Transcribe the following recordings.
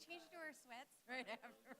changed to our sweats right after.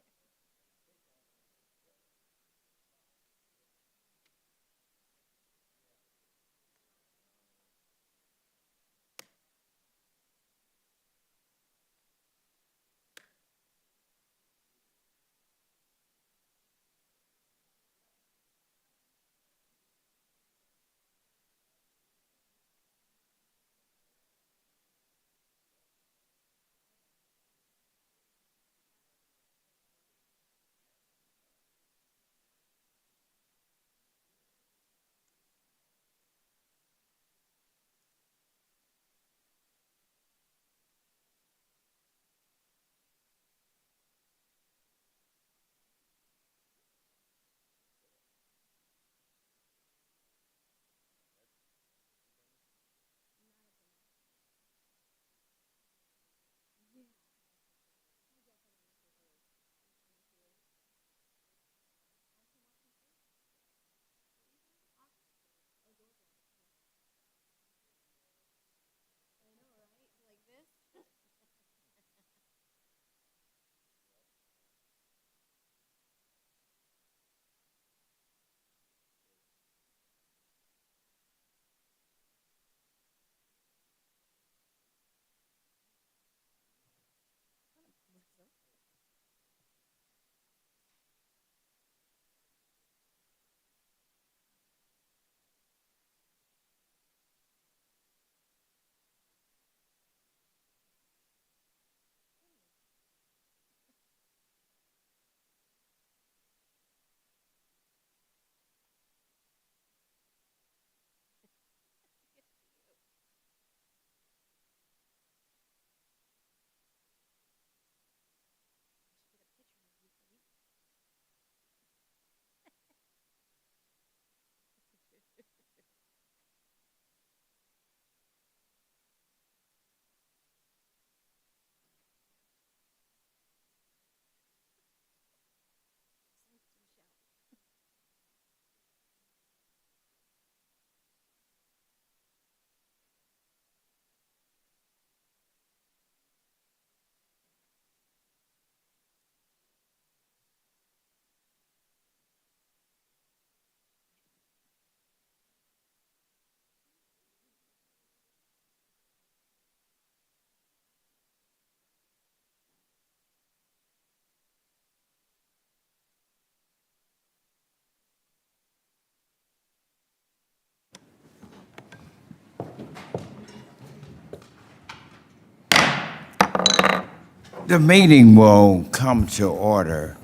The meeting will come to order.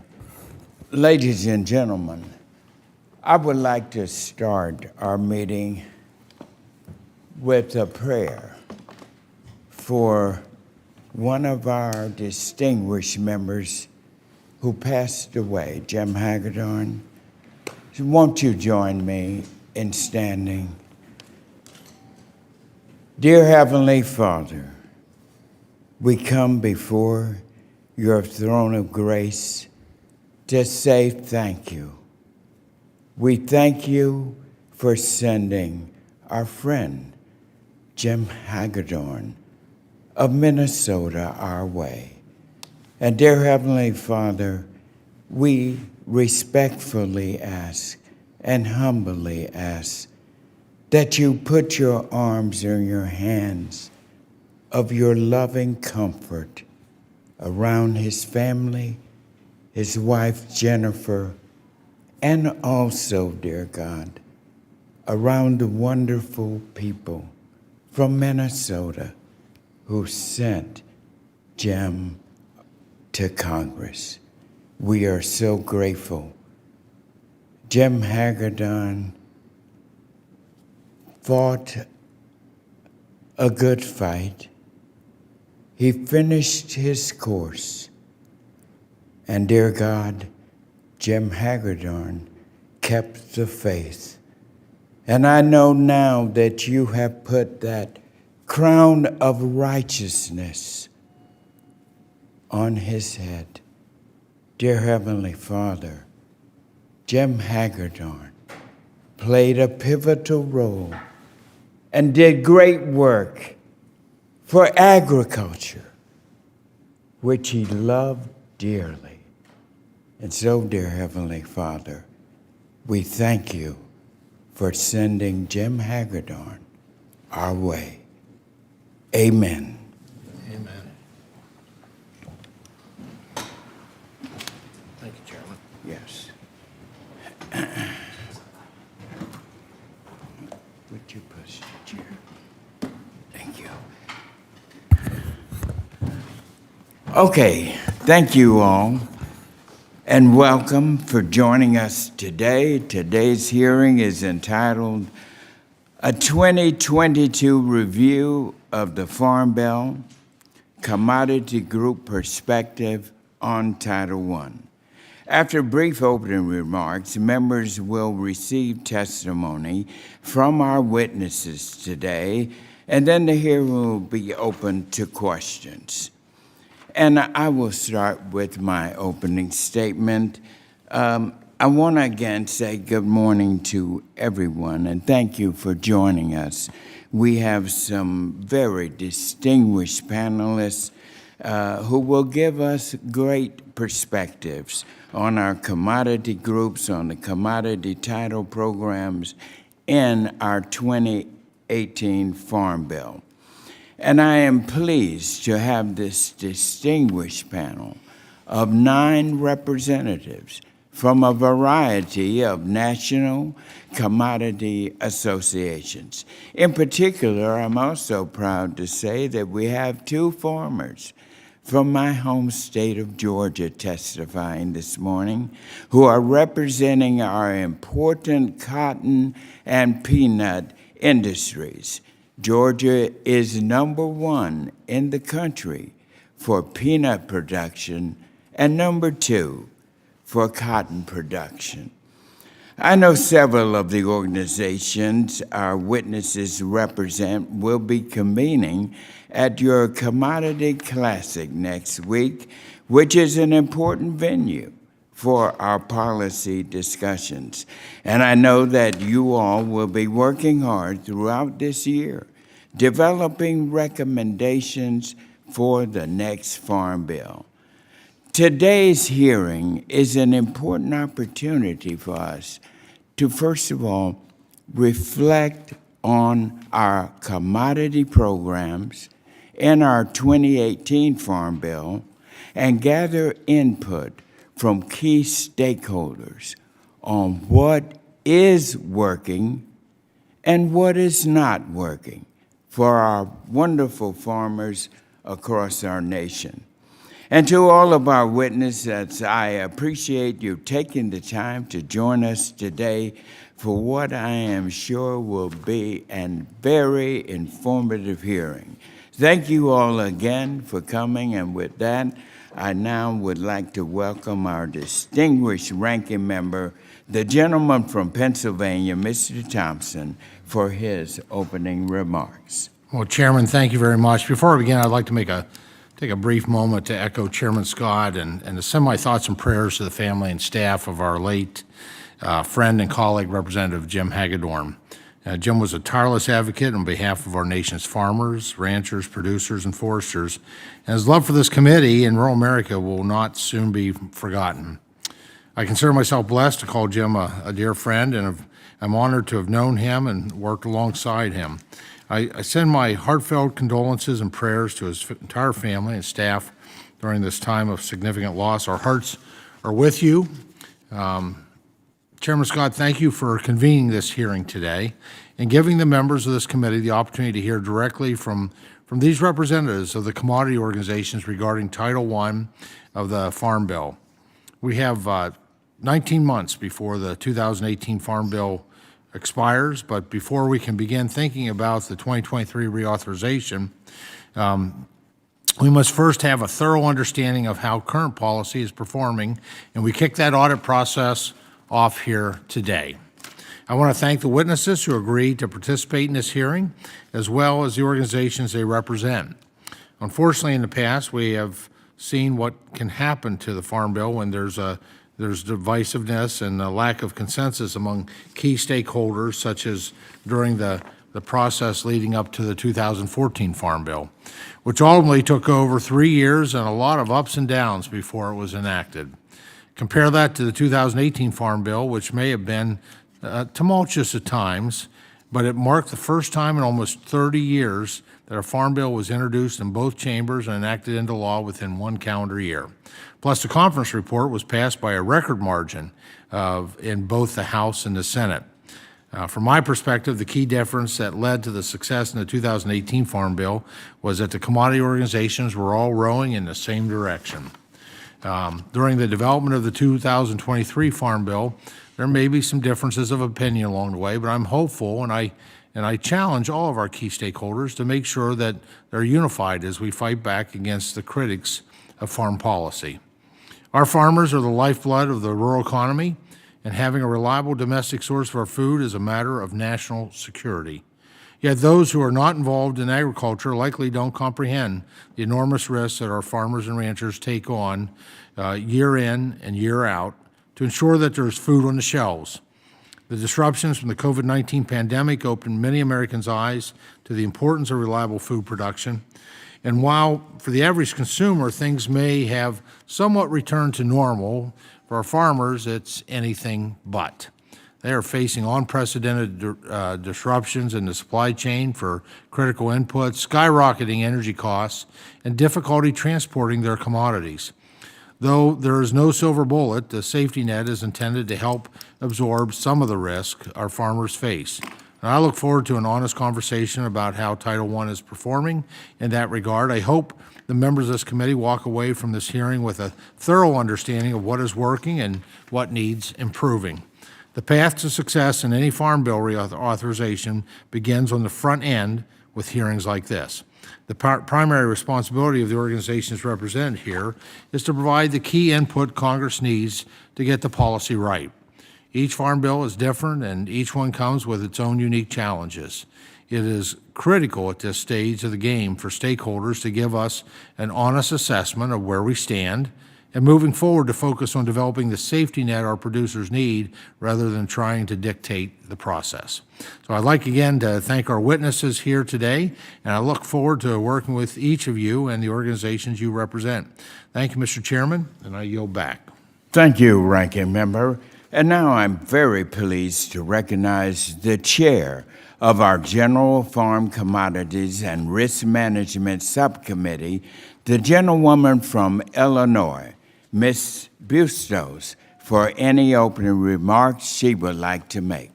Ladies and gentlemen, I would like to start our meeting with a prayer for one of our distinguished members who passed away, Jim Hagedorn. Won't you join me in standing? Dear Heavenly Father, we come before your throne of grace to say thank you. We thank you for sending our friend, Jim Hagedorn of Minnesota, our way. And dear Heavenly Father, we respectfully ask and humbly ask that you put your arms and your hands of your loving comfort around his family, his wife Jennifer, and also, dear God, around the wonderful people from Minnesota who sent Jim to Congress. We are so grateful. Jim Hagedorn fought a good fight. He finished his course. And dear God, Jim Hagedorn kept the faith. And I know now that you have put that crown of righteousness on his head. Dear Heavenly Father, Jim Hagedorn played a pivotal role and did great work for agriculture. which he loved dearly. And so, dear Heavenly Father, we thank you for sending Jim Hagedorn our way. Amen. Amen. Thank you, Chairman. Yes. Would you push the chair? Thank you. Okay, thank you all, and welcome for joining us today. Today's hearing is entitled A 2022 Review of the Farm Bill, Commodity Group Perspective on Title I. After brief opening remarks, members will receive testimony from our witnesses today, and then the hearing will be open to questions. And I will start with my opening statement. I want to again say good morning to everyone, and thank you for joining us. We have some very distinguished panelists who will give us great perspectives on our commodity groups, on the commodity title programs in our 2018 Farm Bill. And I am pleased to have this distinguished panel of 9 representatives from a variety of national commodity associations. In particular, I'm also proud to say that we have 2 farmers from my home state of Georgia testifying this morning, who are representing our important cotton and peanut industries. Georgia is number 1 in the country for peanut production and number 2 for cotton production. I know several of the organizations our witnesses represent will be convening at your Commodity Classic next week, which is an important venue for our policy discussions. And I know that you all will be working hard throughout this year, developing recommendations for the next Farm Bill. Today's hearing is an important opportunity for us to, first of all, reflect on our commodity programs in our 2018 Farm Bill and gather input from key stakeholders on what is working and what is not working for our wonderful farmers across our nation. And to all of our witnesses, I appreciate you taking the time to join us today for what I am sure will be a very informative hearing. Thank you all again for coming, and with that, I now would like to welcome our distinguished ranking member, the gentleman from Pennsylvania, Mr. Thompson, for his opening remarks. Well, Chairman, thank you very much. Before we begin, I'd like to take a brief moment to echo Chairman Scott and to send my thoughts and prayers to the family and staff of our late friend and colleague, Representative Jim Hagedorn. Jim was a tireless advocate on behalf of our nation's farmers, ranchers, producers, and foresters, and his love for this committee in rural America will not soon be forgotten. I consider myself blessed to call Jim a dear friend, and I'm honored to have known him and worked alongside him. I send my heartfelt condolences and prayers to his entire family and staff during this time of significant loss. Our hearts are with you. Chairman Scott, thank you for convening this hearing today and giving the members of this committee the opportunity to hear directly from these representatives of the commodity organizations regarding Title I of the Farm Bill. We have 19 months before the 2018 Farm Bill expires, but before we can begin thinking about the 2023 reauthorization, we must first have a thorough understanding of how current policy is performing, and we kick that audit process off here today. I want to thank the witnesses who agreed to participate in this hearing, as well as the organizations they represent. Unfortunately, in the past, we have seen what can happen to the Farm Bill when there's divisiveness and a lack of consensus among key stakeholders, such as during the the process leading up to the 2014 Farm Bill, which ultimately took over 3 years and a lot of ups and downs before it was enacted. Compare that to the 2018 Farm Bill, which may have been tumultuous at times, but it marked the first time in almost 30 years that a Farm Bill was introduced in both chambers and enacted into law within 1 calendar year. Plus, the conference report was passed by a record margin in both the House and the Senate. From my perspective, the key difference that led to the success in the 2018 Farm Bill was that the commodity organizations were all rowing in the same direction. During the development of the 2023 Farm Bill, there may be some differences of opinion along the way, but I'm hopeful, and I challenge all of our key stakeholders to make sure that they're unified as we fight back against the critics of farm policy. Our farmers are the lifeblood of the rural economy, and having a reliable domestic source for our food is a matter of national security. Yet those who are not involved in agriculture likely don't comprehend the enormous risks that our farmers and ranchers take on year in and year out to ensure that there's food on the shelves. The disruptions from the COVID-19 pandemic opened many Americans' eyes to the importance of reliable food production. And while for the average consumer things may have somewhat returned to normal, for our farmers it's anything but. They are facing unprecedented disruptions in the supply chain for critical inputs, skyrocketing energy costs, and difficulty transporting their commodities. Though there is no silver bullet, the safety net is intended to help absorb some of the risk our farmers face. And I look forward to an honest conversation about how Title I is performing in that regard. I hope the members of this committee walk away from this hearing with a thorough understanding of what is working and what needs improving. The path to success in any Farm Bill reauthorization begins on the front end with hearings like this. The primary responsibility of the organizations represented here is to provide the key input Congress needs to get the policy right. Each Farm Bill is different, and each one comes with its own unique challenges. It is critical at this stage of the game for stakeholders to give us an honest assessment of where we stand and moving forward to focus on developing the safety net our producers need rather than trying to dictate the process. So I'd like again to thank our witnesses here today, and I look forward to working with each of you and the organizations you represent. Thank you, Mr. Chairman, and I yield back. Thank you, Ranking Member. And now I'm very pleased to recognize the chair of our General Farm Commodities and Risk Management Subcommittee, the gentlewoman from Illinois, Ms. Bustos, for any opening remarks she would like to make.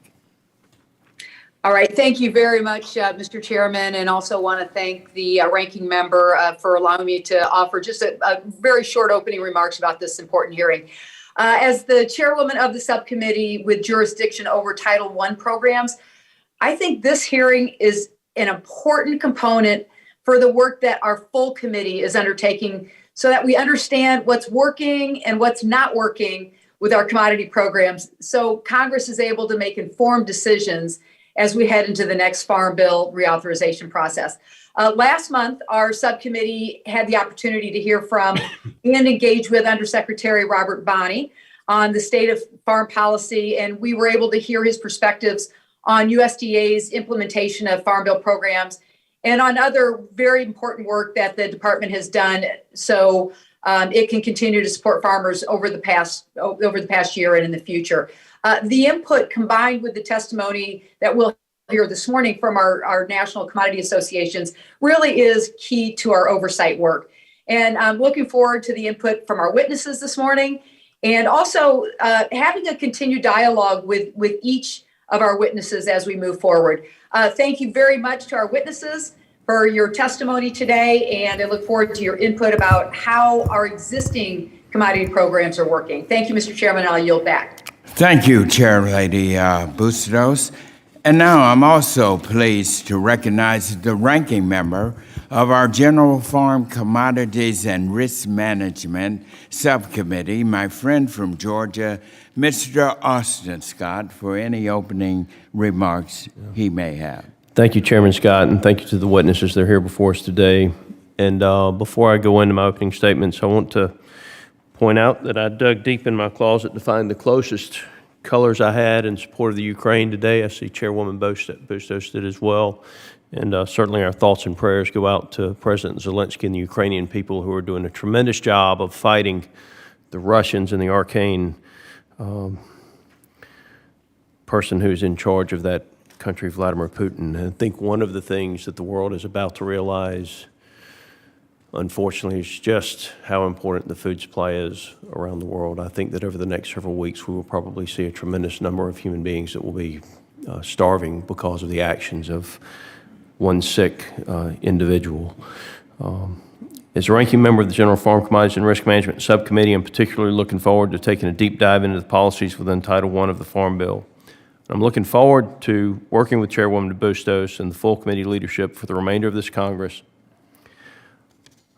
All right, thank you very much, Mr. Chairman, and also want to thank the ranking member for allowing me to offer just a very short opening remarks about this important hearing. As the chairwoman of the subcommittee with jurisdiction over Title I programs, I think this hearing is an important component for the work that our full committee is undertaking so that we understand what's working and what's not working with our commodity programs, so Congress is able to make informed decisions as we head into the next Farm Bill reauthorization process. Last month, our subcommittee had the opportunity to hear from and engage with Undersecretary Robert Bonney on the state of farm policy, and we were able to hear his perspectives on USDA's implementation of Farm Bill programs and on other very important work that the department has done so it can continue to support farmers over the past year and in the future. The input combined with the testimony that we'll hear this morning from our national commodity associations really is key to our oversight work. And I'm looking forward to the input from our witnesses this morning and also having a continued dialogue with each of our witnesses as we move forward. Thank you very much to our witnesses for your testimony today, and I look forward to your input about how our existing commodity programs are working. Thank you, Mr. Chairman. I'll yield back. Thank you, Chair Lady Bustos. And now I'm also pleased to recognize the ranking member of our General Farm Commodities and Risk Management Subcommittee, my friend from Georgia, Mr. Austin Scott, for any opening remarks he may have. Thank you, Chairman Scott, and thank you to the witnesses that are here before us today. And before I go into my opening statements, I want to point out that I dug deep in my closet to find the closest colors I had in support of the Ukraine today. I see Chairwoman Bustos did as well. And certainly our thoughts and prayers go out to President Zelensky and the Ukrainian people who are doing a tremendous job of fighting the Russians and the arcane person who's in charge of that country, Vladimir Putin. And I think one of the things that the world is about to realize, unfortunately, is just how important the food supply is around the world. I think that over the next several weeks, we will probably see a tremendous number of human beings that will be starving because of the actions of one sick individual. As a ranking member of the General Farm Commodities and Risk Management Subcommittee, I'm particularly looking forward to taking a deep dive into the policies within Title I of the Farm Bill. I'm looking forward to working with Chairwoman Bustos and the full committee leadership for the remainder of this Congress.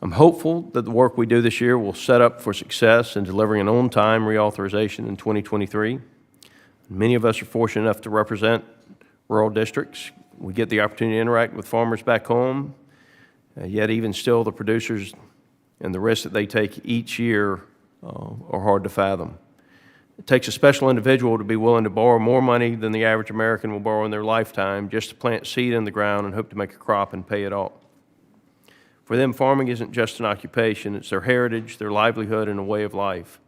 I'm hopeful that the work we do this year will set up for success in delivering an on-time reauthorization in 2023. Many of us are fortunate enough to represent rural districts. We get the opportunity to interact with farmers back home, yet even still the producers and the risks that they take each year are hard to fathom. It takes a special individual to be willing to borrow more money than the average American will borrow in their lifetime just to plant seed in the ground and hope to make a crop and pay it off. For them, farming isn't just an occupation, it's their heritage, their livelihood, and a way of life.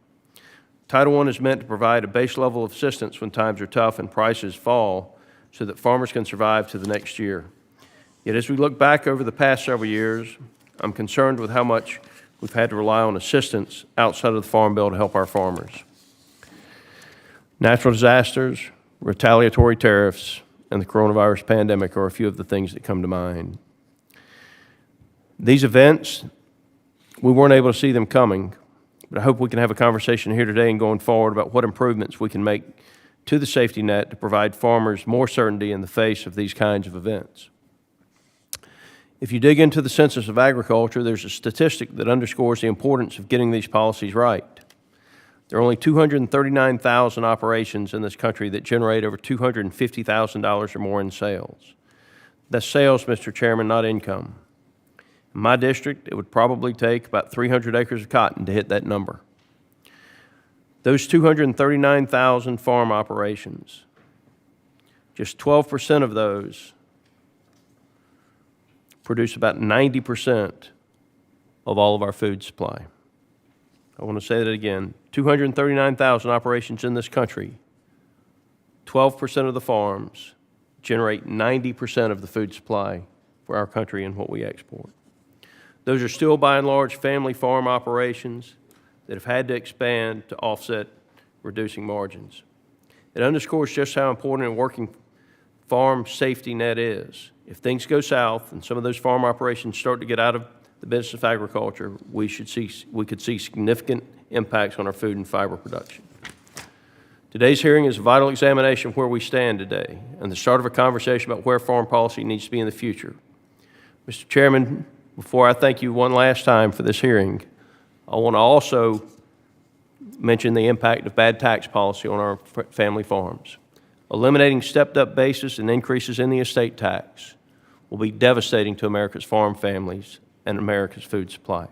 Title I is meant to provide a base level of assistance when times are tough and prices fall so that farmers can survive to the next year. Yet as we look back over the past several years, I'm concerned with how much we've had to rely on assistance outside of the Farm Bill to help our farmers. Natural disasters, retaliatory tariffs, and the coronavirus pandemic are a few of the things that come to mind. These events, we weren't able to see them coming, but I hope we can have a conversation here today and going forward about what improvements we can make to the safety net to provide farmers more certainty in the face of these kinds of events. If you dig into the Census of Agriculture, there's a statistic that underscores the importance of getting these policies right. There are only 239,000 operations in this country that generate over $250,000 or more in sales. That's sales, Mr. Chairman, not income. In my district, it would probably take about 300 acres of cotton to hit that number. Those 239,000 farm operations, just 12% of those produce about 90% of all of our food supply. I want to say that again. 239,000 operations in this country, 12% of the farms generate 90% of the food supply for our country and what we export. Those are still, by and large, family farm operations that have had to expand to offset reducing margins. It underscores just how important a working farm safety net is. If things go south and some of those farm operations start to get out of the business of agriculture, we could see significant impacts on our food and fiber production. Today's hearing is a vital examination of where we stand today and the start of a conversation about where farm policy needs to be in the future. Mr. Chairman, before I thank you one last time for this hearing, I want to also mention the impact of bad tax policy on our family farms. Eliminating stepped-up basis and increases in the estate tax will be devastating to America's farm families and America's food supply.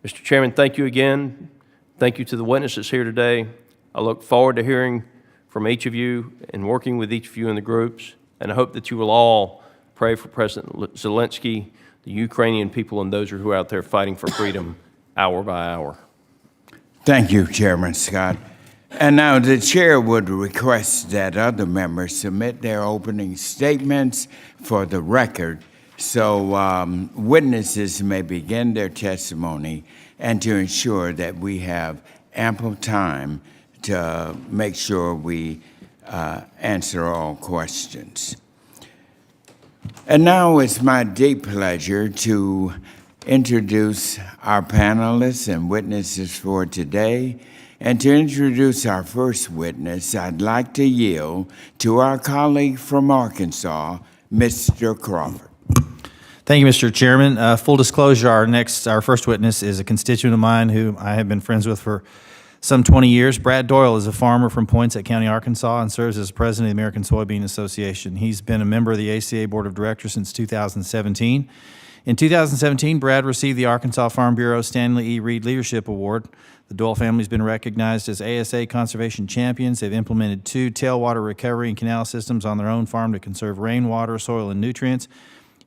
Mr. Chairman, thank you again. Thank you to the witnesses here today. I look forward to hearing from each of you and working with each of you in the groups, and I hope that you will all pray for President Zelensky, the Ukrainian people, and those who are out there fighting for freedom hour by hour. Thank you, Chairman Scott. And now the chair would request that other members submit their opening statements for the record so witnesses may begin their testimony and to ensure that we have ample time to make sure we answer all questions. And now it's my deep pleasure to introduce our panelists and witnesses for today. And to introduce our first witness, I'd like to yield to our colleague from Arkansas, Mr. Crawford. Thank you, Mr. Chairman. Full disclosure, our first witness is a constituent of mine who I have been friends with for some 20 years. Brad Doyle is a farmer from Poinsett County, Arkansas, and serves as president of the American Soybean Association. He's been a member of the ACA Board of Directors since 2017. In 2017, Brad received the Arkansas Farm Bureau Stanley E. Reed Leadership Award. The Doyle family has been recognized as ASA conservation champions. They've implemented 2 tailwater recovery and canal systems on their own farm to conserve rainwater, soil, and nutrients.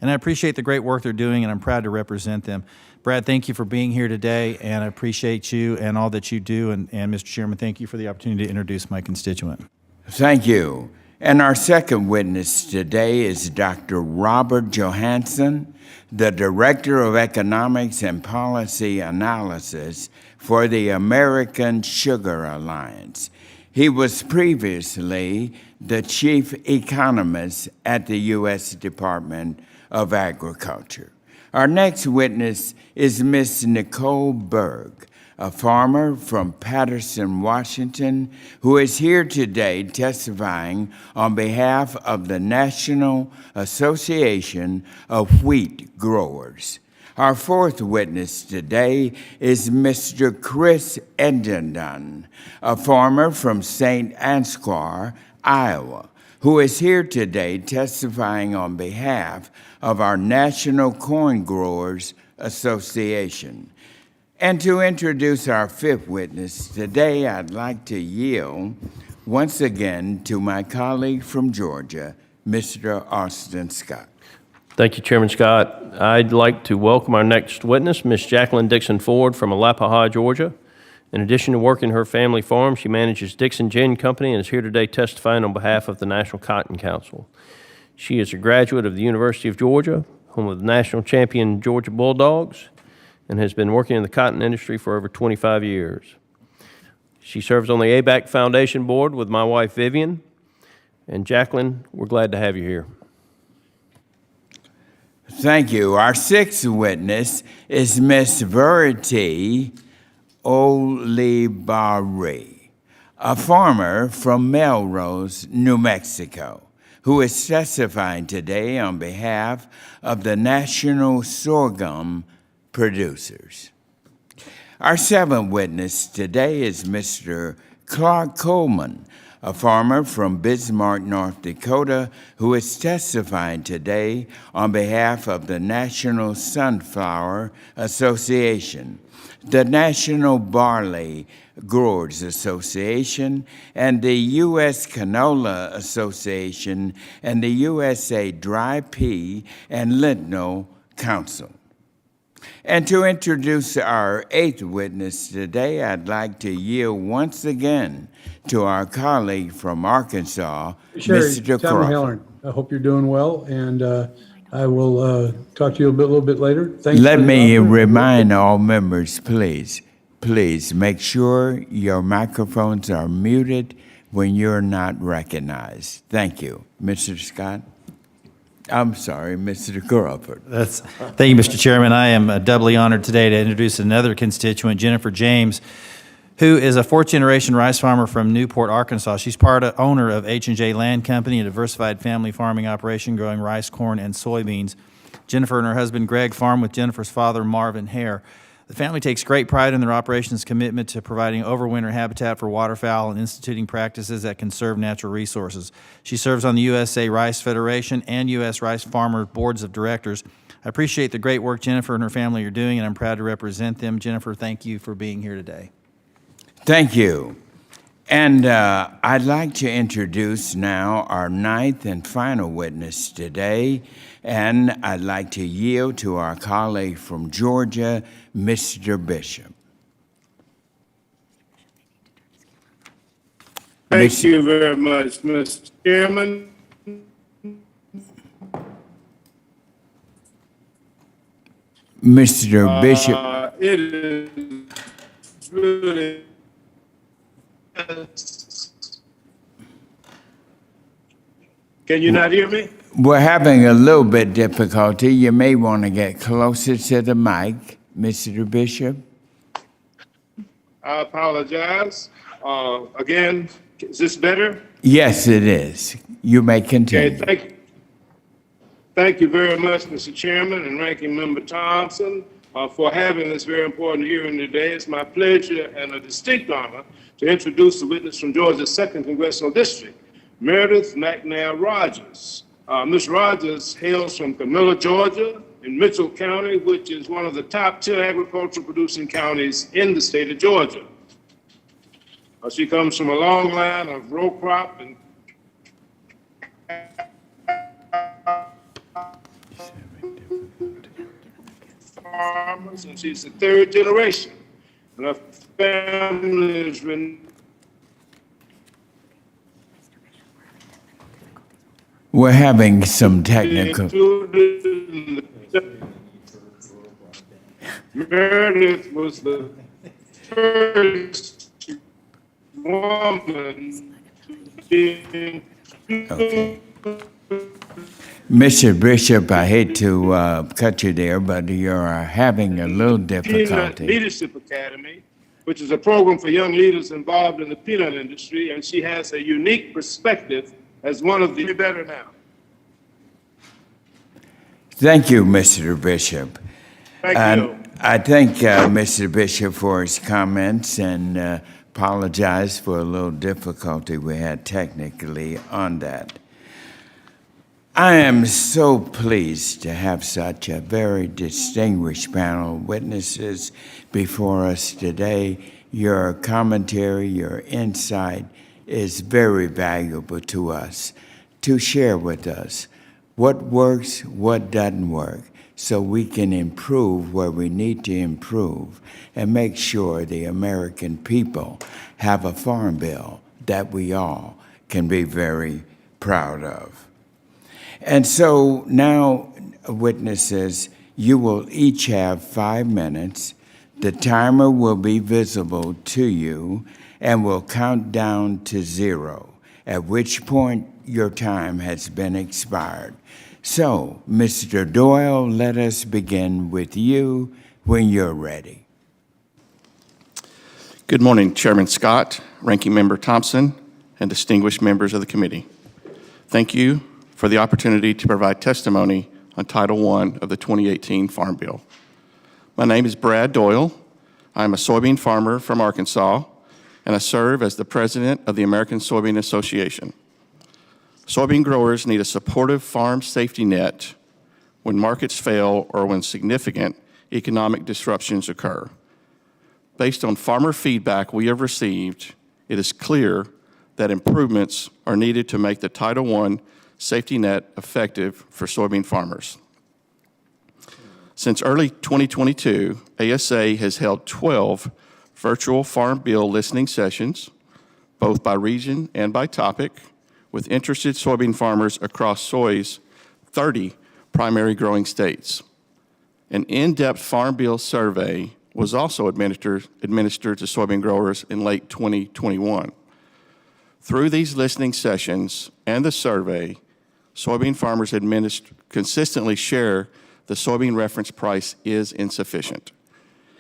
And I appreciate the great work they're doing, and I'm proud to represent them. Brad, thank you for being here today, and I appreciate you and all that you do. And Mr. Chairman, thank you for the opportunity to introduce my constituent. Thank you. And our second witness today is Dr. Robert Johansen, the Director of Economics and Policy Analysis for the American Sugar Alliance. He was previously the Chief Economist at the U.S. Department of Agriculture. Our next witness is Ms. Nicole Berg, a farmer from Patterson, Washington, who is here today testifying on behalf of the National Association of Wheat Growers. Our fourth witness today is Mr. Chris Edendon, a farmer from St. Ansgar, Iowa, who is here today testifying on behalf of our National Corn Growers Association. And to introduce our fifth witness today, I'd like to yield once again to my colleague from Georgia, Mr. Austin Scott. Thank you, Chairman Scott. I'd like to welcome our next witness, Ms. Jacqueline Dixon Ford from Alapaha, Georgia. In addition to working her family farm, she manages Dixon Gin Company and is here today testifying on behalf of the National Cotton Council. She is a graduate of the University of Georgia, home of the national champion Georgia Bulldogs, and has been working in the cotton industry for over 25 years. She serves on the ABAC Foundation Board with my wife, Vivian. And Jacqueline, we're glad to have you here. Thank you. Our sixth witness is Miss Verity Olibari, a farmer from Melrose, New Mexico, who is testifying today on behalf of the National Sorghum Producers. Our seventh witness today is Mr. Clark Coleman, a farmer from Bismarck, North Dakota, who is testifying today on behalf of the National Sunflower Association, the National Barley Growers Association, and the U.S. Canola Association, and the USA Dry Pea and Lentil Council. And to introduce our eighth witness today, I'd like to yield once again to our colleague from Arkansas, Mr. Crawford. I hope you're doing well, and I will talk to you a little bit later. Thanks. Let me remind all members, please make sure your microphones are muted when you're not recognized. Thank you. Mr. Scott? I'm sorry, Mr. Crawford. Thank you, Mr. Chairman. I am doubly honored today to introduce another constituent, Jennifer James, who is a fourth-generation rice farmer from Newport, Arkansas. She's owner of H&J Land Company, a diversified family farming operation growing rice, corn, and soybeans. Jennifer and her husband, Greg, farm with Jennifer's father, Marvin Hare. The family takes great pride in their operation's commitment to providing overwinter habitat for waterfowl and instituting practices that conserve natural resources. She serves on the USA Rice Federation and U.S. Rice Farmer Boards of Directors. I appreciate the great work Jennifer and her family are doing, and I'm proud to represent them. Jennifer, thank you for being here today. Thank you. And I'd like to introduce now our ninth and final witness today, and I'd like to yield to our colleague from Georgia, Mr. Bishop. Thank you very much, Mr. Chairman. Mr. Bishop. It is really Can you not hear me? We're having a little bit difficulty. You may want to get closer to the mic, Mr. Bishop. I apologize. Again, is this better? Yes, it is. You may continue. Okay, thank you very much, Mr. Chairman and Ranking Member Thompson, for having this very important hearing today. It's my pleasure and a distinct honor to introduce the witness from Georgia's 2nd Congressional District, Meredith McNair Rogers. Ms. Rogers hails from Camilla, Georgia, in Mitchell County, which is one of the top 10 agricultural producing counties in the state of Georgia. She comes from a long line of row crop and farmers, and she's the third generation. And her family has been We're having some technical. Meredith was the first woman being. Okay. Mr. Bishop, I hate to cut you there, but you're having a little Peanut difficulty. Leadership Academy, which is a program for young leaders involved in the peanut industry, and she has a unique perspective as one of the better now. Thank you, Mr. Bishop. Thank you. I thank Mr. Bishop for his comments and apologize for a little difficulty we had technically on that. I am so pleased to have such a very distinguished panel of witnesses before us today. Your commentary, your insight is very valuable to us to share with us what works, what doesn't work, so we can improve where we need to improve and make sure the American people have a farm bill that we all can be very proud of. And so now, witnesses, you will each have 5 minutes. The timer will be visible to you and will count down to 0, at which point your time has been expired. So, Mr. Doyle, let us begin with you when you're ready. Good morning, Chairman Scott, Ranking Member Thompson, and distinguished members of the committee. Thank you for the opportunity to provide testimony on Title I of the 2018 Farm Bill. My name is Brad Doyle. I'm a soybean farmer from Arkansas, and I serve as the president of the American Soybean Association. Soybean growers need a supportive farm safety net when markets fail or when significant economic disruptions occur. Based on farmer feedback we have received, it is clear that improvements are needed to make the Title I safety net effective for soybean farmers. Since early 2022, ASA has held 12 virtual Farm Bill listening sessions, both by region and by topic, with interested soybean farmers across soy's 30 primary growing states. An in-depth Farm Bill survey was also administered to soybean growers in late 2021. Through these listening sessions and the survey, soybean farmers consistently share the soybean reference price is insufficient.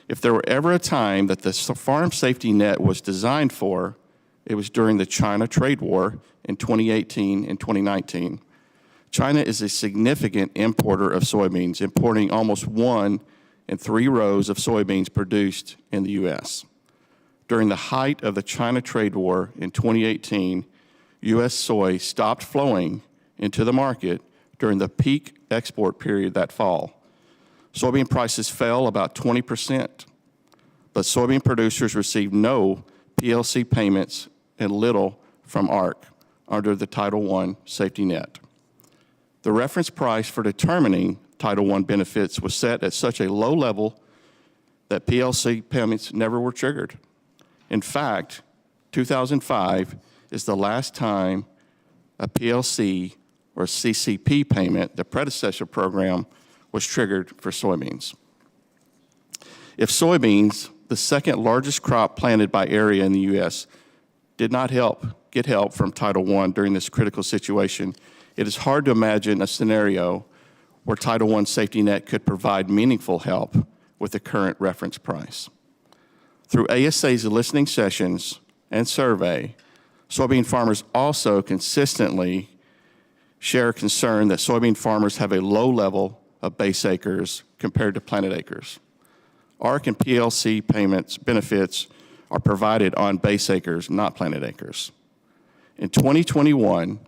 If there were ever a time that the farm safety net was designed for, it was during the China trade war in 2018 and 2019. China is a significant importer of soybeans, importing almost 1 in 3 rows of soybeans produced in the U.S. During the height of the China trade war in 2018, U.S. soy stopped flowing into the market during the peak export period that fall. Soybean prices fell about 20%, but soybean producers received no PLC payments and little from ARC under the Title I safety net. The reference price for determining Title I benefits was set at such a low level that PLC payments never were triggered. In fact, 2005 is the last time a PLC or CCP payment, the predecessor program, was triggered for soybeans. If soybeans, the second largest crop planted by area in the U.S., did not get help from Title I during this critical situation, it is hard to imagine a scenario where Title I safety net could provide meaningful help with the current reference price. Through ASA's listening sessions and survey, soybean farmers also consistently share concern that soybean farmers have a low level of base acres compared to planted acres. ARC and PLC benefits are provided on base acres, not planted acres. In 2021,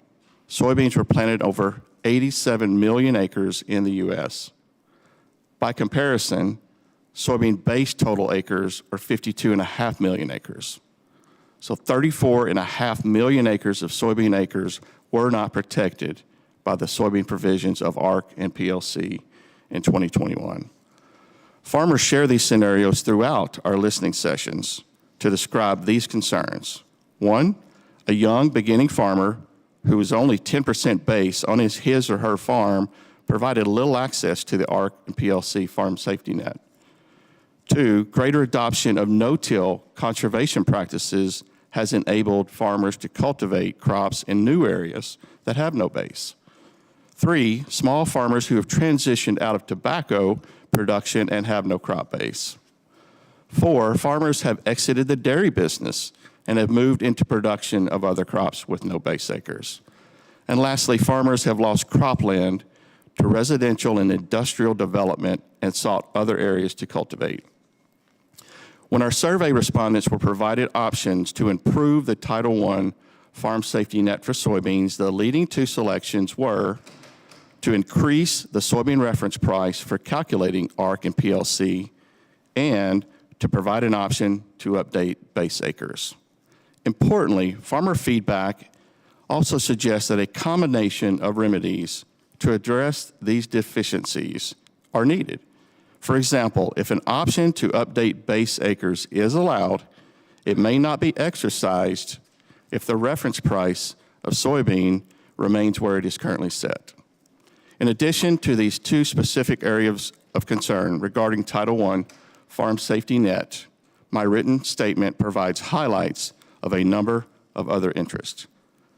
soybeans were planted over 87 million acres in the U.S. By comparison, soybean base total acres are 52.5 million acres. So 34.5 million acres of soybean acres were not protected by the soybean provisions of ARC and PLC in 2021. Farmers share these scenarios throughout our listening sessions to describe these concerns. One, a young beginning farmer who was only 10% base on his or her farm provided little access to the ARC and PLC farm safety net. Two, greater adoption of no-till conservation practices has enabled farmers to cultivate crops in new areas that have no base. Three, small farmers who have transitioned out of tobacco production and have no crop base. Four, farmers have exited the dairy business and have moved into production of other crops with no base acres. And lastly, farmers have lost cropland to residential and industrial development and sought other areas to cultivate. When our survey respondents were provided options to improve the Title I farm safety net for soybeans, the leading two selections were to increase the soybean reference price for calculating ARC and PLC, and to provide an option to update base acres. Importantly, farmer feedback also suggests that a combination of remedies to address these deficiencies are needed. For example, if an option to update base acres is allowed, it may not be exercised if the reference price of soybean remains where it is currently set. In addition to these two specific areas of concern regarding Title I farm safety net, my written statement provides highlights of a number of other interests.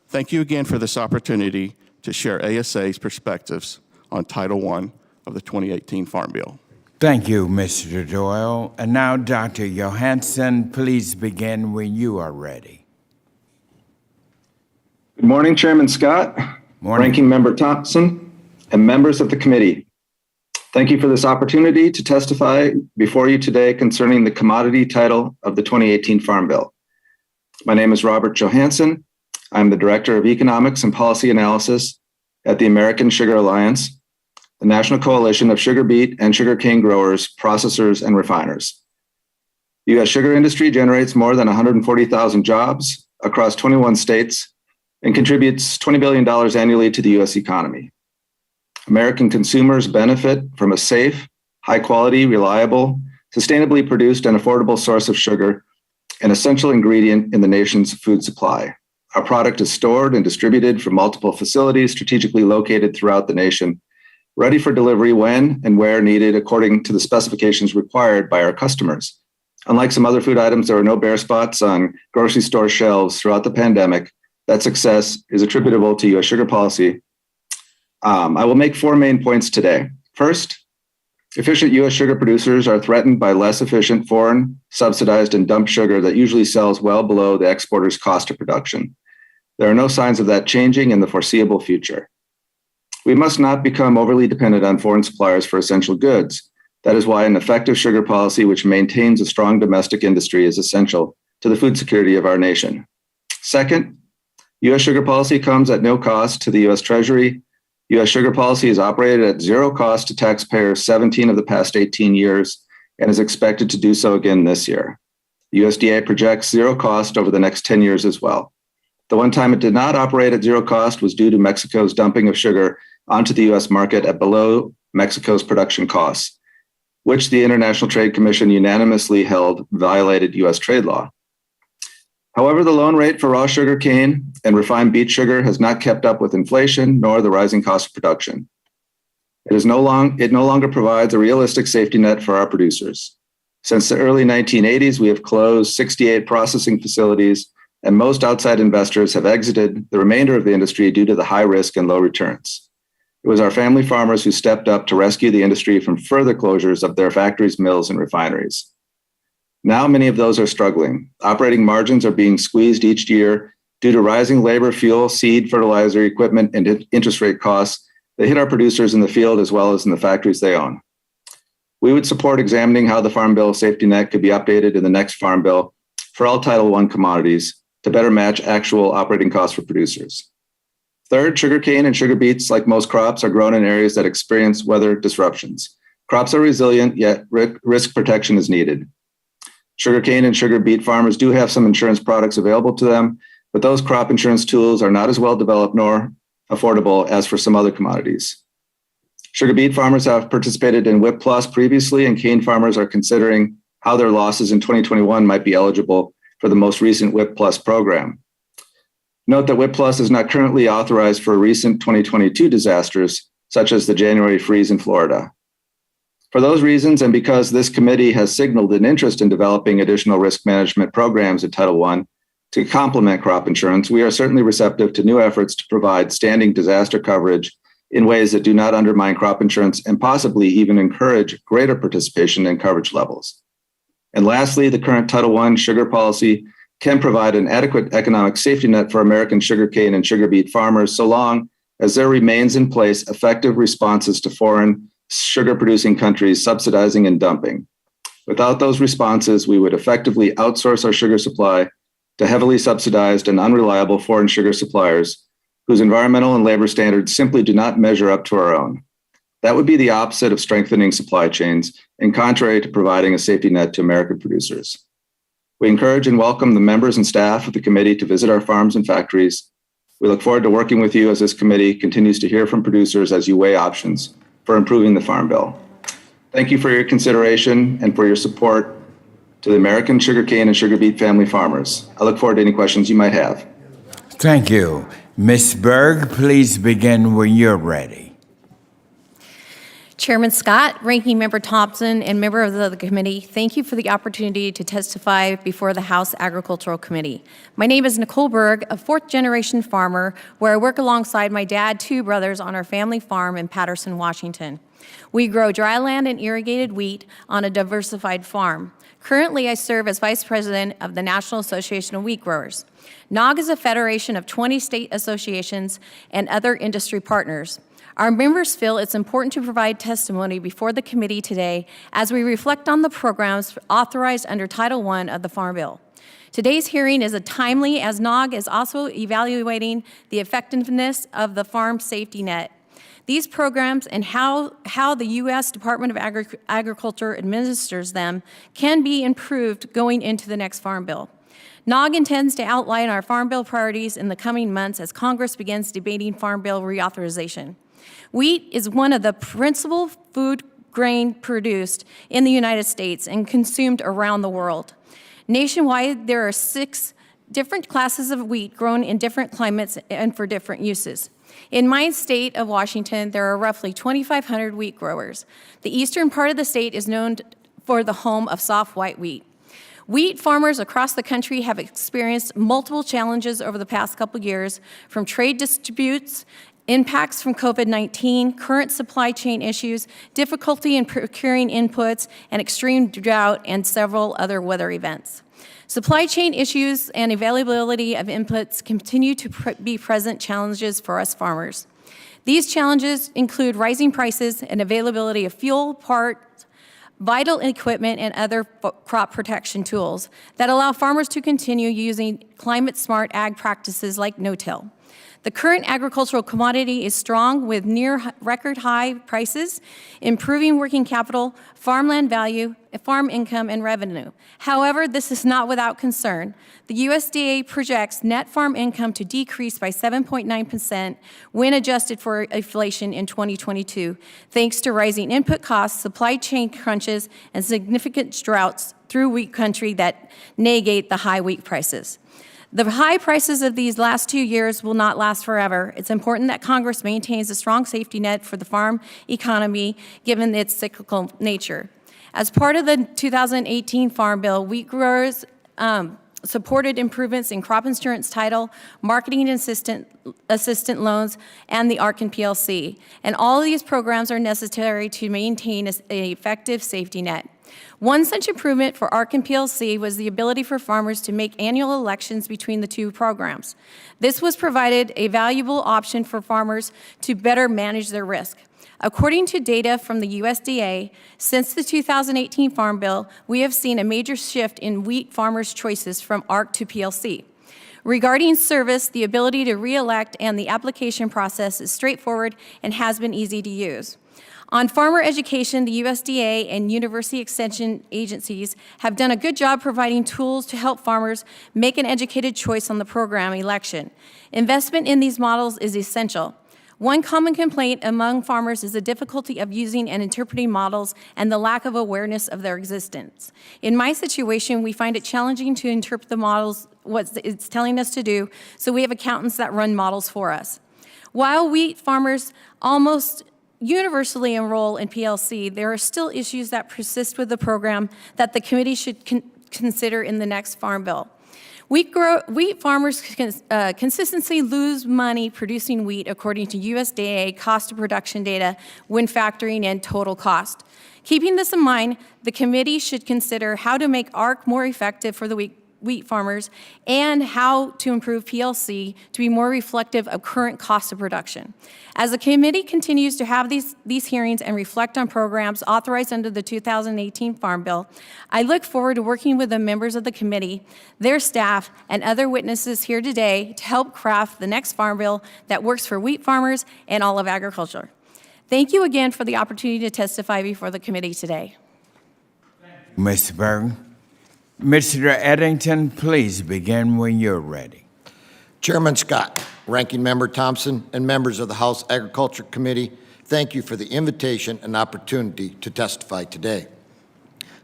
Thank you again for this opportunity to share ASA's perspectives on Title I of the 2018 Farm Bill. Thank you, Mr. Doyle. And now, Dr. Johansen, please begin when you are ready. Good morning, Chairman Scott, Morning. Ranking Member Thompson, and members of the committee. Thank you for this opportunity to testify before you today concerning the commodity title of the 2018 Farm Bill. My name is Robert Johansen. I'm the Director of Economics and Policy Analysis at the American Sugar Alliance, the National Coalition of sugar beet and sugarcane growers, processors, and refiners. The U.S. sugar industry generates more than 140,000 jobs across 21 states and contributes $20 billion annually to the U.S. economy. American consumers benefit from a safe, high-quality, reliable, sustainably produced, and affordable source of sugar, an essential ingredient in the nation's food supply. Our product is stored and distributed from multiple facilities strategically located throughout the nation, ready for delivery when and where needed according to the specifications required by our customers. Unlike some other food items, there are no bare spots on grocery store shelves throughout the pandemic. That success is attributable to U.S. sugar policy. I will make four main points today. First, efficient U.S. sugar producers are threatened by less efficient foreign, subsidized, and dumped sugar that usually sells well below the exporter's cost of production. There are no signs of that changing in the foreseeable future. We must not become overly dependent on foreign suppliers for essential goods. That is why an effective sugar policy which maintains a strong domestic industry is essential to the food security of our nation. Second, U.S. sugar policy comes at no cost to the U.S. Treasury. U.S. sugar policy is operated at zero cost to taxpayers 17 of the past 18 years and is expected to do so again this year. USDA projects zero cost over the next 10 years as well. The one time it did not operate at zero cost was due to Mexico's dumping of sugar onto the U.S. market at below Mexico's production costs, which the International Trade Commission unanimously held violated U.S. trade law. However, the loan rate for raw sugar cane and refined beet sugar has not kept up with inflation nor the rising cost of production. It no longer provides a realistic safety net for our producers. Since the early 1980s, we have closed 68 processing facilities, and most outside investors have exited the remainder of the industry due to the high risk and low returns. It was our family farmers who stepped up to rescue the industry from further closures of their factories, mills, and refineries. Now many of those are struggling. Operating margins are being squeezed each year due to rising labor, fuel, seed, fertilizer, equipment, and interest rate costs that hit our producers in the field as well as in the factories they own. We would support examining how the Farm Bill safety net could be updated in the next Farm Bill for all Title I commodities to better match actual operating costs for producers. Third, sugarcane and sugar beets, like most crops, are grown in areas that experience weather disruptions. Crops are resilient, yet risk protection is needed. Sugarcane and sugar beet farmers do have some insurance products available to them, but those crop insurance tools are not as well developed nor affordable as for some other commodities. Sugar beet farmers have participated in WIP Plus previously, and cane farmers are considering how their losses in 2021 might be eligible for the most recent WIP Plus program. Note that WIP Plus is not currently authorized for recent 2022 disasters, such as the January freeze in Florida. For those reasons, and because this committee has signaled an interest in developing additional risk management programs in Title I to complement crop insurance, we are certainly receptive to new efforts to provide standing disaster coverage in ways that do not undermine crop insurance and possibly even encourage greater participation in coverage levels. And lastly, the current Title I sugar policy can provide an adequate economic safety net for American sugarcane and sugar beet farmers so long as there remains in place effective responses to foreign sugar-producing countries subsidizing and dumping. Without those responses, we would effectively outsource our sugar supply to heavily subsidized and unreliable foreign sugar suppliers whose environmental and labor standards simply do not measure up to our own. That would be the opposite of strengthening supply chains and contrary to providing a safety net to American producers. We encourage and welcome the members and staff of the committee to visit our farms and factories. We look forward to working with you as this committee continues to hear from producers as you weigh options for improving the Farm Bill. Thank you for your consideration and for your support to the American sugarcane and sugar beet family farmers. I look forward to any questions you might have. Thank you. Ms. Berg, please begin when you're ready. Chairman Scott, Ranking Member Thompson, and members of the committee, thank you for the opportunity to testify before the House Agricultural Committee. My name is Nicole Berg, a fourth-generation farmer, where I work alongside my dad, two brothers, on our family farm in Patterson, Washington. We grow dryland and irrigated wheat on a diversified farm. Currently, I serve as Vice President of the National Association of Wheat Growers. NAWG is a federation of 20 state associations and other industry partners. Our members feel it's important to provide testimony before the committee today as we reflect on the programs authorized under Title I of the Farm Bill. Today's hearing is timely as NAWG is also evaluating the effectiveness of the farm safety net. These programs and how the U.S. Department of Agriculture administers them can be improved going into the next Farm Bill. NAWG intends to outline our Farm Bill priorities in the coming months as Congress begins debating Farm Bill reauthorization. Wheat is one of the principal food grain produced in the United States and consumed around the world. Nationwide, there are 6 different classes of wheat grown in different climates and for different uses. In my state of Washington, there are roughly 2,500 wheat growers. The eastern part of the state is known for the home of soft white wheat. Wheat farmers across the country have experienced multiple challenges over the past couple years, from trade disputes, impacts from COVID-19, current supply chain issues, difficulty in procuring inputs, and extreme drought, and several other weather events. Supply chain issues and availability of inputs continue to be present challenges for us farmers. These challenges include rising prices and availability of fuel, parts, vital equipment, and other crop protection tools that allow farmers to continue using climate-smart ag practices like no-till. The current agricultural commodity is strong with near record high prices, improving working capital, farmland value, farm income, and revenue. However, this is not without concern. The USDA projects net farm income to decrease by 7.9% when adjusted for inflation in 2022, thanks to rising input costs, supply chain crunches, and significant droughts through wheat country that negate the high wheat prices. The high prices of these last 2 years will not last forever. It's important that Congress maintains a strong safety net for the farm economy, given its cyclical nature. As part of the 2018 Farm Bill, wheat growers supported improvements in crop insurance title, marketing assistant loans, and the ARC and PLC. And all of these programs are necessary to maintain an effective safety net. One such improvement for ARC and PLC was the ability for farmers to make annual elections between the two programs. This was provided a valuable option for farmers to better manage their risk. According to data from the USDA, since the 2018 Farm Bill, we have seen a major shift in wheat farmers' choices from ARC to PLC. Regarding service, the ability to re-elect and the application process is straightforward and has been easy to use. On farmer education, the USDA and university extension agencies have done a good job providing tools to help farmers make an educated choice on the program election. Investment in these models is essential. One common complaint among farmers is the difficulty of using and interpreting models and the lack of awareness of their existence. In my situation, we find it challenging to interpret the models, what it's telling us to do, so we have accountants that run models for us. While wheat farmers almost universally enroll in PLC, there are still issues that persist with the program that the committee should consider in the next Farm Bill. Wheat farmers consistently lose money producing wheat according to USDA cost of production data when factoring in total cost. Keeping this in mind, the committee should consider how to make ARC more effective for the wheat farmers and how to improve PLC to be more reflective of current cost of production. As the committee continues to have these hearings and reflect on programs authorized under the 2018 Farm Bill, I look forward to working with the members of the committee, their staff, and other witnesses here today to help craft the next Farm Bill that works for wheat farmers and all of agriculture. Thank you again for the opportunity to testify before the committee today. Ms. Burton. Mr. Eddington, please begin when you're ready. Chairman Scott, Ranking Member Thompson, and members of the House Agriculture Committee, thank you for the invitation and opportunity to testify today.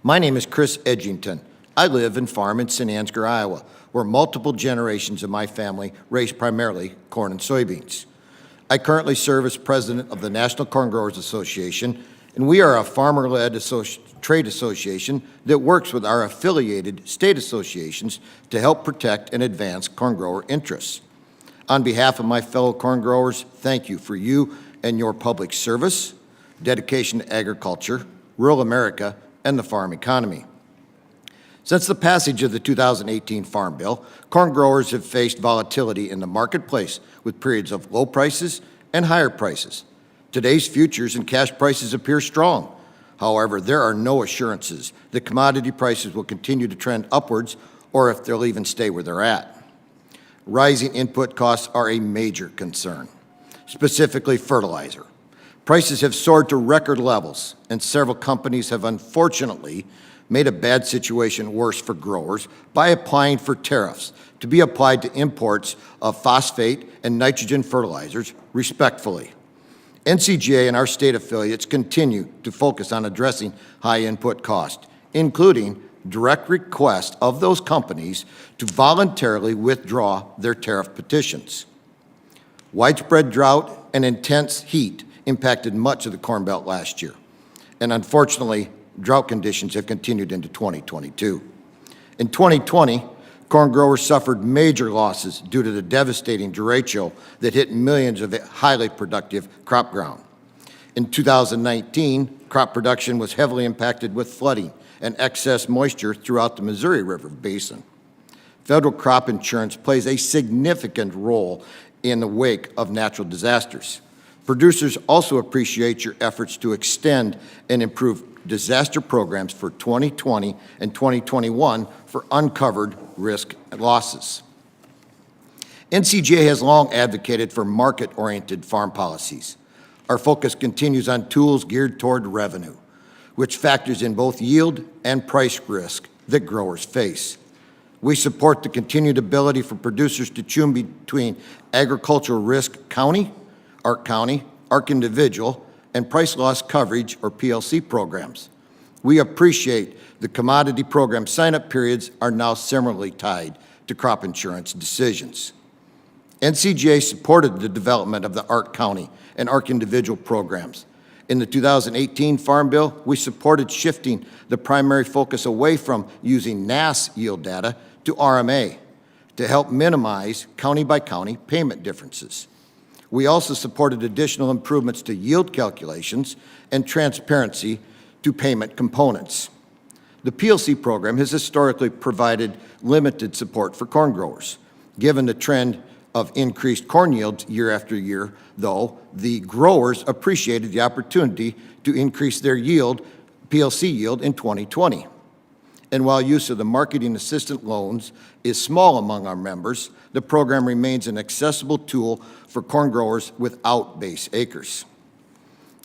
My name is Chris Edgington. I live and farm in St. Ansgar, Iowa, where multiple generations of my family raise primarily corn and soybeans. I currently serve as president of the National Corn Growers Association, and we are a farmer-led trade association that works with our affiliated state associations to help protect and advance corn grower interests. On behalf of my fellow corn growers, thank you for you and your public service, dedication to agriculture, rural America, and the farm economy. Since the passage of the 2018 Farm Bill, corn growers have faced volatility in the marketplace with periods of low prices and higher prices. Today's futures and cash prices appear strong. However, there are no assurances that commodity prices will continue to trend upwards or if they'll even stay where they're at. Rising input costs are a major concern, specifically fertilizer. Prices have soared to record levels, and several companies have unfortunately made a bad situation worse for growers by applying for tariffs to be applied to imports of phosphate and nitrogen fertilizers, respectively. NCGA and our state affiliates continue to focus on addressing high input cost, including direct request of those companies to voluntarily withdraw their tariff petitions. Widespread drought and intense heat impacted much of the Corn Belt last year, and unfortunately, drought conditions have continued into 2022. In 2020, corn growers suffered major losses due to the devastating derecho that hit millions of highly productive crop ground. In 2019, crop production was heavily impacted with flooding and excess moisture throughout the Missouri River Basin. Federal crop insurance plays a significant role in the wake of natural disasters. Producers also appreciate your efforts to extend and improve disaster programs for 2020 and 2021 for uncovered risk and losses. NCGA has long advocated for market-oriented farm policies. Our focus continues on tools geared toward revenue, which factors in both yield and price risk that growers face. We support the continued ability for producers to choose between agricultural risk county, ARC individual, and price loss coverage, or PLC programs. We appreciate the commodity program sign-up periods are now similarly tied to crop insurance decisions. NCGA supported the development of the ARC County and ARC individual programs. In the 2018 Farm Bill, we supported shifting the primary focus away from using NASS yield data to RMA to help minimize county-by-county payment differences. We also supported additional improvements to yield calculations and transparency to payment components. The PLC program has historically provided limited support for corn growers. Given the trend of increased corn yields year after year, though, the growers appreciated the opportunity to increase their yield, PLC yield, in 2020. And while use of the marketing assistant loans is small among our members, the program remains an accessible tool for corn growers without base acres.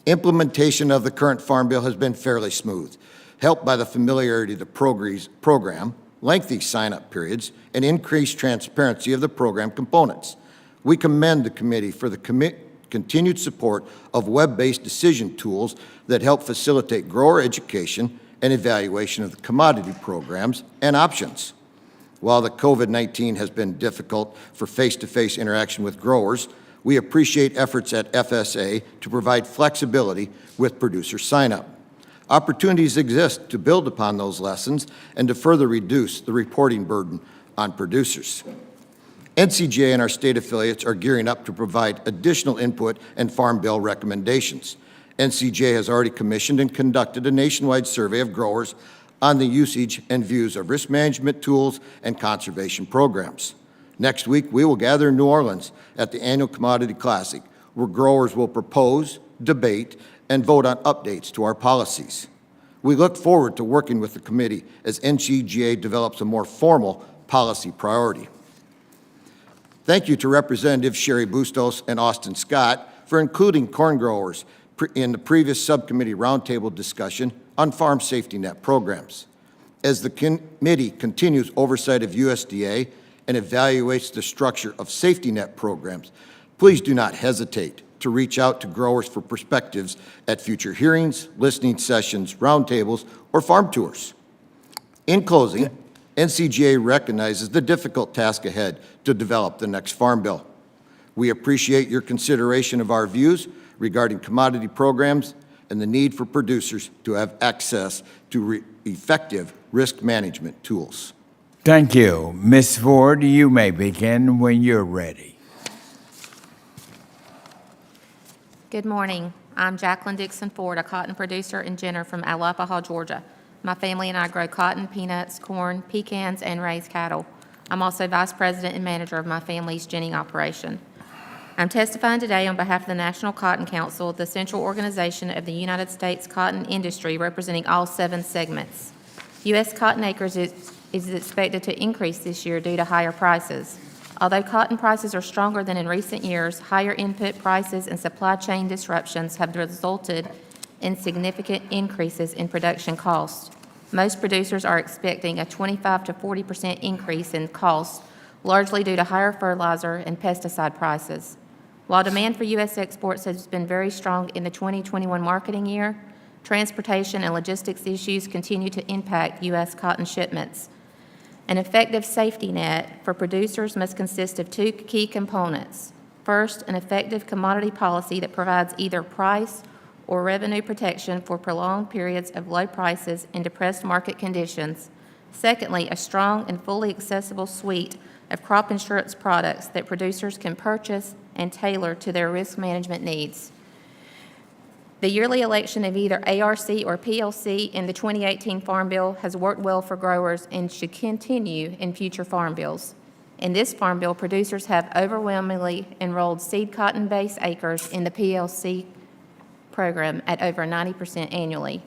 Implementation of the current Farm Bill has been fairly smooth, helped by the familiarity of the program, lengthy sign-up periods, and increased transparency of the program components. We commend the committee for the continued support of web-based decision tools that help facilitate grower education and evaluation of the commodity programs and options. While the COVID-19 has been difficult for face-to-face interaction with growers, we appreciate efforts at FSA to provide flexibility with producer sign-up. Opportunities exist to build upon those lessons and to further reduce the reporting burden on producers. NCGA and our state affiliates are gearing up to provide additional input and Farm Bill recommendations. NCGA has already commissioned and conducted a nationwide survey of growers on the usage and views of risk management tools and conservation programs. Next week, we will gather in New Orleans at the annual Commodity Classic, where growers will propose, debate, and vote on updates to our policies. We look forward to working with the committee as NCGA develops a more formal policy priority. Thank you to Representatives Sherry Bustos and Austin Scott for including corn growers in the previous subcommittee roundtable discussion on farm safety net programs. As the committee continues oversight of USDA and evaluates the structure of safety net programs, please do not hesitate to reach out to growers for perspectives at future hearings, listening sessions, roundtables, or farm tours. In closing, NCGA recognizes the difficult task ahead to develop the next Farm Bill. We appreciate your consideration of our views regarding commodity programs and the need for producers to have access to effective risk management tools. Thank you. Ms. Ford, you may begin when you're ready. Good morning. I'm Jacqueline Dixon Ford, a cotton producer and ginner from Alapaha, Georgia. My family and I grow cotton, peanuts, corn, pecans, and raise cattle. I'm also vice president and manager of my family's ginning operation. I'm testifying today on behalf of the National Cotton Council, the central organization of the United States cotton industry representing all 7 segments. U.S. cotton acres is expected to increase this year due to higher prices. Although cotton prices are stronger than in recent years, higher input prices and supply chain disruptions have resulted in significant increases in production costs. Most producers are expecting a 25 to 40% increase in costs, largely due to higher fertilizer and pesticide prices. While demand for U.S. exports has been very strong in the 2021 marketing year, transportation and logistics issues continue to impact U.S. cotton shipments. An effective safety net for producers must consist of 2 key components. First, an effective commodity policy that provides either price or revenue protection for prolonged periods of low prices and depressed market conditions. Secondly, a strong and fully accessible suite of crop insurance products that producers can purchase and tailor to their risk management needs. The yearly election of either ARC or PLC in the 2018 Farm Bill has worked well for growers and should continue in future Farm Bills. In this Farm Bill, producers have overwhelmingly enrolled seed cotton base acres in the PLC program at over 90% annually.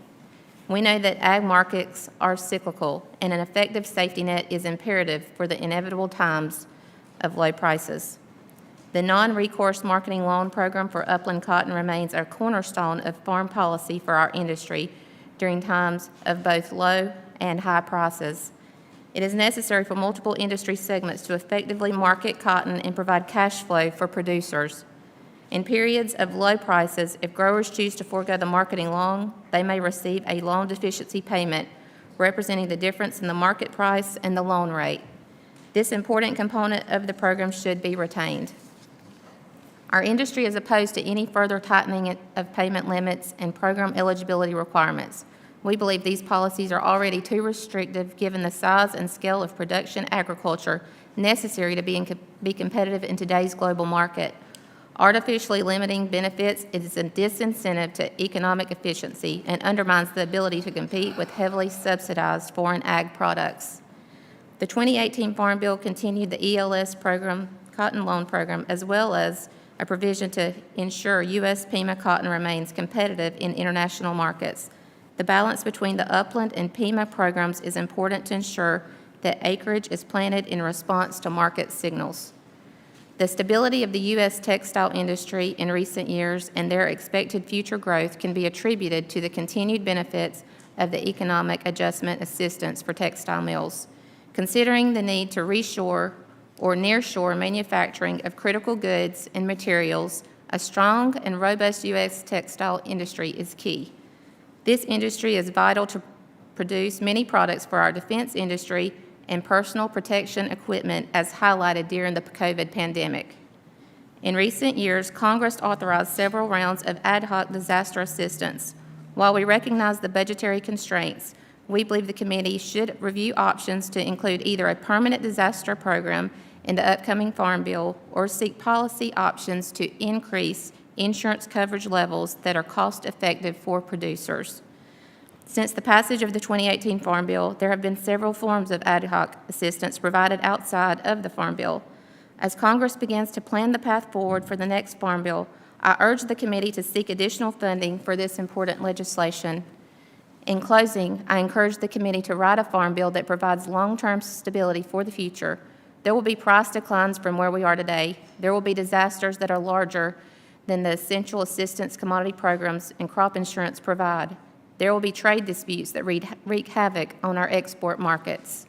We know that ag markets are cyclical, and an effective safety net is imperative for the inevitable times of low prices. The non-recourse marketing loan program for upland cotton remains a cornerstone of farm policy for our industry during times of both low and high prices. It is necessary for multiple industry segments to effectively market cotton and provide cash flow for producers. In periods of low prices, if growers choose to forego the marketing loan, they may receive a loan deficiency payment representing the difference in the market price and the loan rate. This important component of the program should be retained. Our industry is opposed to any further tightening of payment limits and program eligibility requirements. We believe these policies are already too restrictive given the size and scale of production agriculture necessary to be competitive in today's global market. Artificially limiting benefits is a disincentive to economic efficiency and undermines the ability to compete with heavily subsidized foreign ag products. The 2018 Farm Bill continued the ELS program, cotton loan program, as well as a provision to ensure U.S. Pima cotton remains competitive in international markets. The balance between the upland and Pima programs is important to ensure that acreage is planted in response to market signals. The stability of the U.S. textile industry in recent years and their expected future growth can be attributed to the continued benefits of the economic adjustment assistance for textile mills. Considering the need to reshore or nearshore manufacturing of critical goods and materials, a strong and robust U.S. textile industry is key. This industry is vital to produce many products for our defense industry and personal protection equipment, as highlighted during the COVID pandemic. In recent years, Congress authorized several rounds of ad hoc disaster assistance. While we recognize the budgetary constraints, we believe the committee should review options to include either a permanent disaster program in the upcoming Farm Bill or seek policy options to increase insurance coverage levels that are cost-effective for producers. Since the passage of the 2018 Farm Bill, there have been several forms of ad hoc assistance provided outside of the Farm Bill. As Congress begins to plan the path forward for the next Farm Bill, I urge the committee to seek additional funding for this important legislation. In closing, I encourage the committee to write a Farm Bill that provides long-term stability for the future. There will be price declines from where we are today. There will be disasters that are larger than the essential assistance commodity programs and crop insurance provide. There will be trade disputes that wreak havoc on our export markets.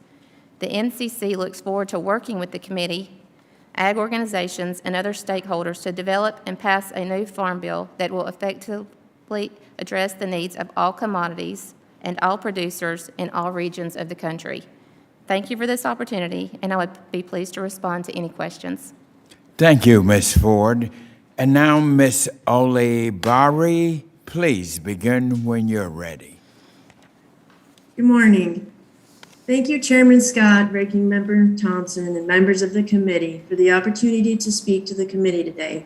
The NCC looks forward to working with the committee, ag organizations, and other stakeholders to develop and pass a new Farm Bill that will effectively address the needs of all commodities and all producers in all regions of the country. Thank you for this opportunity, and I would be pleased to respond to any questions. Thank you, Ms. Ford. And now, Ms. Olibari, please begin when you're ready. Good morning. Thank you, Chairman Scott, Ranking Member Thompson, and members of the committee for the opportunity to speak to the committee today.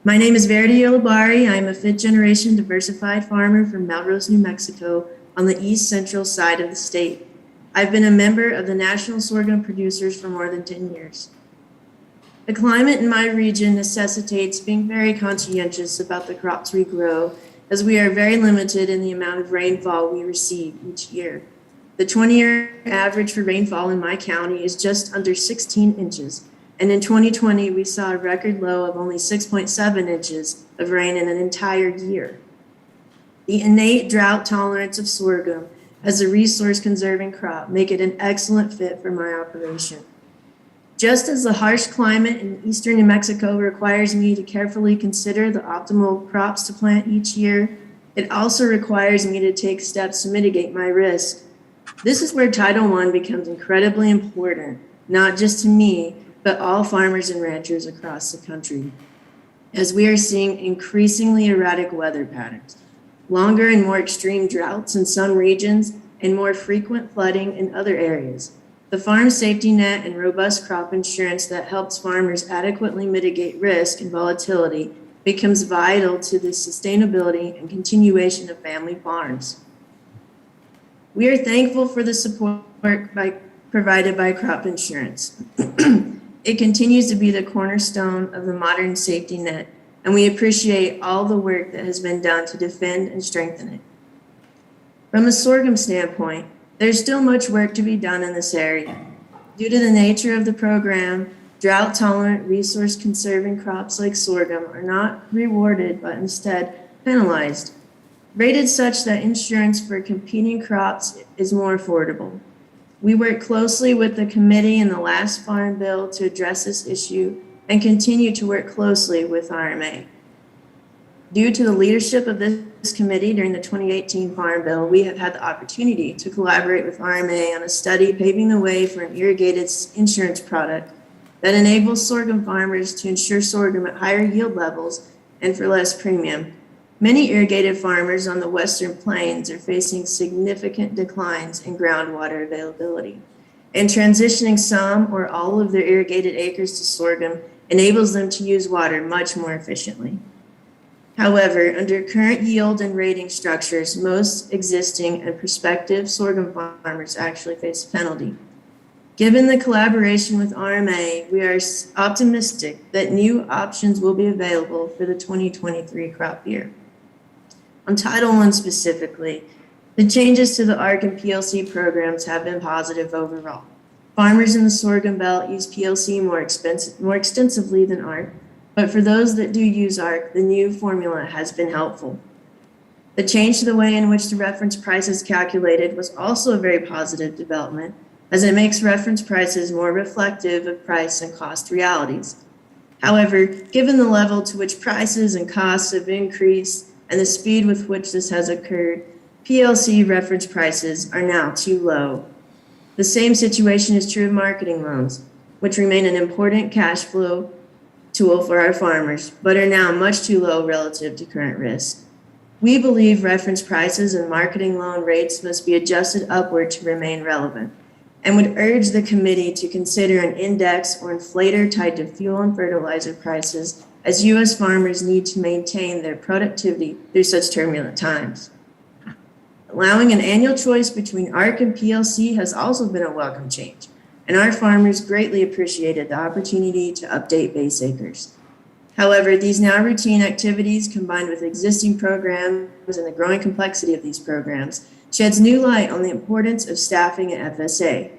My name is Verity Olibari. I am a fifth-generation diversified farmer from Melrose, New Mexico, on the east central side of the state. I've been a member of the National Sorghum Producers for more than 10 years. The climate in my region necessitates being very conscientious about the crops we grow, as we are very limited in the amount of rainfall we receive each year. The 20-year average for rainfall in my county is just under 16 inches, and in 2020 we saw a record low of only 6.7 inches of rain in an entire year. The innate drought tolerance of sorghum as a resource-conserving crop make it an excellent fit for my operation. Just as the harsh climate in eastern New Mexico requires me to carefully consider the optimal crops to plant each year, it also requires me to take steps to mitigate my risk. This is where Title I becomes incredibly important, not just to me, but all farmers and ranchers across the country, as we are seeing increasingly erratic weather patterns, longer and more extreme droughts in some regions, and more frequent flooding in other areas. The farm safety net and robust crop insurance that helps farmers adequately mitigate risk and volatility becomes vital to the sustainability and continuation of family farms. We are thankful for the support provided by crop insurance. It continues to be the cornerstone of the modern safety net, and we appreciate all the work that has been done to defend and strengthen it. From a sorghum standpoint, there's still much work to be done in this area. Due to the nature of the program, drought-tolerant, resource-conserving crops like sorghum are not rewarded, but instead penalized, rated such that insurance for competing crops is more affordable. We worked closely with the committee in the last Farm Bill to address this issue and continue to work closely with RMA. Due to the leadership of this committee during the 2018 Farm Bill, we have had the opportunity to collaborate with RMA on a study paving the way for an irrigated insurance product that enables sorghum farmers to insure sorghum at higher yield levels and for less premium. Many irrigated farmers on the Western Plains are facing significant declines in groundwater availability, and transitioning some or all of their irrigated acres to sorghum enables them to use water much more efficiently. However, under current yield and rating structures, most existing and prospective sorghum farmers actually face a penalty. Given the collaboration with RMA, we are optimistic that new options will be available for the 2023 crop year. On Title I specifically, the changes to the ARC and PLC programs have been positive overall. Farmers in the sorghum belt use PLC more extensively than ARC, but for those that do use ARC, the new formula has been helpful. The change to the way in which the reference price is calculated was also a very positive development, as it makes reference prices more reflective of price and cost realities. However, given the level to which prices and costs have increased and the speed with which this has occurred, PLC reference prices are now too low. The same situation is true of marketing loans, which remain an important cash flow tool for our farmers, but are now much too low relative to current risk. We believe reference prices and marketing loan rates must be adjusted upward to remain relevant, and would urge the committee to consider an index or inflator tied to fuel and fertilizer prices, as U.S. farmers need to maintain their productivity through such turbulent times. Allowing an annual choice between ARC and PLC has also been a welcome change, and our farmers greatly appreciated the opportunity to update base acres. However, these now routine activities, combined with existing programs and the growing complexity of these programs, sheds new light on the importance of staffing at FSA.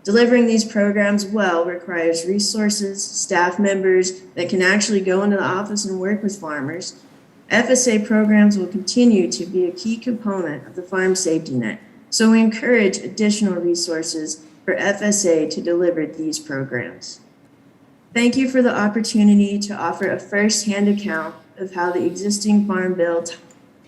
Delivering these programs well requires resources, staff members that can actually go into the office and work with farmers. FSA programs will continue to be a key component of the farm safety net, so we encourage additional resources for FSA to deliver these programs. Thank you for the opportunity to offer a first-hand account of how the existing Farm Bill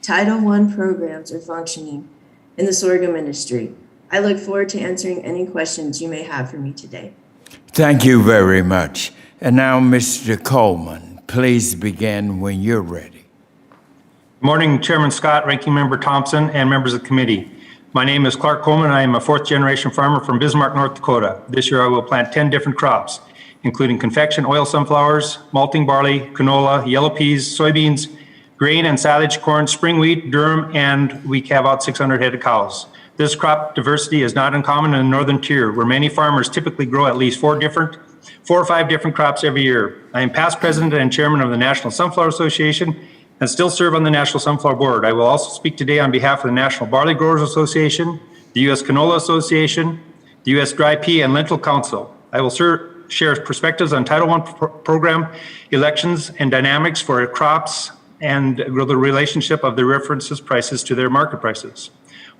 Title I programs are functioning in the sorghum industry. I look forward to answering any questions you may have for me today. Thank you very much. And now, Mr. Coleman, please begin when you're ready. Good morning, Chairman Scott, Ranking Member Thompson, and members of the committee. My name is Clark Coleman. I am a fourth-generation farmer from Bismarck, North Dakota. This year I will plant 10 different crops, including confection oil sunflowers, malting barley, canola, yellow peas, soybeans, grain and silage corn, spring wheat, durum, and we have about 600 head of cows. This crop diversity is not uncommon in the northern tier, where many farmers typically grow at least four or five different crops every year. I am past president and chairman of the National Sunflower Association and still serve on the National Sunflower Board. I will also speak today on behalf of the National Barley Growers Association, the U.S. Canola Association, the U.S. Dry Pea and Lentil Council. I will share perspectives on Title I program elections and dynamics for crops and the relationship of the references prices to their market prices.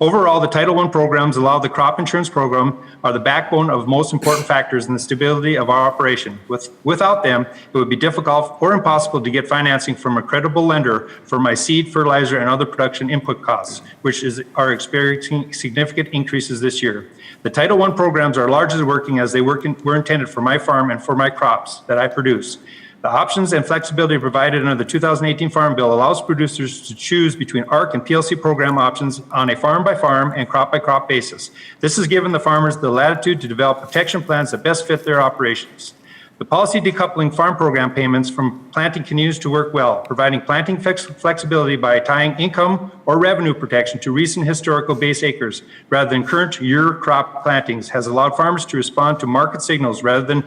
Overall, the Title I programs allow the crop insurance program are the backbone of most important factors in the stability of our operation. Without them, it would be difficult or impossible to get financing from a credible lender for my seed, fertilizer, and other production input costs, which are experiencing significant increases this year. The Title I programs are largely working as they were intended for my farm and for my crops that I produce. The options and flexibility provided under the 2018 Farm Bill allows producers to choose between ARC and PLC program options on a farm-by-farm and crop-by-crop basis. This has given the farmers the latitude to develop protection plans that best fit their operations. The policy decoupling farm program payments from planting continues to work well, providing planting flexibility by tying income or revenue protection to recent historical base acres rather than current year crop plantings has allowed farmers to respond to market signals rather than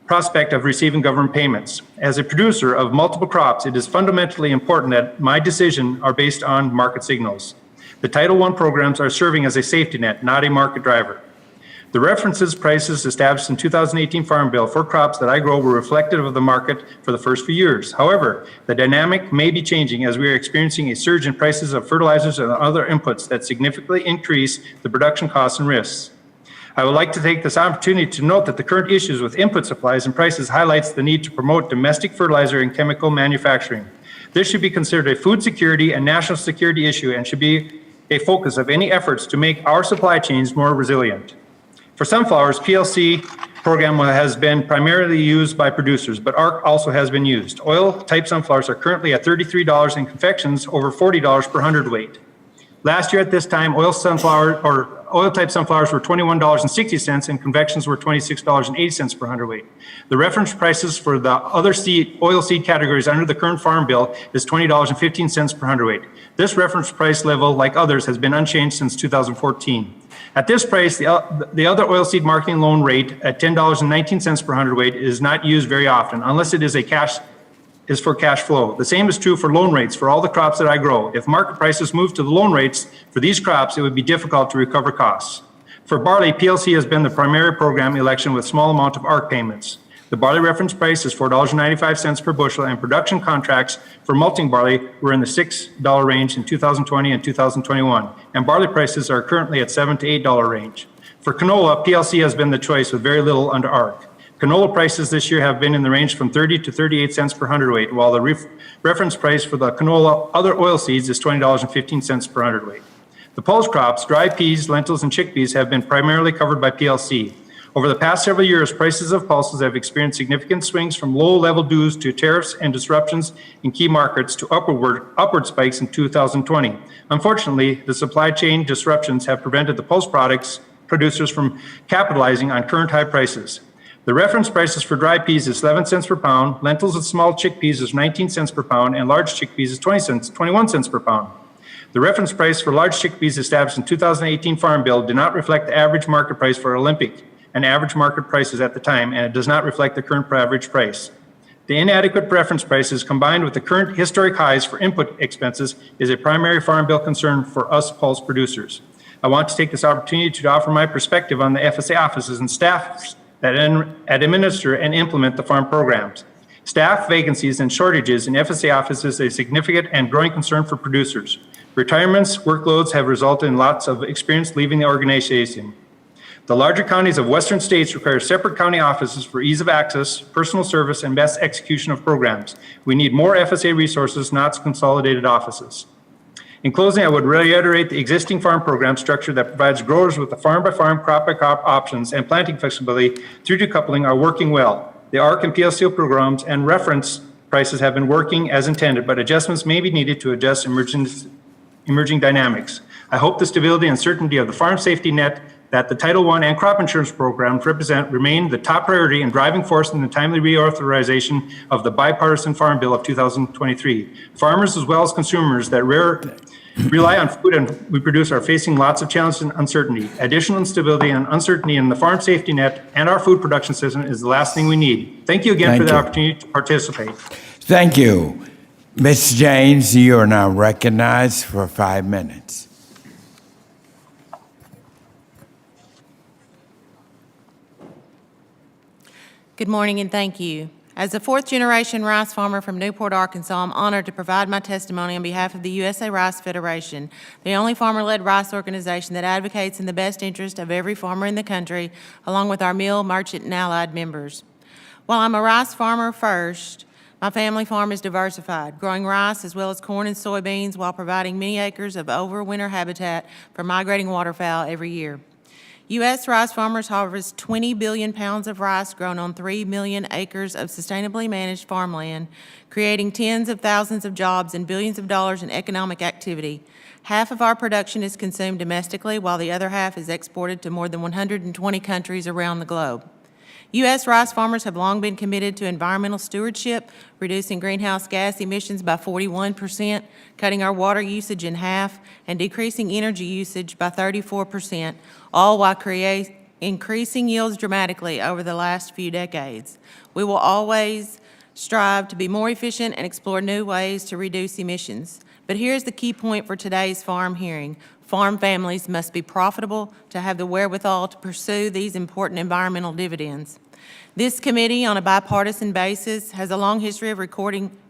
prospect of receiving government payments. As a producer of multiple crops, it is fundamentally important that my decisions are based on market signals. The Title I programs are serving as a safety net, not a market driver. The references prices established in 2018 Farm Bill for crops that I grow were reflective of the market for the first few years. However, the dynamic may be changing as we are experiencing a surge in prices of fertilizers and other inputs that significantly increase the production costs and risks. I would like to take this opportunity to note that the current issues with input supplies and prices highlights the need to promote domestic fertilizer and chemical manufacturing. This should be considered a food security and national security issue and should be a focus of any efforts to make our supply chains more resilient. For sunflowers, PLC program has been primarily used by producers, but ARC also has been used. Oil-type sunflowers are currently at $33 and confections over $40 per hundredweight. Last year at this time, oil-type sunflowers were $21.60 and confections were $26.80 per hundredweight. The reference prices for the other oil seed categories under the current Farm Bill is $20.15 per hundredweight. This reference price level, like others, has been unchanged since 2014. At this price, the other oilseed marketing loan rate at $10.19 per hundredweight is not used very often, unless it is for cash flow. The same is true for loan rates for all the crops that I grow. If market prices move to the loan rates for these crops, it would be difficult to recover costs. For barley, PLC has been the primary program election with small amount of ARC payments. The barley reference price is $4.95 per bushel, and production contracts for malting barley were in the $6 range in 2020 and 2021, and barley prices are currently at $7 to $8 range. For canola, PLC has been the choice with very little under ARC. Canola prices this year have been in the range from 30 to 38 cents per hundredweight, while the reference price for the canola other oilseeds is $20.15 per hundredweight. The pulse crops, dry peas, lentils, and chickpeas have been primarily covered by PLC. Over the past several years, prices of pulses have experienced significant swings from low-level dues to tariffs and disruptions in key markets to upward spikes in 2020. Unfortunately, the supply chain disruptions have prevented the pulse producers from capitalizing on current high prices. The reference prices for dry peas is 11 cents per pound, lentils and small chickpeas is 19 cents per pound, and large chickpeas is 21 cents per pound. The reference price for large chickpeas established in 2018 Farm Bill did not reflect the average market price for Olympic and average market prices at the time, and it does not reflect the current average price. The inadequate reference prices combined with the current historic highs for input expenses is a primary Farm Bill concern for us pulse producers. I want to take this opportunity to offer my perspective on the FSA offices and staffs that administer and implement the farm programs. Staff vacancies and shortages in FSA offices is a significant and growing concern for producers. Retirements, workloads have resulted in lots of experience leaving the organization. The larger counties of western states require separate county offices for ease of access, personal service, and best execution of programs. We need more FSA resources, not consolidated offices. In closing, I would reiterate the existing farm program structure that provides growers with the farm-by-farm, crop-by-crop options and planting flexibility through decoupling are working well. The ARC and PLC programs and reference prices have been working as intended, but adjustments may be needed to adjust emerging dynamics. I hope the stability and certainty of the farm safety net that the Title I and crop insurance programs represent remain the top priority and driving force in the timely reauthorization of the bipartisan Farm Bill of 2023. Farmers as well as consumers that rely on food and we produce are facing lots of challenges and uncertainty. Additional instability and uncertainty in the farm safety net and our food production system is the last thing we need. Thank you again for the opportunity to participate. Thank you. Ms. James, you are now recognized for 5 minutes. Good morning and thank you. As a fourth-generation rice farmer from Newport, Arkansas, I'm honored to provide my testimony on behalf of the USA Rice Federation, the only farmer-led rice organization that advocates in the best interest of every farmer in the country, along with our mill, merchant, and allied members. While I'm a rice farmer first, my family farm is diversified, growing rice as well as corn and soybeans while providing many acres of overwinter habitat for migrating waterfowl every year. U.S. rice farmers harvest 20 billion pounds of rice grown on 3 million acres of sustainably managed farmland, creating tens of thousands of jobs and billions of dollars in economic activity. Half of our production is consumed domestically, while the other half is exported to more than 120 countries around the globe. U.S. rice farmers have long been committed to environmental stewardship, reducing greenhouse gas emissions by 41%, cutting our water usage in half, and decreasing energy usage by 34%, all while increasing yields dramatically over the last few decades. We will always strive to be more efficient and explore new ways to reduce emissions. But here's the key point for today's farm hearing. Farm families must be profitable to have the wherewithal to pursue these important environmental dividends. This committee, on a bipartisan basis, has a long history of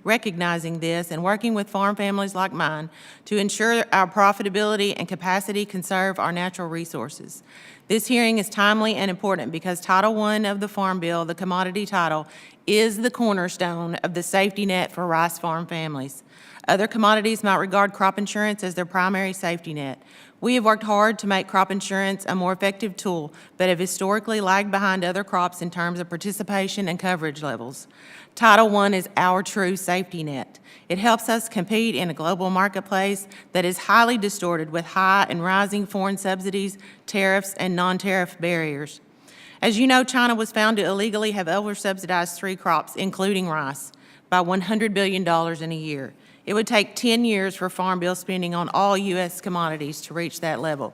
recognizing this and working with farm families like mine to ensure our profitability and capacity conserve our natural resources. This hearing is timely and important because Title I of the Farm Bill, the commodity title, is the cornerstone of the safety net for rice farm families. Other commodities might regard crop insurance as their primary safety net. We have worked hard to make crop insurance a more effective tool, but have historically lagged behind other crops in terms of participation and coverage levels. Title I is our true safety net. It helps us compete in a global marketplace that is highly distorted with high and rising foreign subsidies, tariffs, and non-tariff barriers. As you know, China was found to illegally have over-subsidized 3 crops, including rice, by $100 billion in a year. It would take 10 years for Farm Bill spending on all U.S. commodities to reach that level.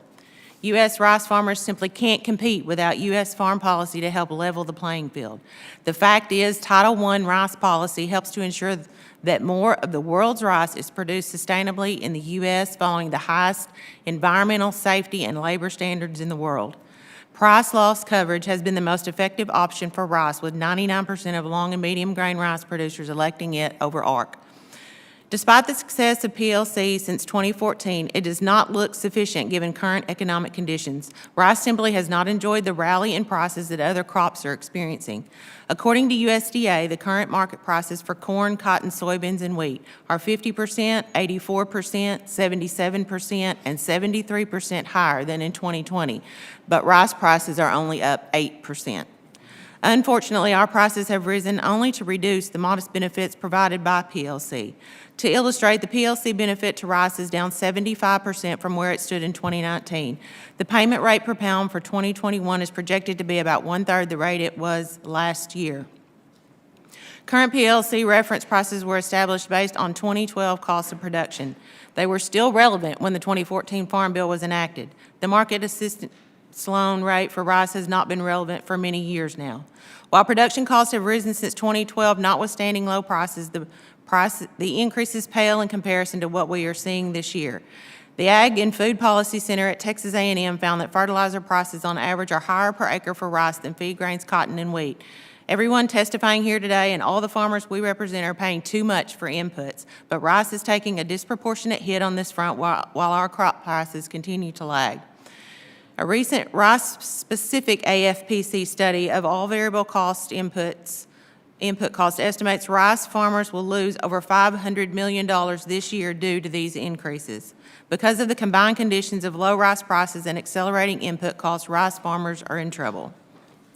U.S. rice farmers simply can't compete without U.S. farm policy to help level the playing field. The fact is, Title I rice policy helps to ensure that more of the world's rice is produced sustainably in the U.S. following the highest environmental, safety, and labor standards in the world. Price loss coverage has been the most effective option for rice, with 99% of long and medium grain rice producers electing it over ARC. Despite the success of PLC since 2014, it does not look sufficient given current economic conditions. Rice simply has not enjoyed the rally in prices that other crops are experiencing. According to USDA, the current market prices for corn, cotton, soybeans, and wheat are 50%, 84%, 77%, and 73% higher than in 2020, but rice prices are only up 8%. Unfortunately, our prices have risen only to reduce the modest benefits provided by PLC. To illustrate, the PLC benefit to rice is down 75% from where it stood in 2019. The payment rate per pound for 2021 is projected to be about one-third the rate it was last year. Current PLC reference prices were established based on 2012 costs of production. They were still relevant when the 2014 Farm Bill was enacted. The market assistance loan rate for rice has not been relevant for many years now. While production costs have risen since 2012, notwithstanding low prices, the increases pale in comparison to what we are seeing this year. The Ag and Food Policy Center at Texas A&M found that fertilizer prices on average are higher per acre for rice than feed grains, cotton, and wheat. Everyone testifying here today and all the farmers we represent are paying too much for inputs, but rice is taking a disproportionate hit on this front while our crop prices continue to lag. A recent rice-specific AFPC study of all variable cost input cost estimates rice farmers will lose over $500 million this year due to these increases. Because of the combined conditions of low rice prices and accelerating input costs, rice farmers are in trouble.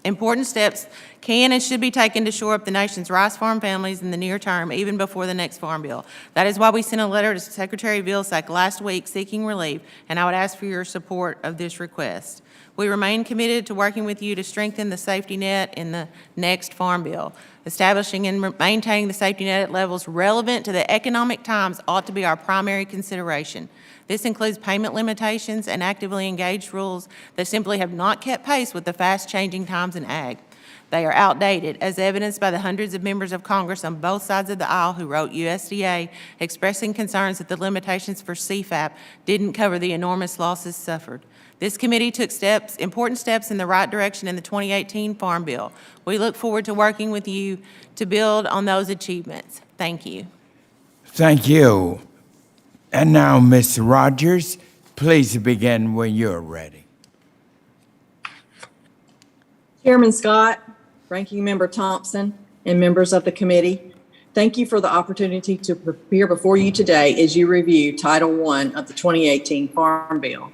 Important steps can and should be taken to shore up the nation's rice farm families in the near term, even before the next Farm Bill. That is why we sent a letter to Secretary Vilsack last week seeking relief, and I would ask for your support of this request. We remain committed to working with you to strengthen the safety net in the next Farm Bill. Establishing and maintaining the safety net at levels relevant to the economic times ought to be our primary consideration. This includes payment limitations and actively engaged rules that simply have not kept pace with the fast-changing times in ag. They are outdated, as evidenced by the hundreds of members of Congress on both sides of the aisle who wrote USDA expressing concerns that the limitations for CFAP didn't cover the enormous losses suffered. This committee took important steps in the right direction in the 2018 Farm Bill. We look forward to working with you to build on those achievements. Thank you. Thank you. And now, Ms. Rogers, please begin when you're ready. Chairman Scott, Ranking Member Thompson, and members of the committee, thank you for the opportunity to appear before you today as you review Title I of the 2018 Farm Bill.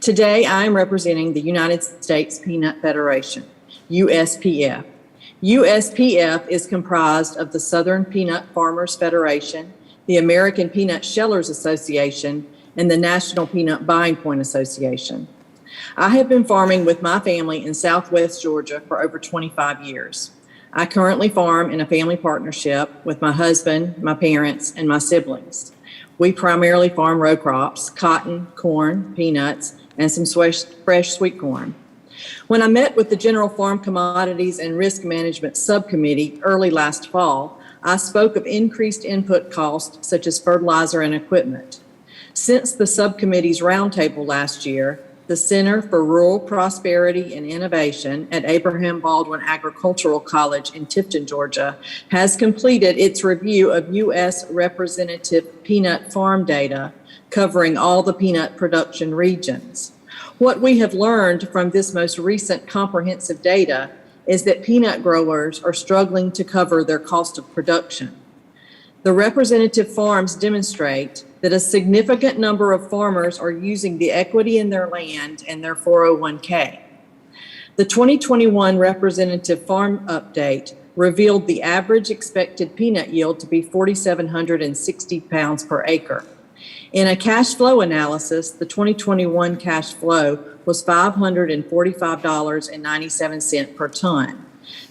Today, I am representing the United States Peanut Federation, USPF. USPF is comprised of the Southern Peanut Farmers Federation, the American Peanut Shellers Association, and the National Peanut Buying Point Association. I have been farming with my family in Southwest Georgia for over 25 years. I currently farm in a family partnership with my husband, my parents, and my siblings. We primarily farm row crops, cotton, corn, peanuts, and some fresh sweet corn. When I met with the General Farm Commodities and Risk Management Subcommittee early last fall, I spoke of increased input costs such as fertilizer and equipment. Since the subcommittee's roundtable last year, the Center for Rural Prosperity and Innovation at Abraham Baldwin Agricultural College in Tifton, Georgia, has completed its review of U.S. representative peanut farm data covering all the peanut production regions. What we have learned from this most recent comprehensive data is that peanut growers are struggling to cover their cost of production. The representative farms demonstrate that a significant number of farmers are using the equity in their land and their 401k. The 2021 Representative Farm Update revealed the average expected peanut yield to be 4,760 pounds per acre. In a cash flow analysis, the 2021 cash flow was $545.97 per ton.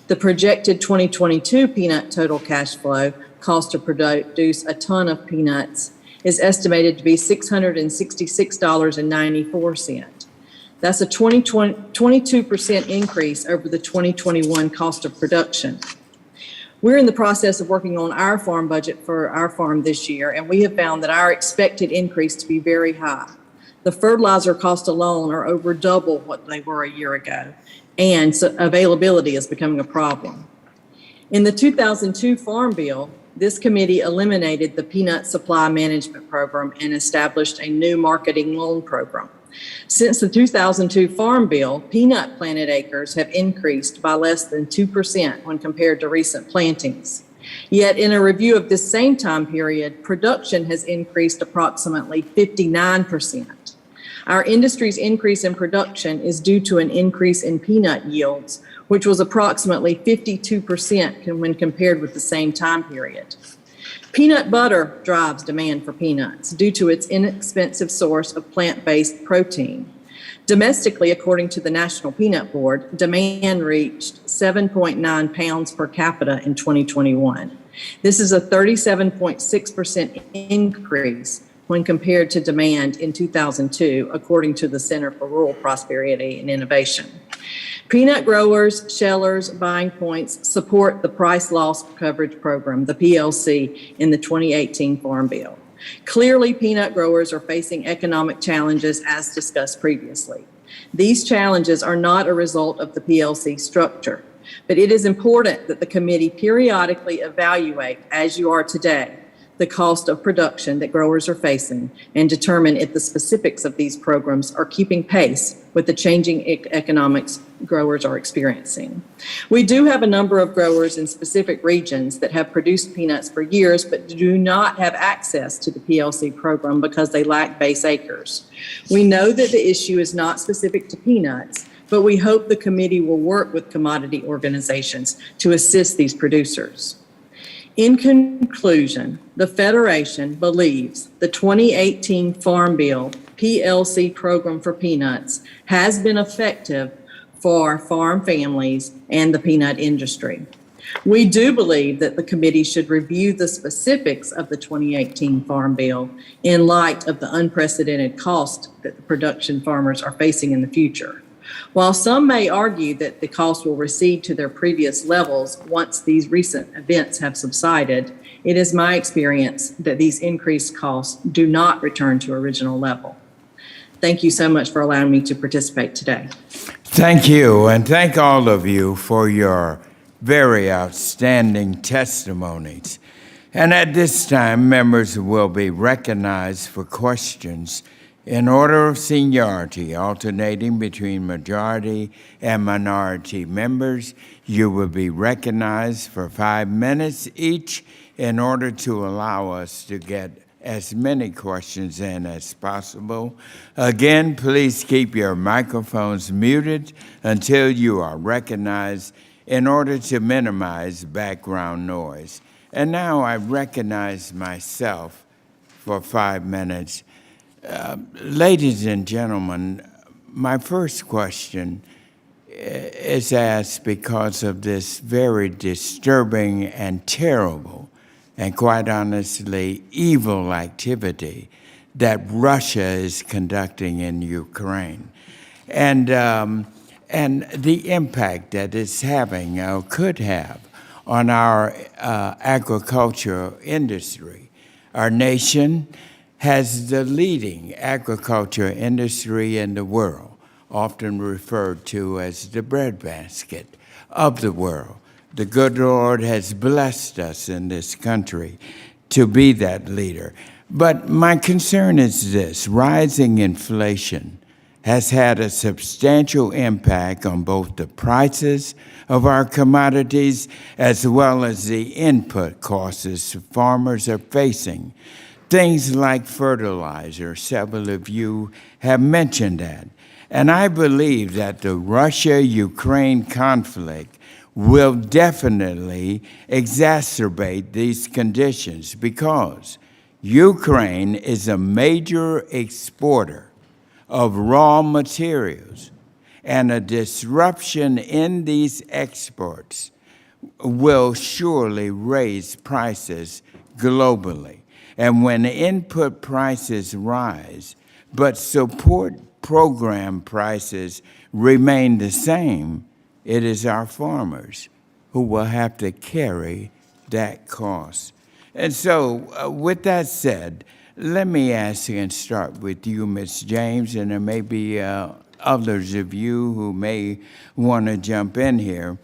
The projected 2022 peanut total cash flow cost to produce a ton of peanuts is estimated to be $666.94. That's a 22% increase over the 2021 cost of production. We're in the process of working on our farm budget for our farm this year, and we have found that our expected increase to be very high. The fertilizer costs alone are over double what they were a year ago, and so availability is becoming a problem. In the 2002 Farm Bill, this committee eliminated the peanut supply management program and established a new marketing loan program. Since the 2002 Farm Bill, peanut planted acres have increased by less than 2% when compared to recent plantings. Yet in a review of this same time period, production has increased approximately 59%. Our industry's increase in production is due to an increase in peanut yields, which was approximately 52% when compared with the same time period. Peanut butter drives demand for peanuts due to its inexpensive source of plant-based protein. Domestically, according to the National Peanut Board, demand reached 7.9 pounds per capita in 2021. This is a 37.6% increase when compared to demand in 2002, according to the Center for Rural Prosperity and Innovation. Peanut growers, shellers, buying points support the Price Loss Coverage Program, the PLC, in the 2018 Farm Bill. Clearly, peanut growers are facing economic challenges as discussed previously. These challenges are not a result of the PLC structure, but it is important that the committee periodically evaluate, as you are today, the cost of production that growers are facing and determine if the specifics of these programs are keeping pace with the changing economics growers are experiencing. We do have a number of growers in specific regions that have produced peanuts for years but do not have access to the PLC program because they lack base acres. We know that the issue is not specific to peanuts, but we hope the committee will work with commodity organizations to assist these producers. In conclusion, the Federation believes the 2018 Farm Bill PLC program for peanuts has been effective for farm families and the peanut industry. We do believe that the committee should review the specifics of the 2018 Farm Bill in light of the unprecedented cost that the production farmers are facing in the future. While some may argue that the costs will recede to their previous levels once these recent events have subsided, it is my experience that these increased costs do not return to original level. Thank you so much for allowing me to participate today. Thank you, and thank all of you for your very outstanding testimonies. And at this time, members will be recognized for questions in order of seniority, alternating between majority and minority members. You will be recognized for 5 minutes each in order to allow us to get as many questions in as possible. Again, please keep your microphones muted until you are recognized in order to minimize background noise. And now I recognize myself for 5 minutes. Ladies and gentlemen, my first question is asked because of this very disturbing and terrible and quite honestly evil activity that Russia is conducting in Ukraine. And the impact that it's having or could have on our agricultural industry. Our nation has the leading agriculture industry in the world, often referred to as the breadbasket of the world. The good Lord has blessed us in this country to be that leader. But my concern is this: rising inflation has had a substantial impact on both the prices of our commodities as well as the input costs farmers are facing. Things like fertilizer, several of you have mentioned that. And I believe that the Russia-Ukraine conflict will definitely exacerbate these conditions because Ukraine is a major exporter of raw materials, and a disruption in these exports will surely raise prices globally. And when input prices rise, but support program prices remain the same, it is our farmers who will have to carry that cost. And so with that said, let me ask and start with you, Ms. James, and there may be others of you who may want to jump in here.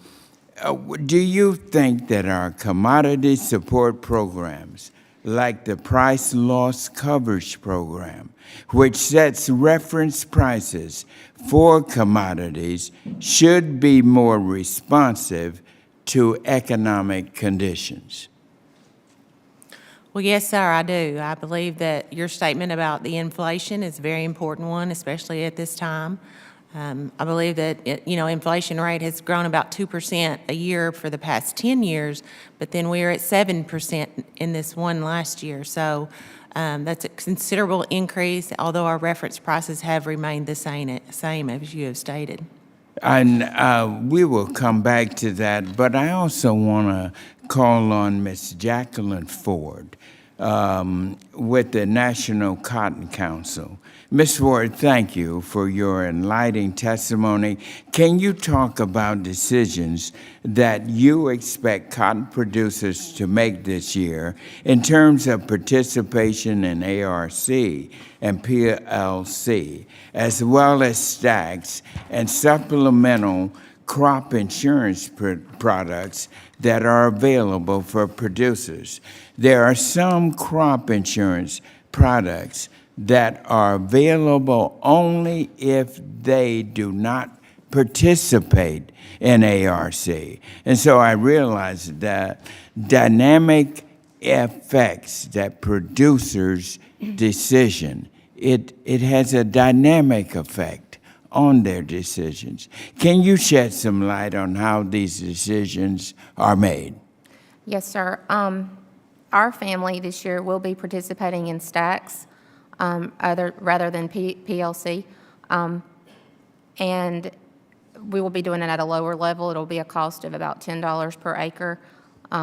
Do you think that our commodity support programs, like the Price Loss Coverage Program, which sets reference prices for commodities, should be more responsive to economic conditions? Well, yes, sir, I do. I believe that your statement about the inflation is a very important one, especially at this time. I believe that, inflation rate has grown about 2% a year for the past 10 years, but then we are at 7% in this one last year. So that's a considerable increase, although our reference prices have remained the same as you have stated. And we will come back to that, but I also want to call on Ms. Jacqueline Ford with the National Cotton Council. Ms. Ford, thank you for your enlightening testimony. Can you talk about decisions that you expect cotton producers to make this year in terms of participation in ARC and PLC, as well as stacks and supplemental crop insurance products that are available for producers? There are some crop insurance products that are available only if they do not participate in ARC. And so I realized that dynamic affects that producer's decision. It has a dynamic effect on their decisions. Can you shed some light on how these decisions are made? Yes, sir. Our family this year will be participating in stacks rather than PLC. And we will be doing it at a lower level. It'll be a cost of about $10 per acre.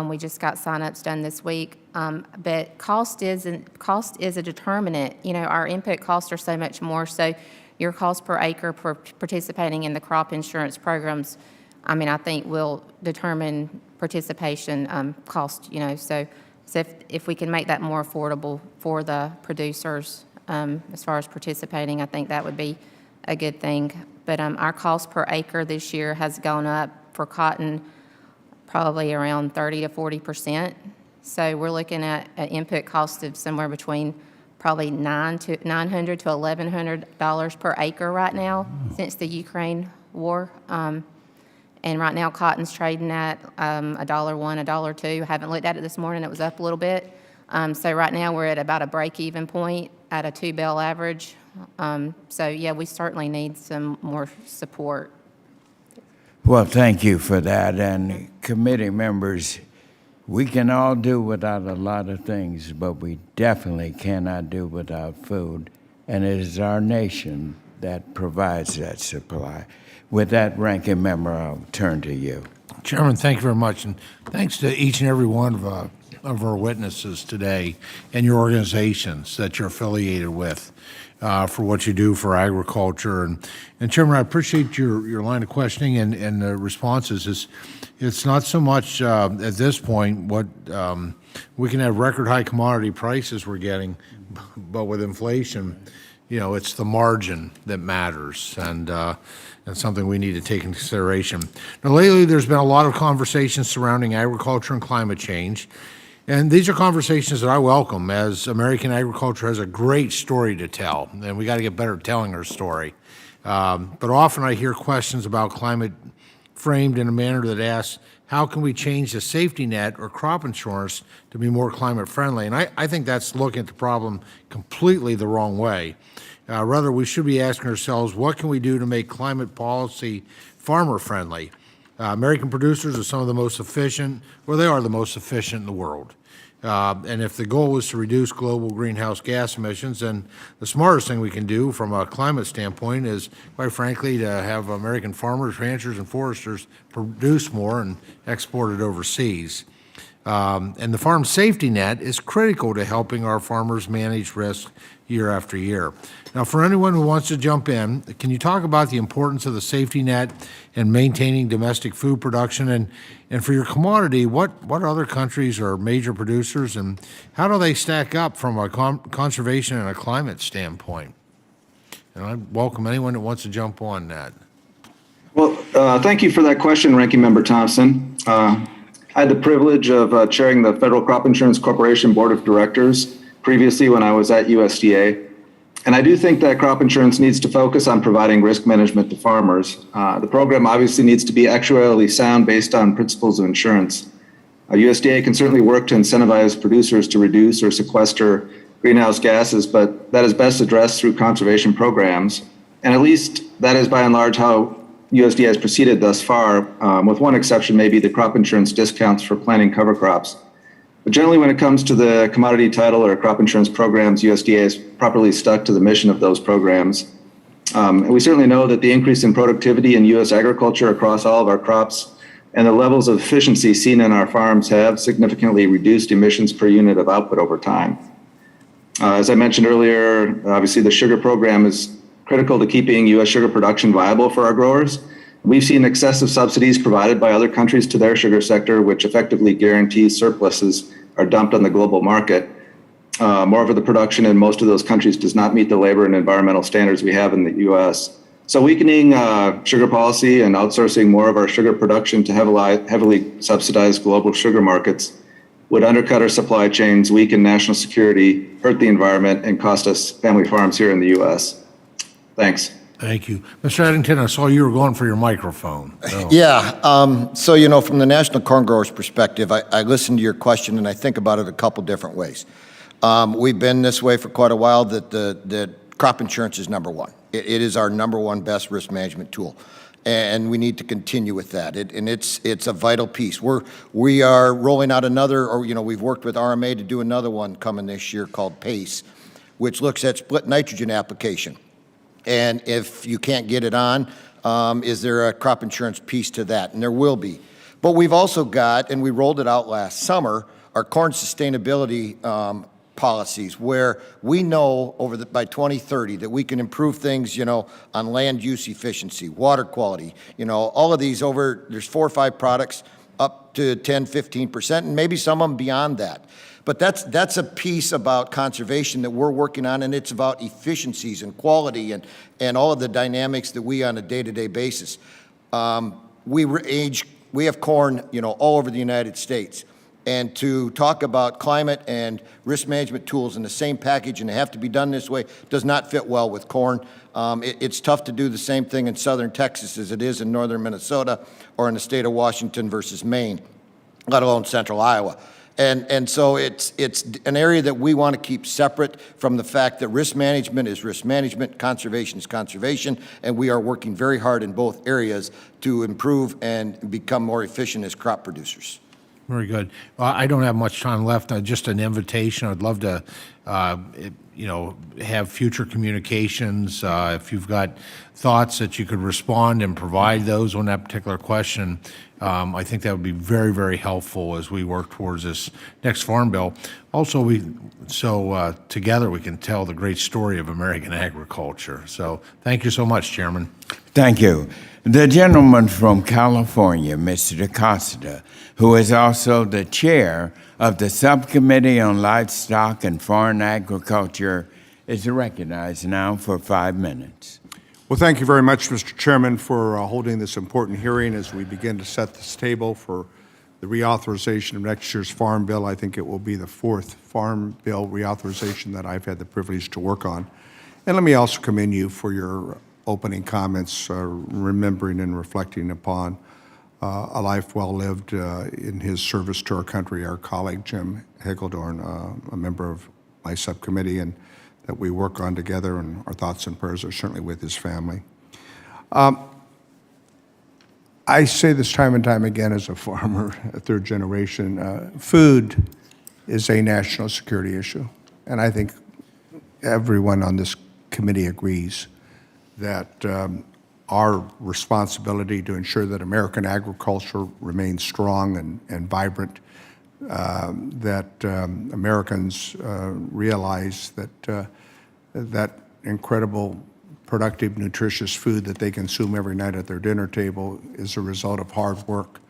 We just got signups done this week. But cost is a determinant. Our input costs are so much more. So your cost per acre for participating in the crop insurance programs, I think will determine participation cost, So if we can make that more affordable for the producers as far as participating, I think that would be a good thing. But our cost per acre this year has gone up for cotton probably around 30 to 40%. So we're looking at an input cost of somewhere between probably $900 to $1,100 per acre right now since the Ukraine war. And right now, cotton's trading at $1.01, $1.02. I haven't looked at it this morning. It was up a little bit. So right now, we're at about a break-even point at a 2-bale average. So, yeah, we certainly need some more support. Well, thank you for that. And committee members, we can all do without a lot of things, but we definitely cannot do without food. And it is our nation that provides that supply. With that, Ranking Member, I'll turn to you. Chairman, thank you very much, and thanks to each and every one of our witnesses today and your organizations that you're affiliated with for what you do for agriculture. And Chairman, I appreciate your line of questioning and the responses. It's not so much at this point what we can have record high commodity prices we're getting, but with inflation, it's the margin that matters, and that's something we need to take into consideration. Now, lately, there's been a lot of conversations surrounding agriculture and climate change, and these are conversations that I welcome, as American agriculture has a great story to tell, and we got to get better at telling our story. But often I hear questions about climate framed in a manner that asks, how can we change the safety net or crop insurance to be more climate friendly? And I think that's looking at the problem completely the wrong way. Rather, we should be asking ourselves, what can we do to make climate policy farmer friendly? American producers are some of the most efficient, or they are the most efficient in the world. And if the goal is to reduce global greenhouse gas emissions, then the smartest thing we can do from a climate standpoint is, quite frankly, to have American farmers, ranchers, and foresters produce more and export it overseas. And the farm safety net is critical to helping our farmers manage risk year after year. Now, for anyone who wants to jump in, can you talk about the importance of the safety net in maintaining domestic food production? And for your commodity, what other countries are major producers, and how do they stack up from a conservation and a climate standpoint? And I welcome anyone that wants to jump on that. Well, thank you for that question, Ranking Member Thompson. I had the privilege of chairing the Federal Crop Insurance Corporation Board of Directors previously when I was at USDA. And I do think that crop insurance needs to focus on providing risk management to farmers. The program obviously needs to be actuarially sound based on principles of insurance. USDA can certainly work to incentivize producers to reduce or sequester greenhouse gases, but that is best addressed through conservation programs. And at least that is by and large how USDA has proceeded thus far, with one exception, maybe the crop insurance discounts for planting cover crops. But generally, when it comes to the commodity title or crop insurance programs, USDA is properly stuck to the mission of those programs. And we certainly know that the increase in productivity in U.S. agriculture across all of our crops and the levels of efficiency seen in our farms have significantly reduced emissions per unit of output over time. As I mentioned earlier, obviously the sugar program is critical to keeping U.S. sugar production viable for our growers. We've seen excessive subsidies provided by other countries to their sugar sector, which effectively guarantees surpluses are dumped on the global market. Moreover, the production in most of those countries does not meet the labor and environmental standards we have in the U.S. So weakening sugar policy and outsourcing more of our sugar production to heavily subsidized global sugar markets would undercut our supply chains, weaken national security, hurt the environment, and cost us family farms here in the U.S. Thanks. Thank you. Mr. Eddington, I saw you were going for your microphone. So. Yeah, so, you know, from the National Corn Growers perspective, I listened to your question and I think about it a couple different ways. We've been this way for quite a while, that crop insurance is number one. It is our number one best risk management tool. And we need to continue with that. It's a vital piece. We are rolling out another, or, you know, we've worked with RMA to do another one coming this year called PACE, which looks at split nitrogen application. And if you can't get it on, is there a crop insurance piece to that? And there will be. But we've also got, and we rolled it out last summer, our corn sustainability policies, where we know by 2030 that we can improve things, you know, on land use efficiency, water quality, you know, all of these there's 4 or 5 products up to 10, 15%, and maybe some of them beyond that. But that's a piece about conservation that we're working on, and it's about efficiencies and quality and all of the dynamics that we on a day-to-day basis. We have corn, you know, all over the United States. And to talk about climate and risk management tools in the same package, and they have to be done this way, does not fit well with corn. It's tough to do the same thing in southern Texas as it is in northern Minnesota or in the state of Washington versus Maine, let alone central Iowa. And so it's an area that we want to keep separate from the fact that risk management is risk management, conservation is conservation, and we are working very hard in both areas to improve and become more efficient as crop producers. Very good. Well, I don't have much time left. Just an invitation. I'd love to, you know, have future communications. If you've got thoughts that you could respond and provide those on that particular question, I think that would be very, very helpful as we work towards this next Farm Bill. Also, together we can tell the great story of American agriculture. So thank you so much, Chairman. Thank you. The gentleman from California, Mr. DaCosta, who is also the chair of the Subcommittee on Livestock and Foreign Agriculture, is recognized now for 5 minutes. Well, thank you very much, Mr. Chairman, for holding this important hearing as we begin to set this table for the reauthorization of next year's Farm Bill. I think it will be the 4th Farm Bill reauthorization that I've had the privilege to work on. And let me also commend you for your opening comments, remembering and reflecting upon a life well lived in his service to our country, our colleague Jim Hagedorn, a member of my subcommittee, and that we work on together, and our thoughts and prayers are certainly with his family. I say this time and time again as a farmer, a 3rd generation, food is a national security issue. And I think everyone on this committee agrees that our responsibility to ensure that American agriculture remains strong and vibrant Americans realize that that incredible, productive, nutritious food that they consume every night at their dinner table is a result of hard work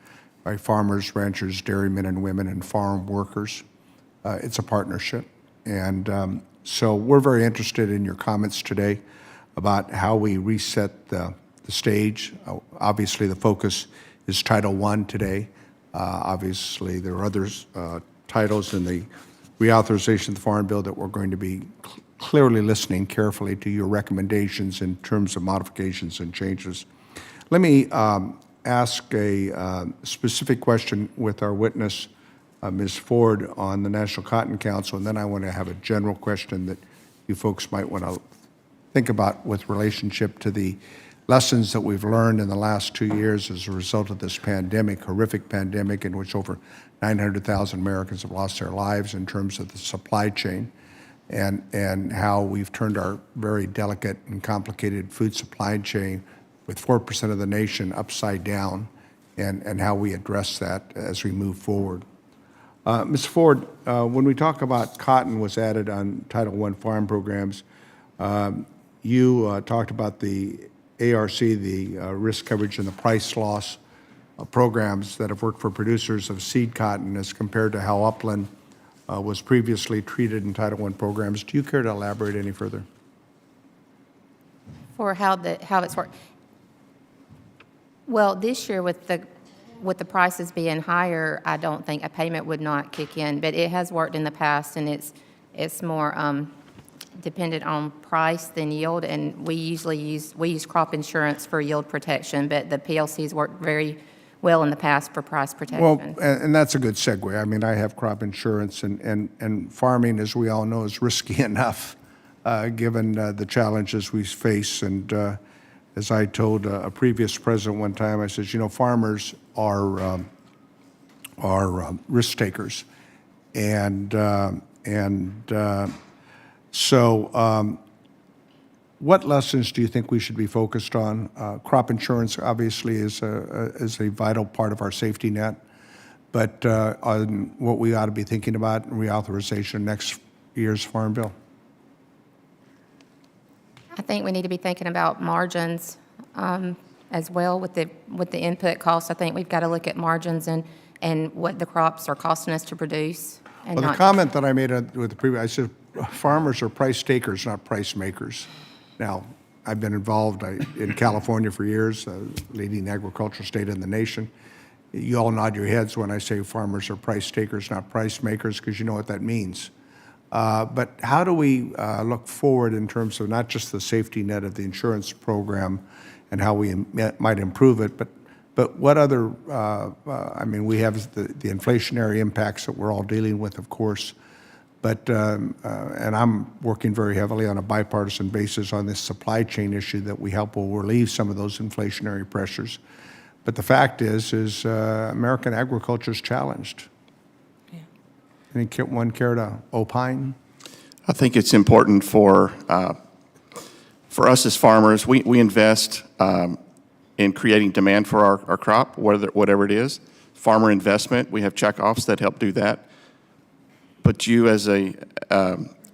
by farmers, ranchers, dairymen and women, and farm workers. It's a partnership. And so we're very interested in your comments today about how we reset the stage. Obviously, the focus is Title I today. Obviously, there are other titles in the reauthorization of the Farm Bill that we're going to be clearly listening carefully to your recommendations in terms of modifications and changes. Let me ask a specific question with our witness, Ms. Ford, on the National Cotton Council, and then I want to have a general question that you folks might want to think about with relationship to the lessons that we've learned in the last 2 years as a result of this pandemic, horrific pandemic in which over 900,000 Americans have lost their lives in terms of the supply chain, and how we've turned our very delicate and complicated food supply chain with 4% of the nation upside down, and how we address that as we move forward. Ms. Ford, when we talk about cotton was added on Title I farm programs, you talked about the ARC, the risk coverage and the price loss programs that have worked for producers of seed cotton as compared to how upland was previously treated in Title I programs. Do you care to elaborate any further? For how it's worked. Well, this year with the prices being higher, I don't think a payment would not kick in, but it has worked in the past, and it's more dependent on price than yield, and we use crop insurance for yield protection, but the PLCs work very well in the past for price protection. Well, and that's a good segue. I mean, I have crop insurance, and farming, as we all know, is risky enough given the challenges we face. And as I told a previous president one time, I said, you know, farmers are risk takers, so what lessons do you think we should be focused on? Crop insurance obviously is a vital part of our safety net, but on what we ought to be thinking about in reauthorization of next year's Farm Bill? I think we need to be thinking about margins as well with the input costs. I think we've got to look at margins and what the crops are costing us to produce. And Well, the comment that I made with the previous, I said farmers are price takers, not price makers. Now, I've been involved in California for years, leading agricultural state in the nation. You all nod your heads when I say farmers are price takers, not price makers, because you know what that means. But how do we look forward in terms of not just the safety net of the insurance program and how we might improve it, but what other, I mean, we have the inflationary impacts that we're all dealing with, of course, but, and I'm working very heavily on a bipartisan basis on this supply chain issue that we hope will relieve some of those inflationary pressures. But the fact is American agriculture is challenged. Anyone care to opine? I think it's important for us as farmers. We invest in creating demand for our crop, whatever it is. Farmer investment, we have checkoffs that help do that. But you as a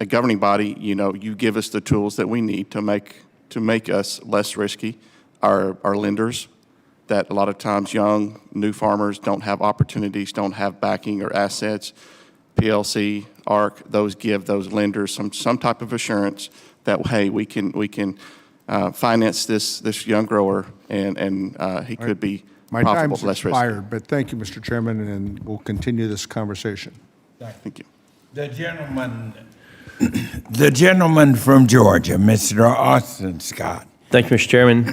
governing body, you know, you give us the tools that we need to make us less risky. Our lenders, that a lot of times young, new farmers don't have opportunities, don't have backing or assets. PLC, ARC, those give those lenders some type of assurance that, hey, we can finance this young grower and he could be profitable, less risky. My time's expired, but thank you, Mr. Chairman, and we'll continue this conversation. Thank you. The gentleman from Georgia, Mr. Austin Scott. Thank you, Mr. Chairman.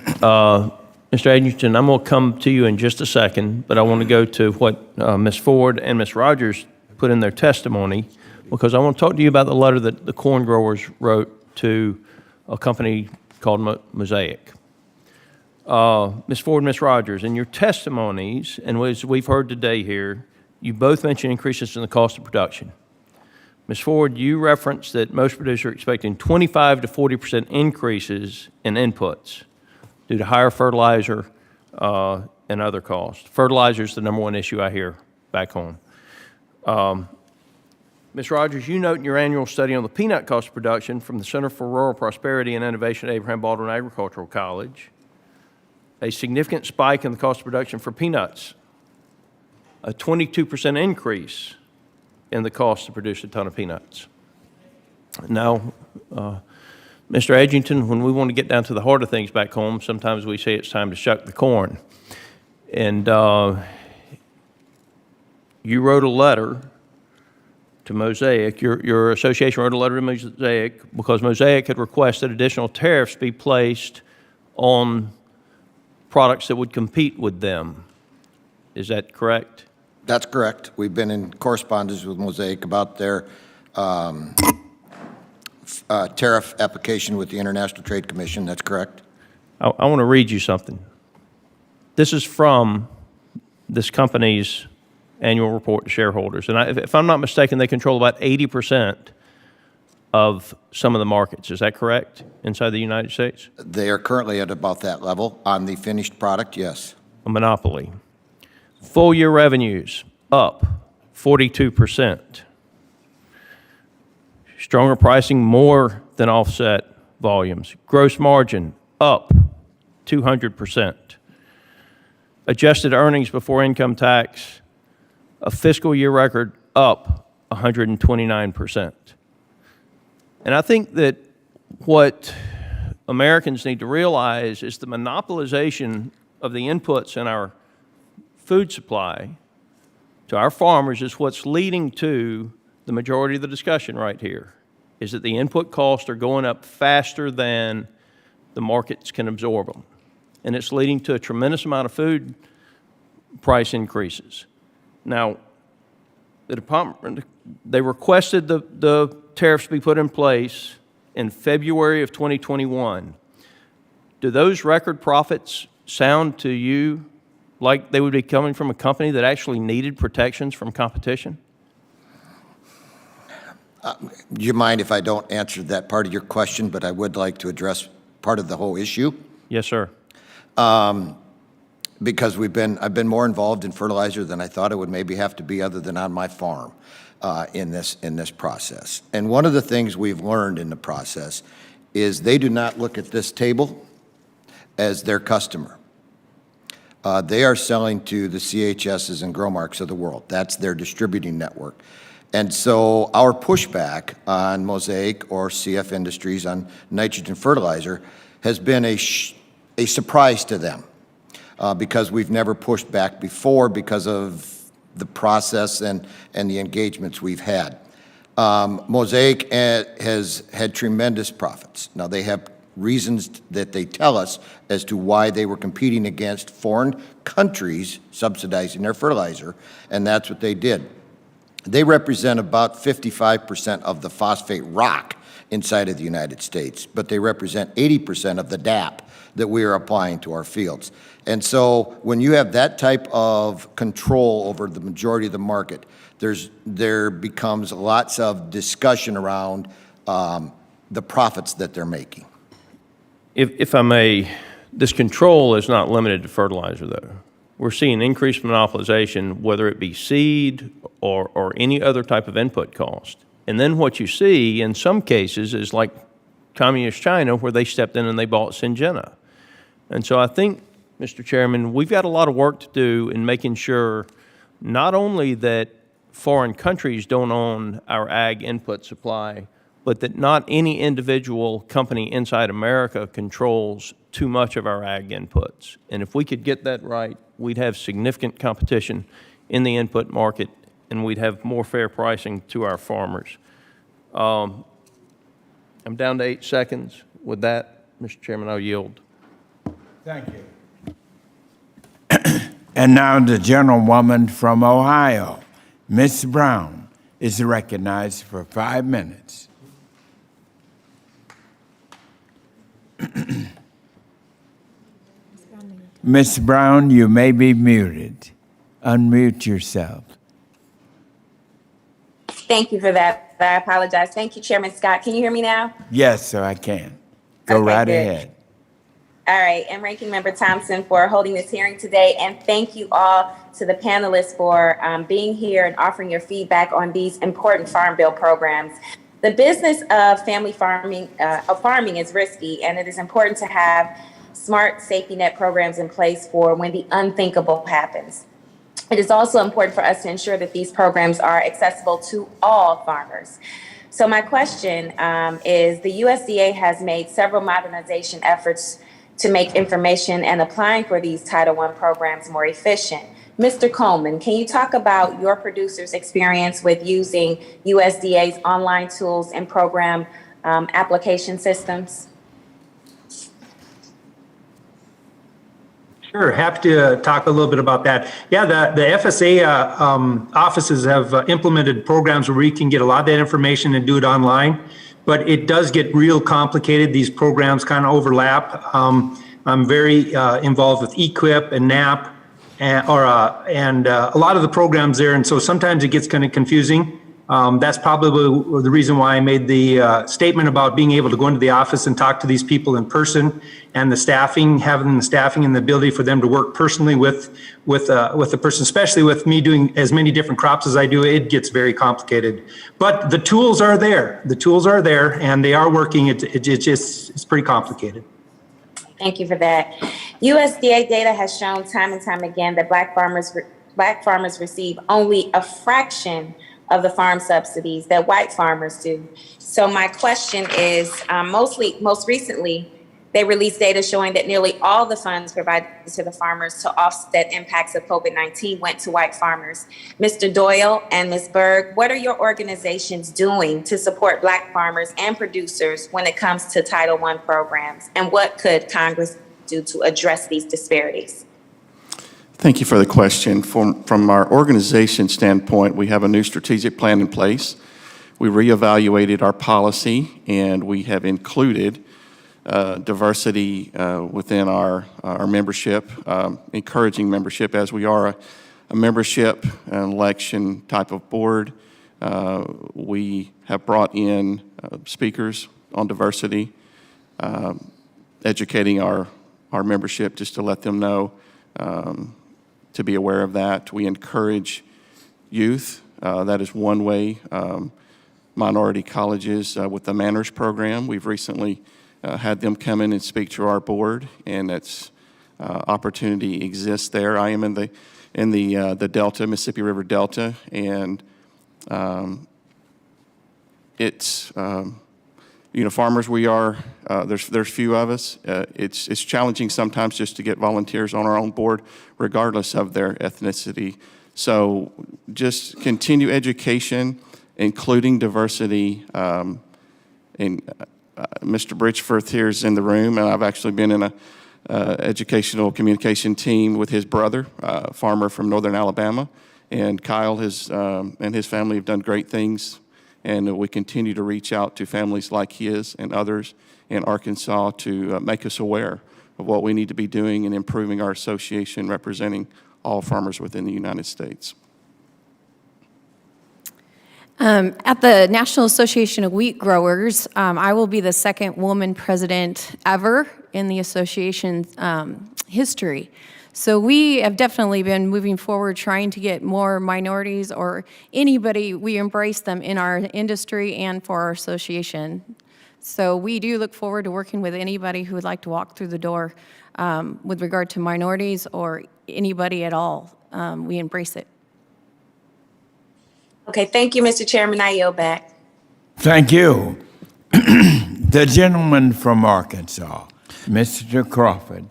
Mr. Edgerton, I'm going to come to you in just a second, but I want to go to what Ms. Ford and Ms. Rogers put in their testimony, because I want to talk to you about the letter that the corn growers wrote to a company called Mosaic. Ms. Ford, Ms. Rogers, in your testimonies, and as we've heard today here, you both mentioned increases in the cost of production. Ms. Ford, you referenced that most producers are expecting 25 to 40% increases in inputs due to higher fertilizer and other costs. Fertilizer is the number one issue I hear back home. Ms. Rogers, you note in your annual study on the peanut cost of production from the Center for Rural Prosperity and Innovation at Abraham Baldwin Agricultural College a significant spike in the cost of production for peanuts, a 22% increase in the cost to produce a ton of peanuts. Now, Mr. Edgington, when we want to get down to the heart of things back home, sometimes we say it's time to shuck the corn. And you wrote a letter to Mosaic. Your association wrote a letter to Mosaic because Mosaic had requested additional tariffs be placed on products that would compete with them. Is that correct? That's correct. We've been in correspondence with Mosaic about their tariff application with the International Trade Commission. That's correct. I want to read you something. This is from this company's annual report to shareholders. And if I'm not mistaken, they control about 80% of some of the markets. Is that correct, inside the United States? They are currently at about that level. On the finished product, yes. A monopoly. Full year revenues up 42%. Stronger pricing more than offset volumes. Gross margin up 200%. Adjusted earnings before income tax, a fiscal year record, up 129%. And I think that what Americans need to realize is the monopolization of the inputs in our food supply to our farmers is what's leading to the majority of the discussion right here, is that the input costs are going up faster than the markets can absorb them. And it's leading to a tremendous amount of food price increases. Now, the department, they requested the tariffs be put in place in February of 2021. Do those record profits sound to you like they would be coming from a company that actually needed protections from competition? Do you mind if I don't answer that part of your question, but I would like to address part of the whole issue? Yes, sir. Because I've been more involved in fertilizer than I thought I would maybe have to be, other than on my farm, in this process. And one of the things we've learned in the process is they do not look at this table as their customer. They are selling to the CHSs and Growmarks of the world. That's their distributing network. And so our pushback on Mosaic or CF Industries on nitrogen fertilizer has been a surprise to them. Because we've never pushed back before because of the process and the engagements we've had. Mosaic has had tremendous profits. Now, they have reasons that they tell us as to why they were competing against foreign countries subsidizing their fertilizer, and that's what they did. They represent about 55% of the phosphate rock inside of the United States, but they represent 80% of the DAP that we are applying to our fields. And so when you have that type of control over the majority of the market, there becomes lots of discussion around the profits that they're making. If I may, this control is not limited to fertilizer, though. We're seeing increased monopolization, whether it be seed or any other type of input cost. And then what you see in some cases is like Communist China, where they stepped in and they bought Syngenta. And so I think, Mr. Chairman, we've got a lot of work to do in making sure not only that foreign countries don't own our ag input supply, but that not any individual company inside America controls too much of our ag inputs. And if we could get that right, we'd have significant competition in the input market, and we'd have more fair pricing to our farmers. I'm down to 8 seconds. With that, Mr. Chairman, I'll yield. Thank you. And now the gentlewoman from Ohio, Ms. Brown, is recognized for 5 minutes. Ms. Brown, you may be muted. Unmute yourself. Thank you for that. I apologize. Thank you, Chairman Scott. Can you hear me now? Yes, sir, I can. Go Okay, right good. ahead. All right, and Ranking Member Thompson for holding this hearing today. And thank you all to the panelists for being here and offering your feedback on these important Farm Bill programs. The business of farming is risky, and it is important to have smart safety net programs in place for when the unthinkable happens. It is also important for us to ensure that these programs are accessible to all farmers. So my question is, the USDA has made several modernization efforts to make information and applying for these Title I programs more efficient. Mr. Coleman, can you talk about your producer's experience with using USDA's online tools and program application systems? Sure, happy to talk a little bit about that. Yeah, the FSA offices have implemented programs where we can get a lot of that information and do it online, but it does get real complicated. These programs kind of overlap. I'm very involved with EQIP and NAP and a lot of the programs there, and so sometimes it gets kind of confusing. That's probably the reason why I made the statement about being able to go into the office and talk to these people in person, and the staffing, having the staffing and the ability for them to work personally with the person, especially with me doing as many different crops as I do. It gets very complicated, but the tools are there. The tools are there, and they are working. It's pretty complicated. Thank you for that. USDA data has shown time and time again that Black farmers receive only a fraction of the farm subsidies that white farmers do. So my question is, most recently, they released data showing that nearly all the funds provided to the farmers to offset impacts of COVID-19 went to white farmers. Mr. Doyle and Ms. Berg, what are your organizations doing to support Black farmers and producers when it comes to Title I programs? And what could Congress do to address these disparities? Thank you for the question. From our organization standpoint, we have a new strategic plan in place. We reevaluated our policy, and we have included diversity within our membership, encouraging membership, as we are a membership and election type of board. We have brought in speakers on diversity, educating our membership just to let them know to be aware of that. We encourage youth. That is one way. Minority colleges with the Manners program. We've recently had them come in and speak to our board, and that's opportunity exists there. I am in the Delta, Mississippi River Delta, and it's farmers. We are there's few of us. It's challenging sometimes just to get volunteers on our own board, regardless of their ethnicity. So just continue education, including diversity. And Mr. Bridgeforth here is in the room, and I've actually been in a educational communication team with his brother, a farmer from northern Alabama, and Kyle and his family have done great things. And we continue to reach out to families like his and others in Arkansas to make us aware of what we need to be doing and improving our association representing all farmers within the United States. At the National Association of Wheat Growers, I will be the second woman president ever in the association's history. So we have definitely been moving forward trying to get more minorities or anybody, we embrace them in our industry and for our association. So we do look forward to working with anybody who would like to walk through the door with regard to minorities or anybody at all. We embrace it. Okay, thank you, Mr. Chairman. I yield back. Thank you. The gentleman from Arkansas, Mr. Crawford.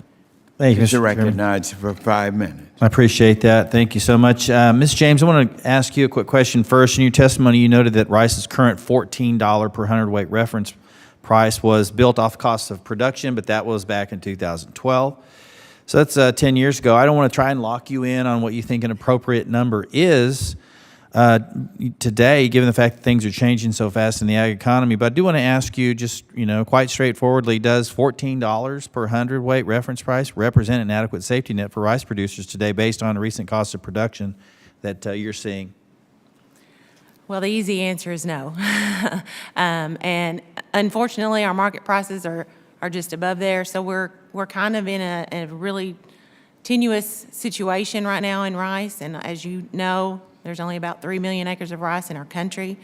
Thank you, is Mr. recognized for 5 minutes. I appreciate that. Thank you so much. Ms. James, I want to ask you a quick question first. In your testimony, you noted that rice's current $14 per hundredweight reference price was built off costs of production, but that was back in 2012. So that's 10 years ago. I don't want to try and lock you in on what you think an appropriate number is today, given the fact that things are changing so fast in the ag economy. But I do want to ask you just, quite straightforwardly, does $14 per hundredweight reference price represent an adequate safety net for rice producers today based on the recent cost of production that you're seeing? Well, the easy answer is no. And unfortunately, our market prices are just above there. So we're we're kind of in a really tenuous situation right now in rice, and as you know, there's only about 3 million acres of rice in our country.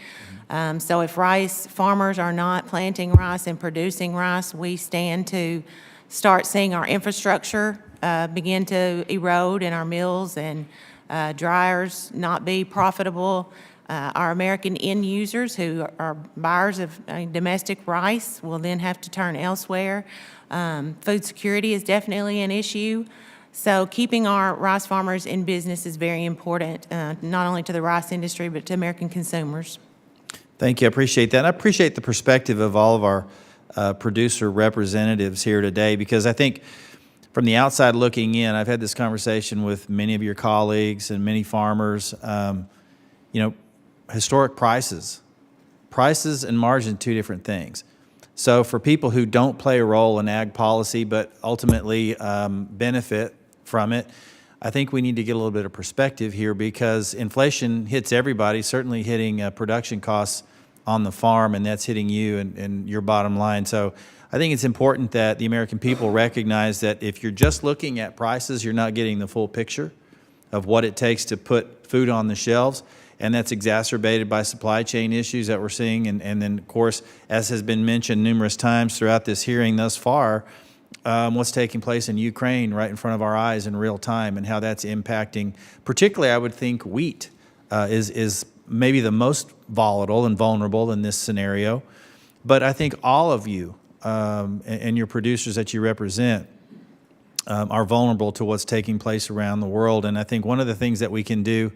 So if rice farmers are not planting rice and producing rice, we stand to start seeing our infrastructure begin to erode in our mills and dryers not be profitable. Our American end users who are buyers of domestic rice will then have to turn elsewhere. Food security is definitely an issue. So keeping our rice farmers in business is very important, not only to the rice industry, but to American consumers. Thank you. I appreciate that. I appreciate the perspective of all of our producer representatives here today, because I think from the outside looking in, I've had this conversation with many of your colleagues and many farmers. Historic prices and margin, two different things. So for people who don't play a role in ag policy but ultimately benefit from it, I think we need to get a little bit of perspective here, because inflation hits everybody, certainly hitting production costs on the farm, and that's hitting you and your bottom line. So I think it's important that the American people recognize that if you're just looking at prices, you're not getting the full picture of what it takes to put food on the shelves. And that's exacerbated by supply chain issues that we're seeing. And then, of course, as has been mentioned numerous times throughout this hearing thus far, what's taking place in Ukraine right in front of our eyes in real time, and how that's impacting, particularly I would think wheat is maybe the most volatile and vulnerable in this scenario. But I think all of you and your producers that you represent are vulnerable to what's taking place around the world. And I think one of the things that we can do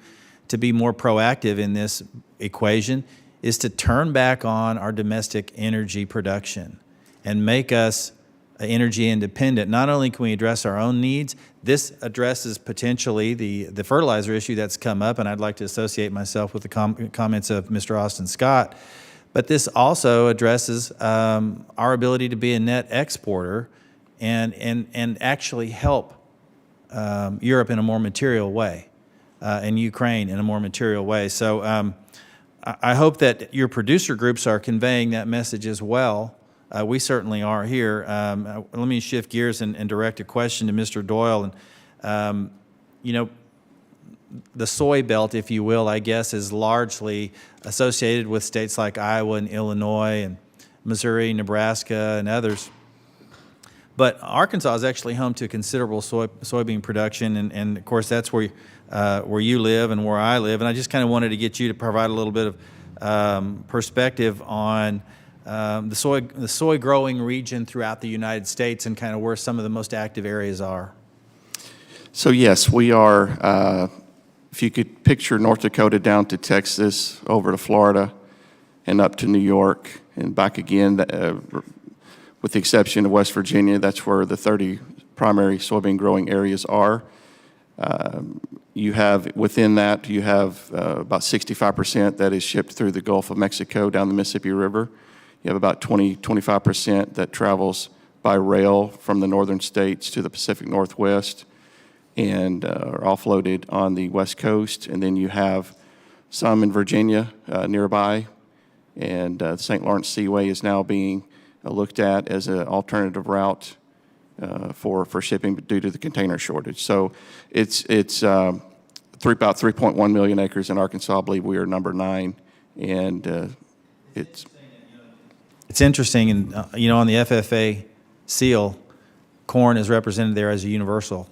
to be more proactive in this equation is to turn back on our domestic energy production and make us energy independent. Not only can we address our own needs, this addresses potentially the fertilizer issue that's come up, and I'd like to associate myself with the comments of Mr. Austin Scott, but this also addresses our ability to be a net exporter and actually help Europe in a more material way. And Ukraine in a more material way. So I hope that your producer groups are conveying that message as well. We certainly are here. Let me shift gears and direct a question to Mr. Doyle. And the soy belt, if you will, I guess, is largely associated with states like Iowa and Illinois and Missouri, Nebraska, and others. But Arkansas is actually home to considerable soybean production, and of course that's where you live and where I live. And I just kind of wanted to get you to provide a little bit of perspective on the soy growing region throughout the United States and kind of where some of the most active areas are. So yes, we are, if you could picture North Dakota down to Texas, over to Florida, and up to New York, and back again, with the exception of West Virginia, that's where the 30 primary soybean growing areas are. You have, within that, you have about 65% that is shipped through the Gulf of Mexico down the Mississippi River. You have about 25% that travels by rail from the northern states to the Pacific Northwest and are offloaded on the West Coast. And then you have some in Virginia nearby, and the St. Lawrence Seaway is now being looked at as an alternative route for shipping due to the container shortage. So it's about 3.1 million acres in Arkansas. I believe we are number 9, and it's interesting, and on the FFA seal, corn is represented there as a universal,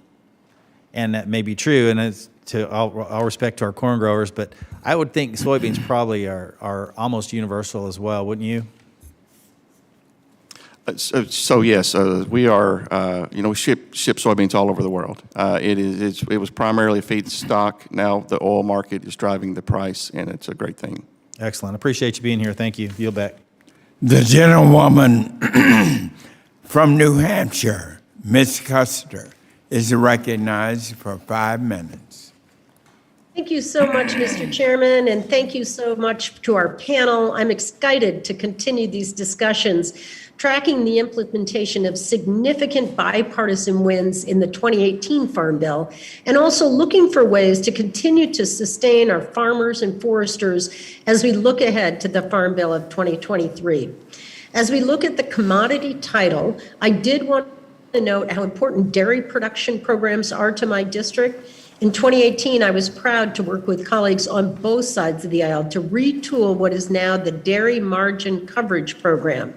and that may be true. And it's all respect to our corn growers, but I would think soybeans probably are almost universal as well, wouldn't you? So yes, we are. We ship soybeans all over the world. It was primarily a feedstock. Now the oil market is driving the price, and it's a great thing. Excellent. Appreciate you being here. Thank you. Yield back. The gentlewoman from New Hampshire, Ms. Custer, is recognized for 5 minutes. Thank you so much, Mr. Chairman, and thank you so much to our panel. I'm excited to continue these discussions, tracking the implementation of significant bipartisan wins in the 2018 Farm Bill, and also looking for ways to continue to sustain our farmers and foresters as we look ahead to the Farm Bill of 2023. As we look at the commodity title, I did want to note how important dairy production programs are to my district. In 2018, I was proud to work with colleagues on both sides of the aisle to retool what is now the Dairy Margin Coverage Program.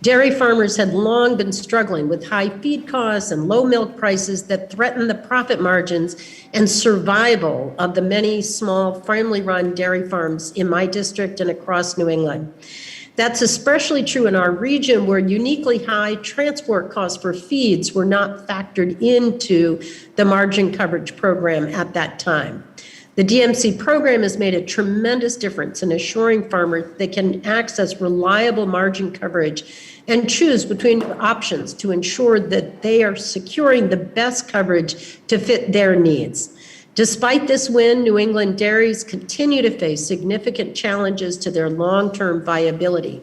Dairy farmers had long been struggling with high feed costs and low milk prices that threatened the profit margins and survival of the many small family-run dairy farms in my district and across New England. That's especially true in our region where uniquely high transport costs for feeds were not factored into the margin coverage program at that time. The DMC program has made a tremendous difference in assuring farmers they can access reliable margin coverage and choose between options to ensure that they are securing the best coverage to fit their needs. Despite this win, New England dairies continue to face significant challenges to their long-term viability.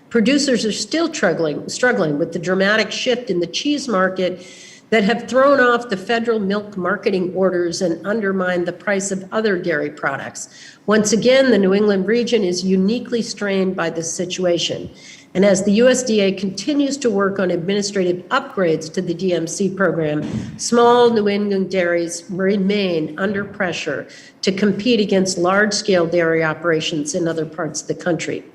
Producers are still struggling with the dramatic shift in the cheese market that have thrown off the federal milk marketing orders and undermined the price of other dairy products. Once again, the New England region is uniquely strained by this situation. And as the USDA continues to work on administrative upgrades to the DMC program, small New England dairies remain under pressure to compete against large-scale dairy operations in other parts of the country.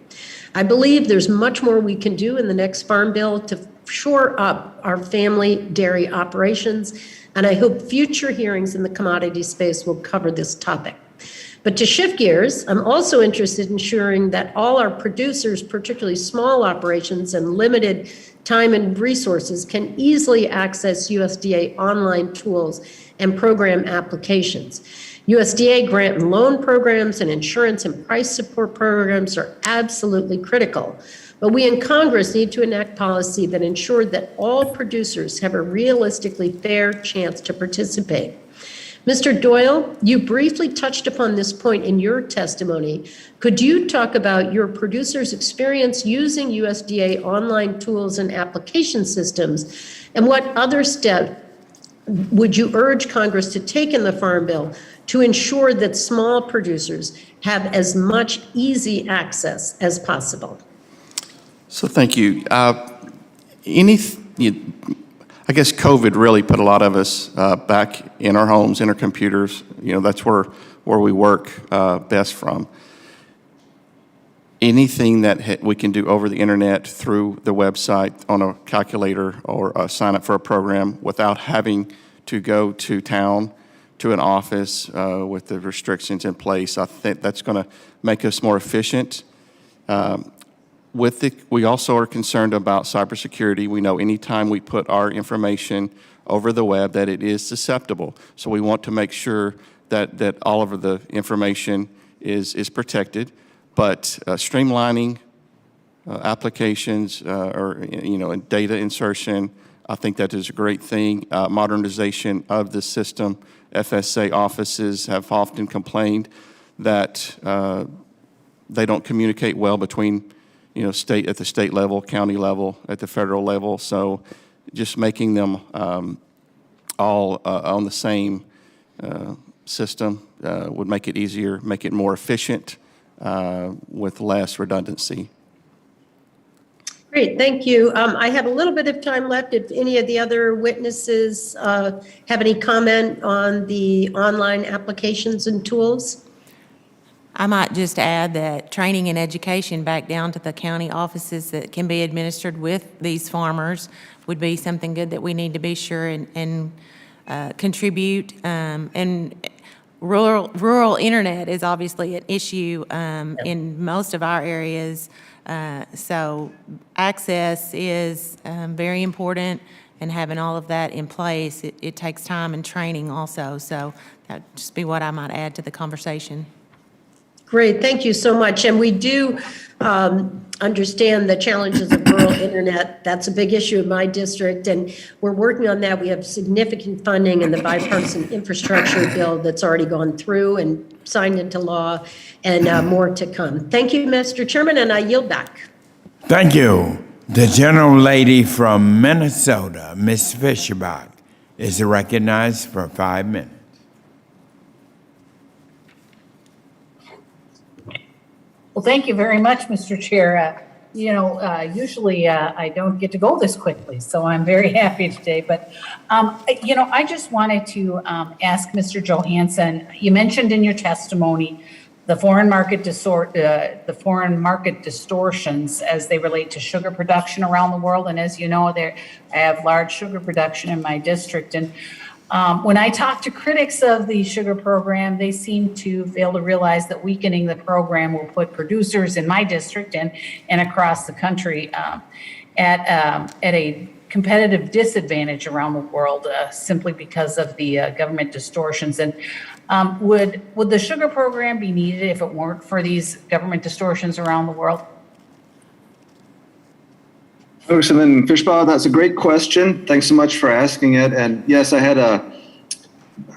I believe there's much more we can do in the next Farm Bill to shore up our family dairy operations, and I hope future hearings in the commodity space will cover this topic. But to shift gears, I'm also interested in ensuring that all our producers, particularly small operations and limited time and resources, can easily access USDA online tools and program applications. USDA grant and loan programs and insurance and price support programs are absolutely critical. But we in Congress need to enact policy that ensures that all producers have a realistically fair chance to participate. Mr. Doyle, you briefly touched upon this point in your testimony. Could you talk about your producers' experience using USDA online tools and application systems, and what other steps would you urge Congress to take in the Farm Bill to ensure that small producers have as much easy access as possible? So thank you. I guess COVID really put a lot of us back in our homes, in our computers. You know, that's where we work best from. Anything that we can do over the internet, through the website, on a calculator, or sign up for a program without having to go to town, to an office with the restrictions in place, I think that's going to make us more efficient. We also are concerned about cybersecurity. We know anytime we put our information over the web that it is susceptible. So we want to make sure that all of the information is protected. But streamlining applications and data insertion, I think that is a great thing. Modernization of the system. FSA offices have often complained that they don't communicate well between at the state level, county level, at the federal level. So just making them all on the same system would make it easier, make it more efficient with less redundancy. Great, thank you. I have a little bit of time left. If any of the other witnesses have any comment on the online applications and tools? I might just add that training and education back down to the county offices that can be administered with these farmers would be something good that we need to be sure and contribute. And rural internet is obviously an issue in most of our areas. So access is very important, and having all of that in place, it takes time and training also. So that would just be what I might add to the conversation. Great, thank you so much. And we do understand the challenges of rural internet. That's a big issue in my district, and we're working on that. We have significant funding in the bipartisan infrastructure bill that's already gone through and signed into law, and more to come. Thank you, Mr. Chairman, and I yield back. Thank you. The gentlelady from Minnesota, Ms. Fischerbach, is recognized for 5 minutes. Well, thank you very much, Mr. Chair. Usually I don't get to go this quickly, so I'm very happy today. But, I just wanted to ask Mr. Johansen, you mentioned in your testimony the foreign market distortions as they relate to sugar production around the world. And as you know, I have large sugar production in my district. And when I talk to critics of the sugar program, they seem to fail to realize that weakening the program will put producers in my district and across the country at a competitive disadvantage around the world simply because of the government distortions. And would the sugar program be needed if it weren't for these government distortions around the world? Congressman Fishbaugh, that's a great question. Thanks so much for asking it. And yes, I had a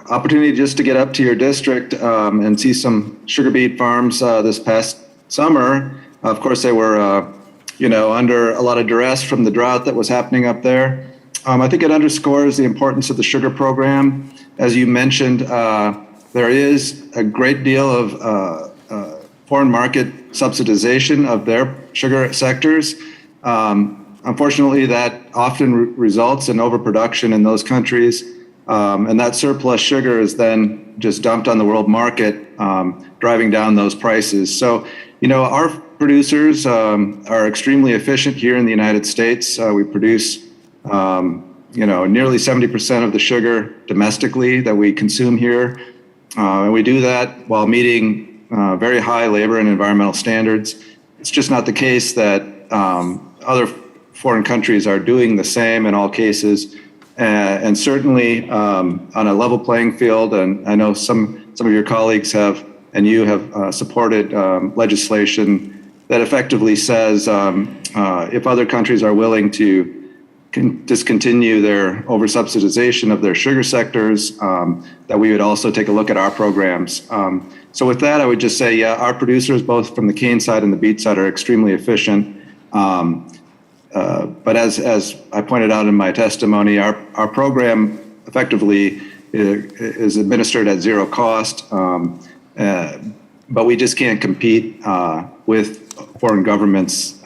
opportunity just to get up to your district and see some sugar beet farms this past summer. Of course, they were, under a lot of duress from the drought that was happening up there. I think it underscores the importance of the sugar program. As you mentioned, there is a great deal of foreign market subsidization of their sugar sectors. Unfortunately, that often results in overproduction in those countries, and that surplus sugar is then just dumped on the world market, driving down those prices. So, our producers are extremely efficient here in the United States. We produce, nearly 70% of the sugar domestically that we consume here, and we do that while meeting very high labor and environmental standards. It's just not the case that other foreign countries are doing the same in all cases, and certainly on a level playing field. And I know some of your colleagues have, and you have supported legislation that effectively says if other countries are willing to discontinue their oversubsidization of their sugar sectors, that we would also take a look at our programs. So with that, I would just say, yeah, our producers, both from the cane side and the beet side, are extremely efficient. But as I pointed out in my testimony, our program effectively is administered at zero cost, but we just can't compete with foreign governments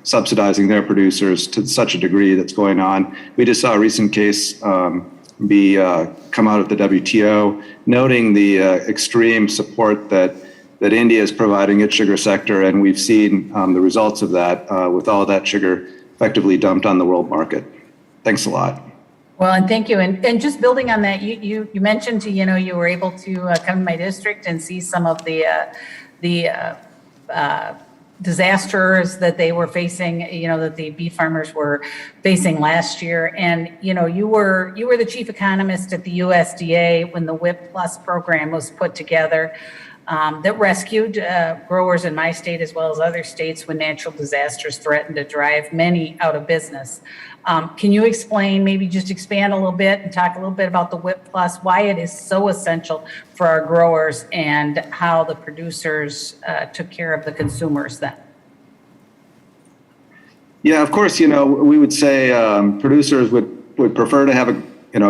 subsidizing their producers to such a degree that's going on. We just saw a recent case come out of the WTO, noting the extreme support that India is providing its sugar sector, and we've seen the results of that with all of that sugar effectively dumped on the world market. Thanks a lot. Well, and thank you. And just building on that, you mentioned, you were able to come to my district and see some of the disasters that they were facing, that the beef farmers were facing last year. And, you were the chief economist at the USDA when the WIP Plus program was put together. That rescued growers in my state as well as other states when natural disasters threatened to drive many out of business. Can you explain, maybe just expand a little bit and talk a little bit about the WIP Plus, why it is so essential for our growers and how the producers took care of the consumers then? Yeah, of course, we would say producers would prefer to have a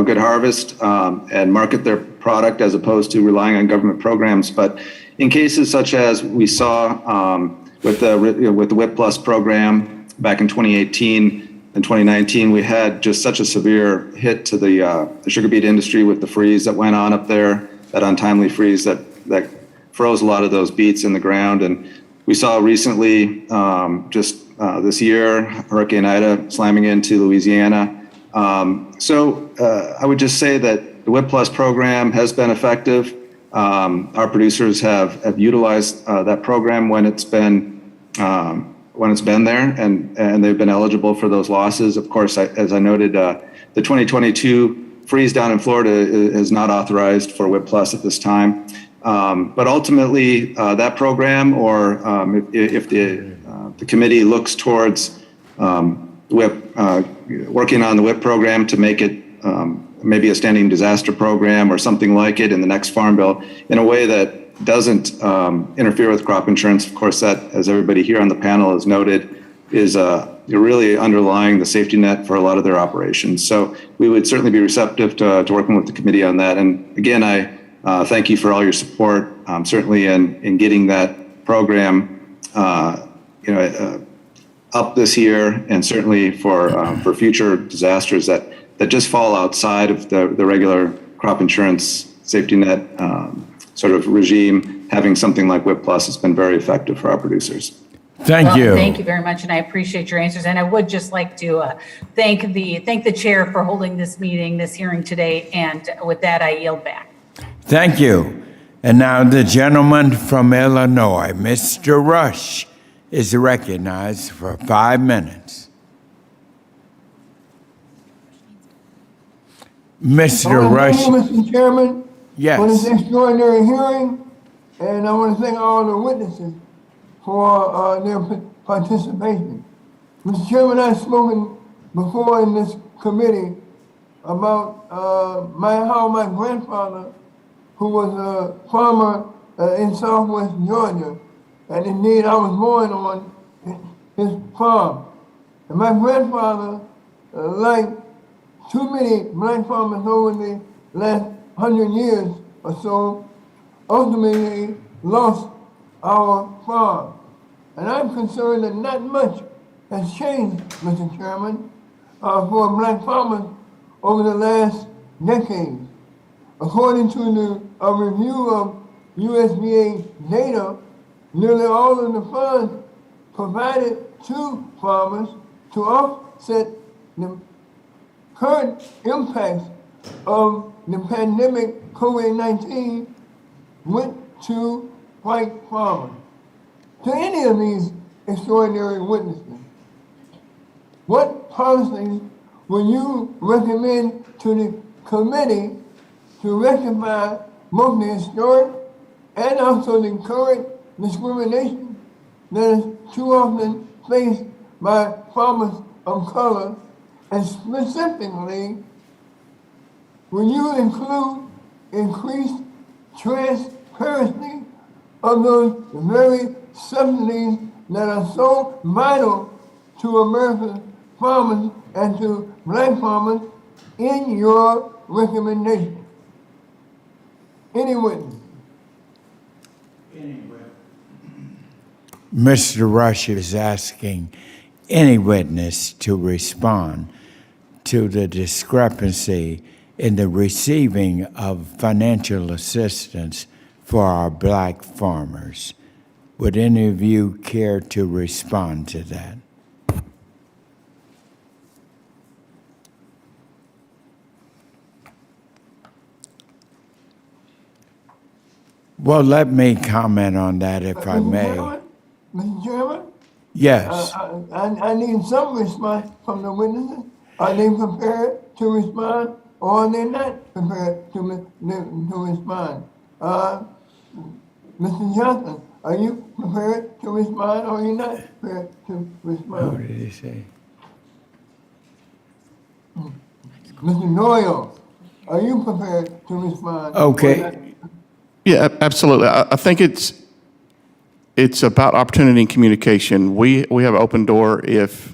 good harvest and market their product as opposed to relying on government programs. But in cases such as we saw with the WIP Plus program back in 2018 and 2019, we had just such a severe hit to the sugar beet industry with the freeze that went on up there, that untimely freeze that froze a lot of those beets in the ground. And we saw recently, this year, Hurricane Ida slamming into Louisiana. So I would just say that the WIP Plus program has been effective. Our producers have utilized that program when it's been there, and they've been eligible for those losses. Of course, as I noted, the 2022 freeze down in Florida is not authorized for WIP Plus at this time. But ultimately, that program, or if the committee looks towards WIP, working on the WIP program to make it maybe a standing disaster program or something like it in the next Farm Bill in a way that doesn't interfere with crop insurance. Of course, that, as everybody here on the panel has noted, is really underlying the safety net for a lot of their operations. So we would certainly be receptive to working with the committee on that. And again, I thank you for all your support, certainly in getting that program up this year, and certainly for future disasters that just fall outside of the regular crop insurance safety net sort of regime, having something like WIP Plus has been very effective for our producers. Thank you. Thank you very much, and I appreciate your answers. And I would just like to thank the chair for holding this meeting, this hearing today. And with that, I yield back. Thank you. And now the gentleman from Illinois, Mr. Rush, is recognized for 5 minutes. Mr. Rush. Thank you, Mr. Chairman. Yes. For this extraordinary hearing, and I want to thank all the witnesses for their participation. Mr. Chairman, I've spoken before in this committee about how my grandfather, who was a farmer in southwest Georgia, and indeed I was born on his farm. And my grandfather, like too many black farmers over the last 100 years or so, ultimately lost our farm. And I'm concerned that not much has changed, Mr. Chairman, for black farmers over the last decade. According to a review of USDA data, nearly all of the funds provided to farmers to offset the current impacts of the pandemic COVID-19 went to white farmers. To any of these extraordinary witnesses, what policies will you recommend to the committee to rectify both the historic and also the current discrimination that is too often faced by farmers of color, and specifically, will you include increased transparency of those very subsidies that are so vital to America's farmers and to black farmers in your recommendation? Any witness? Mr. Rush is asking any witness to respond to the discrepancy in the receiving of financial assistance for our black farmers. Would any of you care to respond to that? Well, let me comment on that if I may. Mr. Chairman? Yes. I need some response from the witnesses. Are they prepared to respond, or are they not prepared to respond? Mr. Johnson, are you prepared to respond, or are you not prepared to respond? What did he say? Mr. Doyle, are you prepared to respond? Okay. Yeah, absolutely. I think it's about opportunity and communication. We have an open door.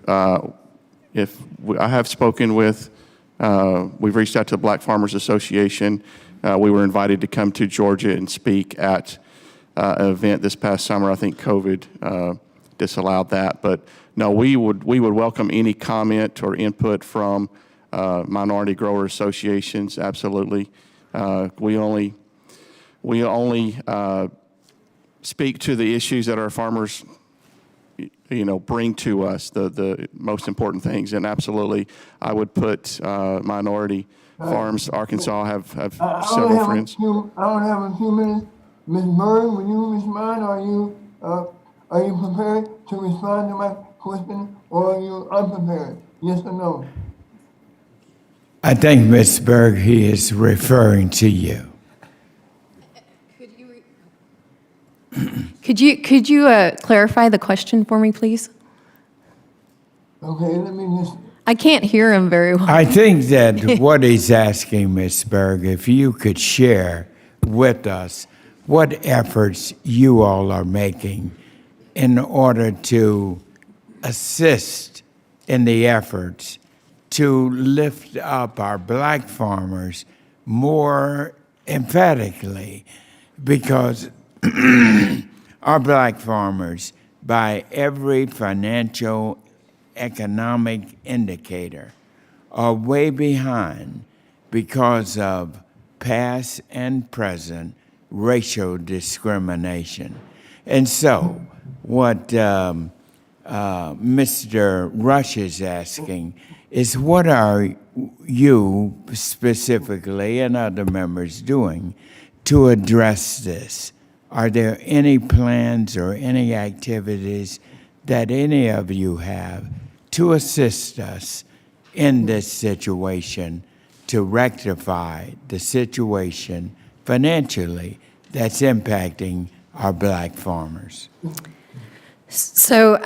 I have spoken with, we've reached out to the Black Farmers Association. We were invited to come to Georgia and speak at an event this past summer. I think COVID disallowed that, but no, we would welcome any comment or input from minority grower associations. Absolutely. We only speak to the issues that our farmers, bring to us, the most important things. And absolutely, I would put minority farms. Arkansas have several friends. I only have a few minutes. Ms. Murray, will you respond? Are you prepared to respond to my question, or are you unprepared? Yes or no? I think, Ms. Berg, he is referring to you. Could you clarify the question for me, please? Okay, let me just. I can't hear him very well. I think that what he's asking, Ms. Berg, if you could share with us what efforts you all are making in order to assist in the efforts to lift up our black farmers more emphatically, because our black farmers, by every financial economic indicator are way behind because of past and present racial discrimination. And so, what Mr. Rush is asking is, what are you specifically and other members doing to address this? Are there any plans or any activities that any of you have to assist us in this situation to rectify the situation financially that's impacting our black farmers? So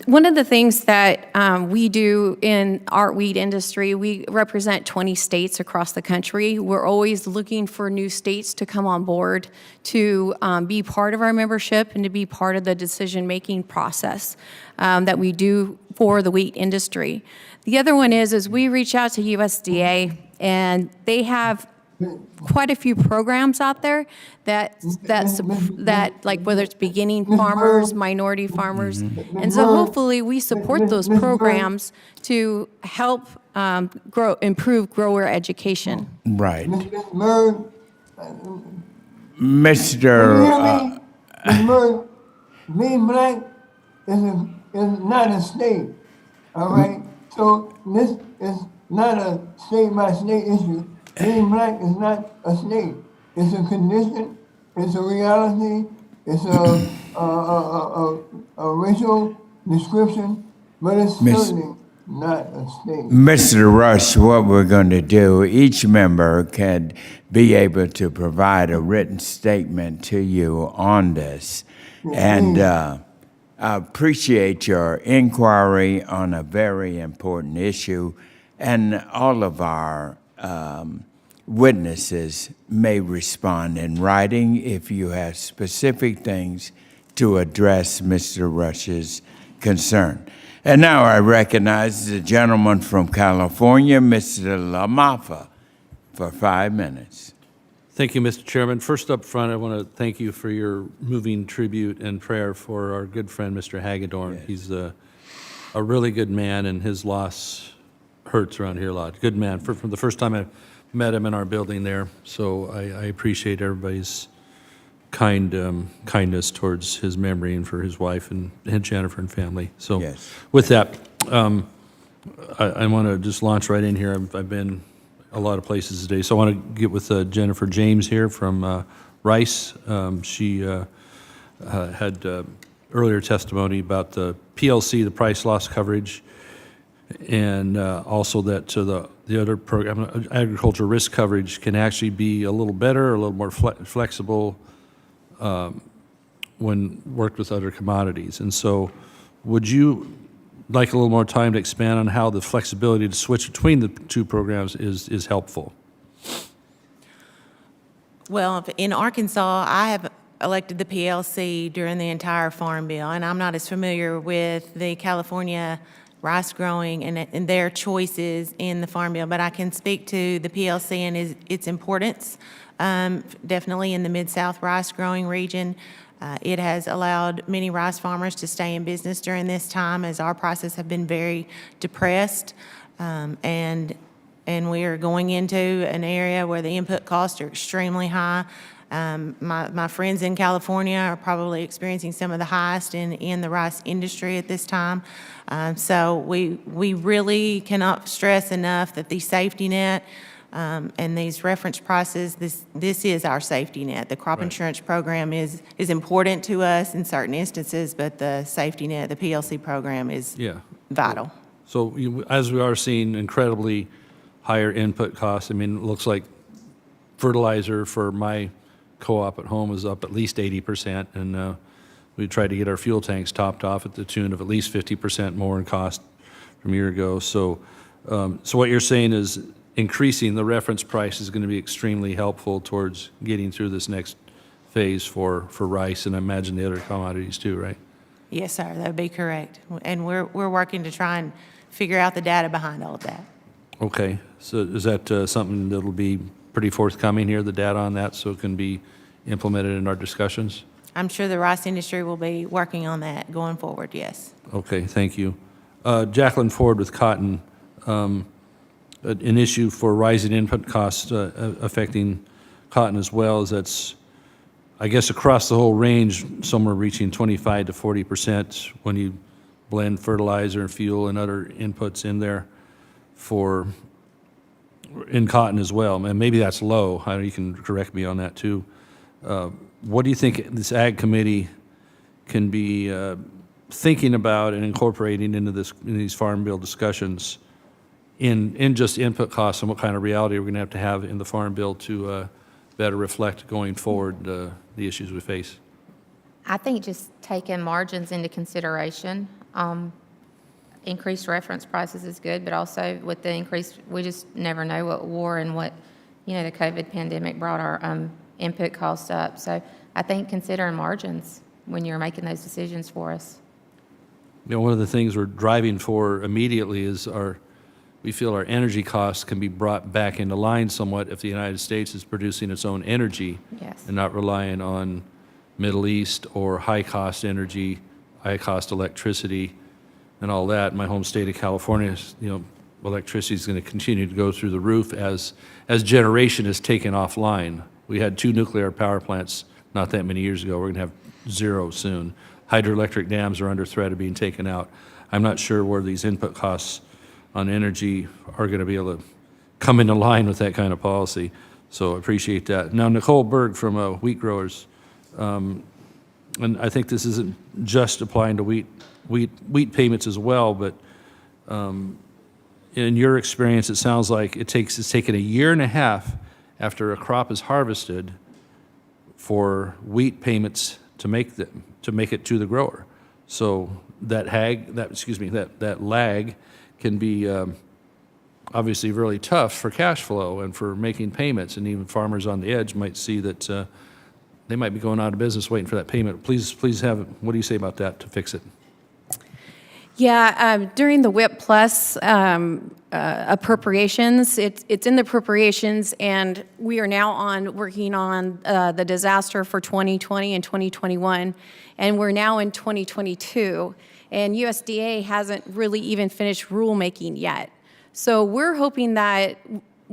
one of the things that we do in our wheat industry, we represent 20 states across the country. We're always looking for new states to come on board to be part of our membership and to be part of the decision-making process that we do for the wheat industry. The other one is we reach out to USDA, and they have quite a few programs out there that like whether it's beginning farmers, minority farmers, and so hopefully we support those programs to help improve grower education. Right. Mr. Being black is not a state, all right? So this is not a state-by-state issue. Being black is not a state. It's a condition, it's a reality, it's a racial description, but it's certainly not a state. Mr. Rush, what we're going to do, each member can be able to provide a written statement to you on this. And I appreciate your inquiry on a very important issue, and all of our witnesses may respond in writing if you have specific things to address Mr. Rush's concern. And now I recognize the gentleman from California, Mr. LaMaffa, for 5 minutes. Thank you, Mr. Chairman. First up front, I want to thank you for your moving tribute and prayer for our good friend, Mr. Hagedorn. Yes. He's a really good man, and his loss hurts around here a lot. Good man. From the first time I met him in our building there, so I appreciate everybody's kindness towards his memory and for his wife and Jennifer and family. So yes. With that, I want to just launch right in here. I've been a lot of places today, so I want to get with Jennifer James here from Rice. She had earlier testimony about the PLC, the price loss coverage, and also that the other program, agricultural risk coverage, can actually be a little better, a little more flexible when worked with other commodities. And so would you like a little more time to expand on how the flexibility to switch between the two programs is helpful? Well, in Arkansas, I have elected the PLC during the entire Farm Bill, and I'm not as familiar with the California rice growing and their choices in the Farm Bill, but I can speak to the PLC and its importance. Definitely in the Mid-South rice growing region. It has allowed many rice farmers to stay in business during this time, as our prices have been very depressed, and we are going into an area where the input costs are extremely high. My friends in California are probably experiencing some of the highest in the rice industry at this time. So we really cannot stress enough that the safety net and these reference prices, this is our safety net. The crop insurance program is important to us in certain instances, but the safety net, the PLC program, is vital. So as we are seeing incredibly higher input costs, I mean, it looks like fertilizer for my co-op at home is up at least 80%, and we tried to get our fuel tanks topped off at the tune of at least 50% more in cost from a year ago. So what you're saying is increasing the reference price is going to be extremely helpful towards getting through this next phase for rice, and I imagine the other commodities too, right? Yes, sir, that would be correct. And we're working to try and figure out the data behind all of that. Okay, so is that something that'll be pretty forthcoming here, the data on that, so it can be implemented in our discussions? I'm sure the rice industry will be working on that going forward, yes. Okay, thank you. Jacqueline Ford with cotton, an issue for rising input costs affecting cotton as well, is that's, I guess, across the whole range, somewhere reaching 25 to 40% when you blend fertilizer and fuel and other inputs in there in cotton as well. And maybe that's low. You can correct me on that too. What do you think this Ag Committee can be thinking about and incorporating into these Farm Bill discussions in just input costs, and what kind of reality we're going to have in the Farm Bill to better reflect going forward the issues we face? I think just taking margins into consideration. Increased reference prices is good, but also with the increase, we just never know what war and what, the COVID pandemic brought our input costs up. So I think considering margins when you're making those decisions for us. One of the things we're driving for immediately is we feel our energy costs can be brought back into line somewhat if the United States is producing its own energy. Yes. And not relying on Middle East or high-cost energy, high-cost electricity, and all that. In my home state of California, electricity is going to continue to go through the roof as generation is taken offline. We had 2 nuclear power plants not that many years ago. We're going to have 0 soon. Hydroelectric dams are under threat of being taken out. I'm not sure where these input costs on energy are going to be able to come into line with that kind of policy. So I appreciate that. Now, Nicole Berg from Wheat Growers, and I think this isn't just applying to wheat payments as well, but in your experience, it sounds like it's taken 1.5 years after a crop is harvested for wheat payments to make it to the grower. So that lag can be obviously really tough for cash flow and for making payments, and even farmers on the edge might see that they might be going out of business waiting for that payment. Please what do you say about that to fix it? Yeah, during the WIP Plus appropriations, it's in the appropriations, and we are now working on the disaster for 2020 and 2021, and we're now in 2022, and USDA hasn't really even finished rulemaking yet. So we're hoping that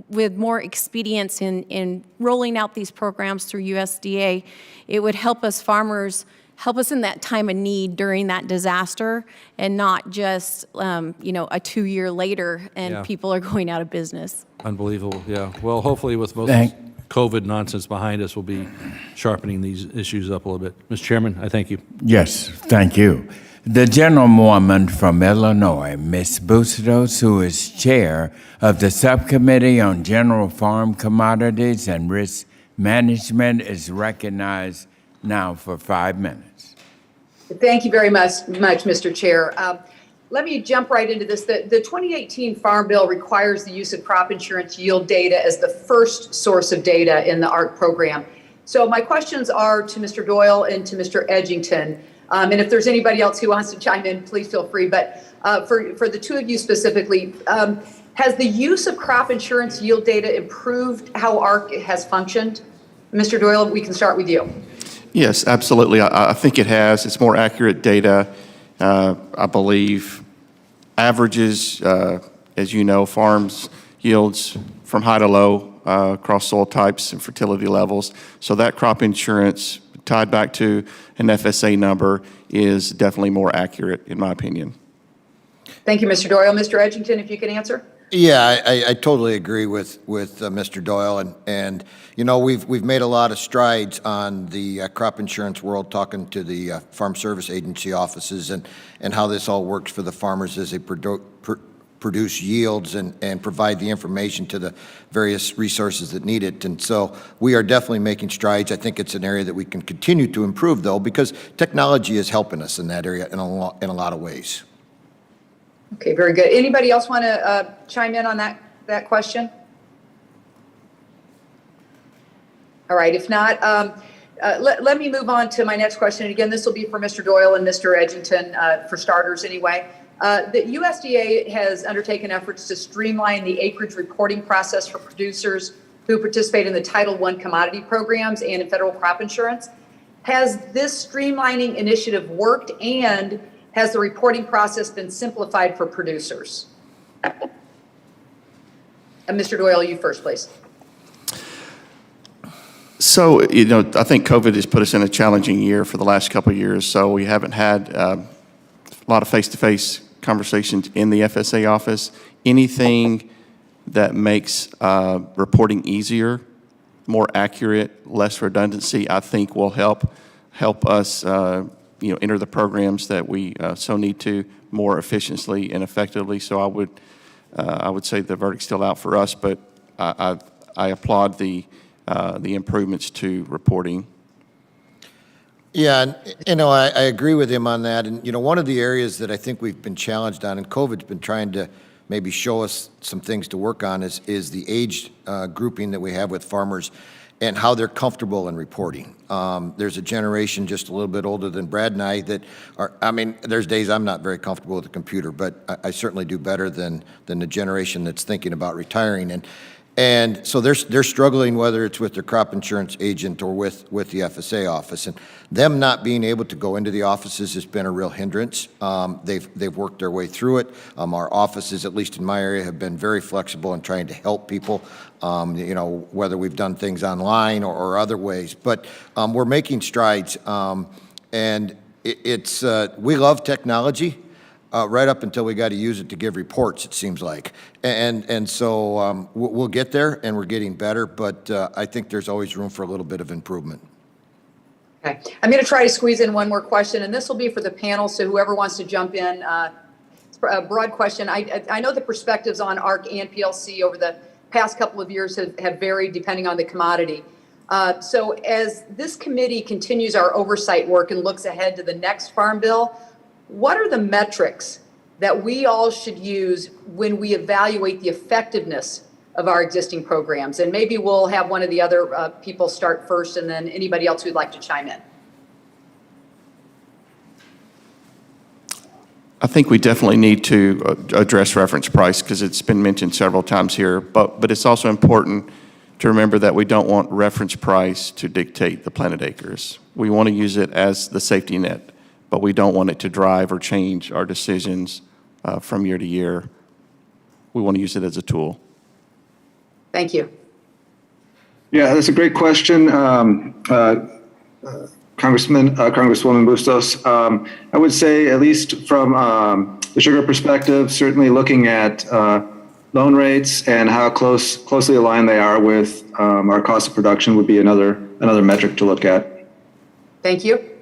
with more expedience in rolling out these programs through USDA, it would help us farmers, help us in that time of need during that disaster, and not just, a 2-year later and people are going out of business. Unbelievable, yeah. Well, hopefully with most COVID nonsense behind us, we'll be sharpening these issues up a little bit. Mr. Chairman, I thank you. Yes, thank you. The gentlewoman from Illinois, Ms. Bustos, who is chair of the Subcommittee on General Farm Commodities and Risk Management, is recognized now for 5 minutes. Thank you very much, Mr. Chair. Let me jump right into this. The 2018 Farm Bill requires the use of crop insurance yield data as the first source of data in the ARC program. So my questions are to Mr. Doyle and to Mr. Edgington. And if there's anybody else who wants to chime in, please feel free. But for the two of you specifically, has the use of crop insurance yield data improved how ARC has functioned? Mr. Doyle, we can start with you. Yes, absolutely. I think it has. It's more accurate data. I believe averages, as you know, farms yields from high to low across soil types and fertility levels. So that crop insurance tied back to an FSA number is definitely more accurate, in my opinion. Thank you, Mr. Doyle. Mr. Edgington, if you can answer. Yeah, I totally agree with Mr. Doyle, and we've made a lot of strides on the crop insurance world, talking to the Farm Service Agency offices and how this all works for the farmers as they produce yields and provide the information to the various resources that need it. And so we are definitely making strides. I think it's an area that we can continue to improve, though, because technology is helping us in that area in a lot of ways. Okay, very good. Anybody else want to chime in on that question? All right, if not, let me move on to my next question. And again, this will be for Mr. Doyle and Mr. Edgington, for starters anyway. The USDA has undertaken efforts to streamline the acreage reporting process for producers who participate in the Title I commodity programs and in federal crop insurance. Has this streamlining initiative worked, and Has the reporting process been simplified for producers? Mr. Doyle, you first, please. So, I think COVID has put us in a challenging year for the last couple of years. So we haven't had a lot of face-to-face conversations in the FSA office. Anything that makes reporting easier, more accurate, less redundancy, I think will help us, enter the programs that we so need to more efficiently and effectively. So I would say the verdict's still out for us, but I applaud the improvements to reporting. Yeah, and, I agree with him on that. And, one of the areas that I think we've been challenged on, and COVID's been trying to maybe show us some things to work on, is the age grouping that we have with farmers and how they're comfortable in reporting. There's a generation just a little bit older than Brad and I that are, there's days I'm not very comfortable with the computer, but I certainly do better than the generation that's thinking about retiring. And so they're struggling, whether it's with their crop insurance agent or with the FSA office. And them not being able to go into the offices has been a real hindrance. They've worked their way through it. Our offices, at least in my area, have been very flexible in trying to help people, whether we've done things online or other ways. But we're making strides. And we love technology. Right up until we got to use it to give reports, it seems like. And so we'll get there, and we're getting better, but I think there's always room for a little bit of improvement. Okay. I'm going to try to squeeze in one more question, and this will be for the panel, so whoever wants to jump in. It's a broad question. I know the perspectives on ARC and PLC over the past couple of years have varied depending on the commodity. So as this committee continues our oversight work and looks ahead to the next Farm Bill, what are the metrics that we all should use when we evaluate the effectiveness of our existing programs? And maybe we'll have one of the other people start first, and then anybody else who'd like to chime in. I think we definitely need to address reference price because it's been mentioned several times here, but it's also important to remember that we don't want reference price to dictate the planted acres. We want to use it as the safety net, but we don't want it to drive or change our decisions from year to year. We want to use it as a tool. Thank you. Yeah, that's a great question, Congresswoman Bustos. I would say, at least from the sugar perspective, certainly looking at loan rates and how closely aligned they are with our cost of production would be another metric to look at. Thank you.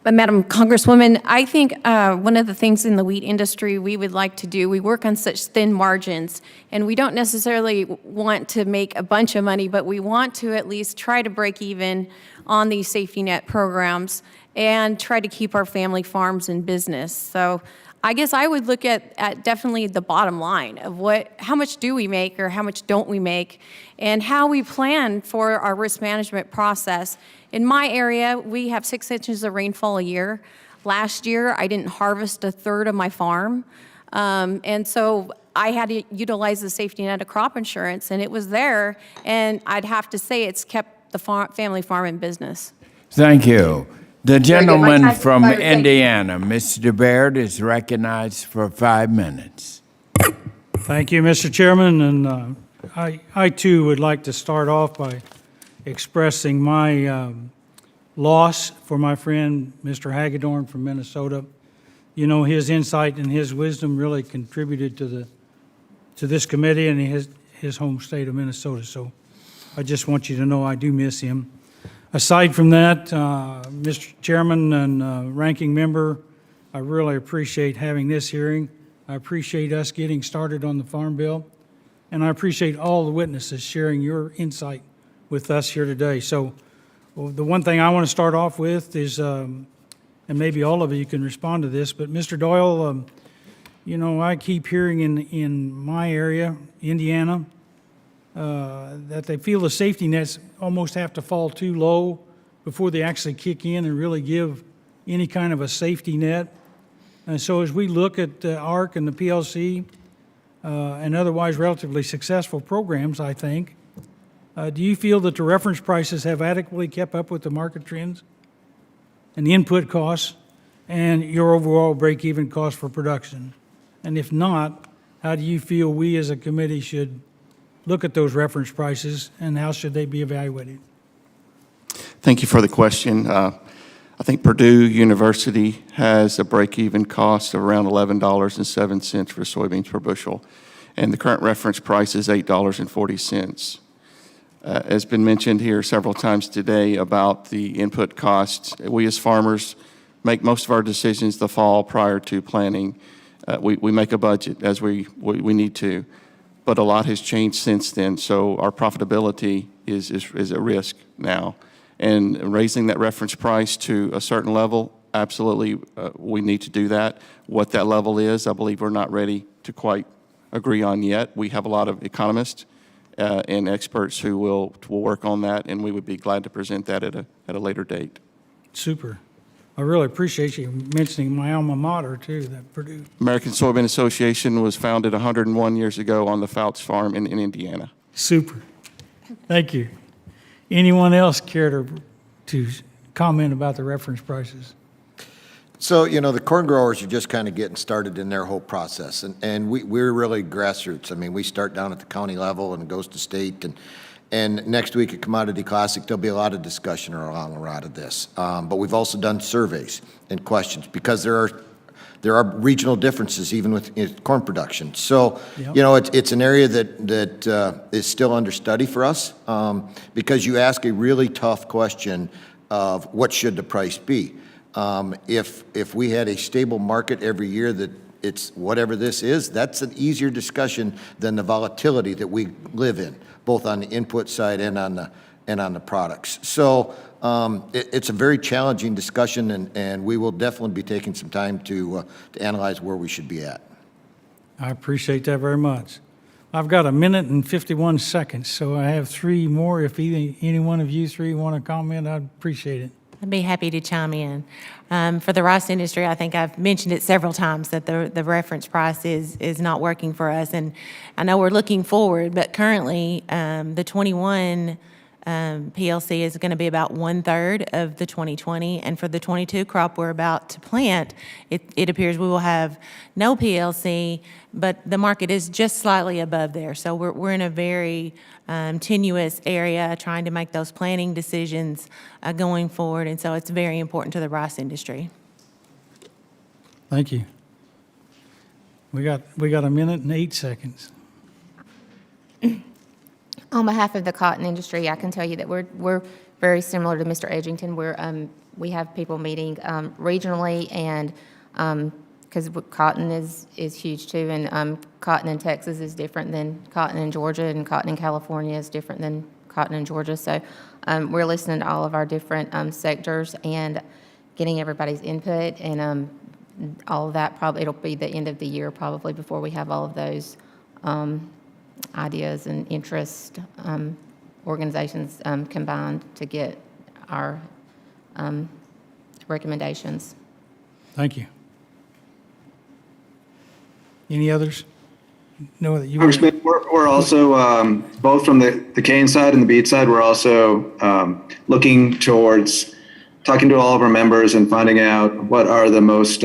Madam Congresswoman, I think one of the things in the wheat industry we would like to do, we work on such thin margins, and we don't necessarily want to make a bunch of money, but we want to at least try to break even on these safety net programs and try to keep our family farms in business. So I guess I would look at definitely the bottom line of how much do we make or how much don't we make, and how we plan for our risk management process. In my area, we have 6 inches of rainfall a year. Last year, I didn't harvest a third of my farm. And so I had to utilize the safety net of crop insurance, and it was there. And I'd have to say it's kept the family farm in business. Thank you. The gentleman from Indiana, Mr. Baird, is recognized for 5 minutes. Thank you, Mr. Chairman. And I too would like to start off by expressing my loss for my friend, Mr. Hagedorn from Minnesota. You know, his insight and his wisdom really contributed to this committee and his home state of Minnesota. So I just want you to know I do miss him. Aside from that, Mr. Chairman and Ranking Member, I really appreciate having this hearing. I appreciate us getting started on the Farm Bill, and I appreciate all the witnesses sharing your insight with us here today. So the one thing I want to start off with is, and maybe all of you can respond to this, but Mr. Doyle, you know, I keep hearing in my area, Indiana, that they feel the safety nets almost have to fall too low before they actually kick in and really give any kind of a safety net. And so as we look at the ARC and the PLC and otherwise relatively successful programs, I think, Do you feel that the reference prices have adequately kept up with the market trends and the input costs and your overall break-even cost for production? And if not, how do you feel we as a committee should look at those reference prices and how should they be evaluated? Thank you for the question. I think Purdue University has a break-even cost of around $11.07 for soybeans per bushel, and the current reference price is $8.40. As been mentioned here several times today about the input costs, we as farmers make most of our decisions the fall prior to planting. We make a budget as we need to, but a lot has changed since then, so our profitability is at risk now. And raising that reference price to a certain level, absolutely, we need to do that. What that level is, I believe we're not ready to quite agree on yet. We have a lot of economists and experts who will work on that, and we would be glad to present that at a later date. Super. I really appreciate you mentioning my alma mater, too, that Purdue. American Soybean Association was founded 101 years ago on the Fouts Farm in Indiana. Super. Thank you. Anyone else care to comment about the reference prices? So, you know, the corn growers are just kind of getting started in their whole process, and we're really grassroots. I mean, we start down at the county level and it goes to state, and next week at Commodity Classic, there'll be a lot of discussion around a lot of this. But we've also done surveys and questions because there are regional differences even with corn production. So, Yep. you know, it's an area that is still under study for us because you ask a really tough question of what should the price be. If we had a stable market every year that it's whatever this is, that's an easier discussion than the volatility that we live in, both on the input side and on the products. So it's a very challenging discussion, and we will definitely be taking some time to analyze where we should be at. I appreciate that very much. I've got 1 minute and 51 seconds, so I have 3 more. If any one of you 3 want to comment, I'd appreciate it. I'd be happy to chime in. For the rice industry, I think I've mentioned it several times that the reference price is not working for us. And I know we're looking forward, but currently the 21 PLC is going to be about 1/3 of the 2020. And for the 22 crop we're about to plant, it appears we will have no PLC, but the market is just slightly above there. So we're in a very tenuous area trying to make those planning decisions going forward. And so it's very important to the rice industry. Thank you. We got 1 minute and 8 seconds. On behalf of the cotton industry, I can tell you that we're very similar to Mr. Edgington. We have people meeting regionally, and because cotton is huge too, and cotton in Texas is different than cotton in Georgia, and cotton in California is different than cotton in Georgia. So we're listening to all of our different sectors and getting everybody's input, and all of that. Probably it'll be the end of the year probably before we have all of those ideas and interest organizations combined to get our recommendations. Thank you. Any others? No, that you. Congressman, we're also, both from the cane side and the beet side, we're also looking towards talking to all of our members and finding out what are the most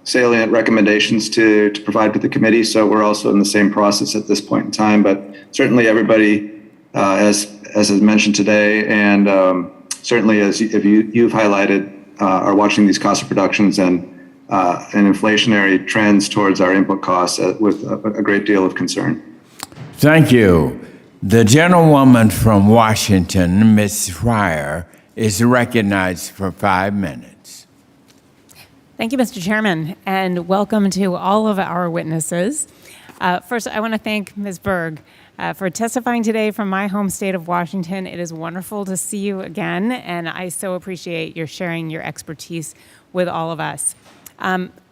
salient recommendations to provide to the committee. So we're also in the same process at this point in time, but certainly everybody, as is mentioned today, and certainly as you've highlighted, are watching these cost of productions and inflationary trends towards our input costs with a great deal of concern. Thank you. The gentlewoman from Washington, Ms. Fryer, is recognized for 5 minutes. Thank you, Mr. Chairman, and welcome to all of our witnesses. First, I want to thank Ms. Berg for testifying today from my home state of Washington. It is wonderful to see you again, and I so appreciate your sharing your expertise with all of us.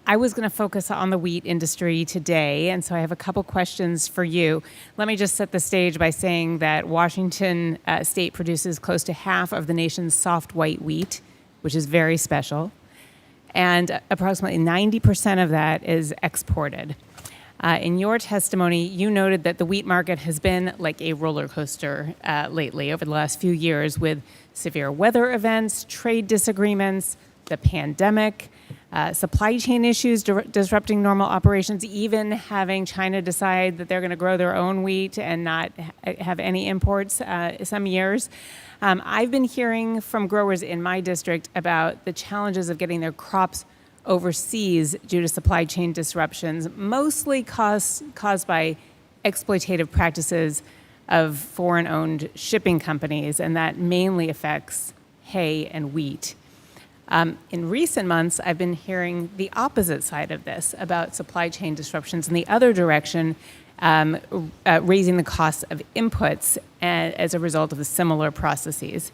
I was going to focus on the wheat industry today, and so I have a couple questions for you. Let me just set the stage by saying that Washington state produces close to half of the nation's soft white wheat, which is very special, and approximately 90% of that is exported. In your testimony, you noted that the wheat market has been like a roller coaster lately over the last few years with severe weather events, trade disagreements, the pandemic, supply chain issues disrupting normal operations, even having China decide that they're going to grow their own wheat and not have any imports some years. I've been hearing from growers in my district about the challenges of getting their crops overseas due to supply chain disruptions, mostly caused by exploitative practices of foreign-owned shipping companies, and that mainly affects hay and wheat. In recent months, I've been hearing the opposite side of this about supply chain disruptions in the other direction, raising the cost of inputs as a result of the similar processes.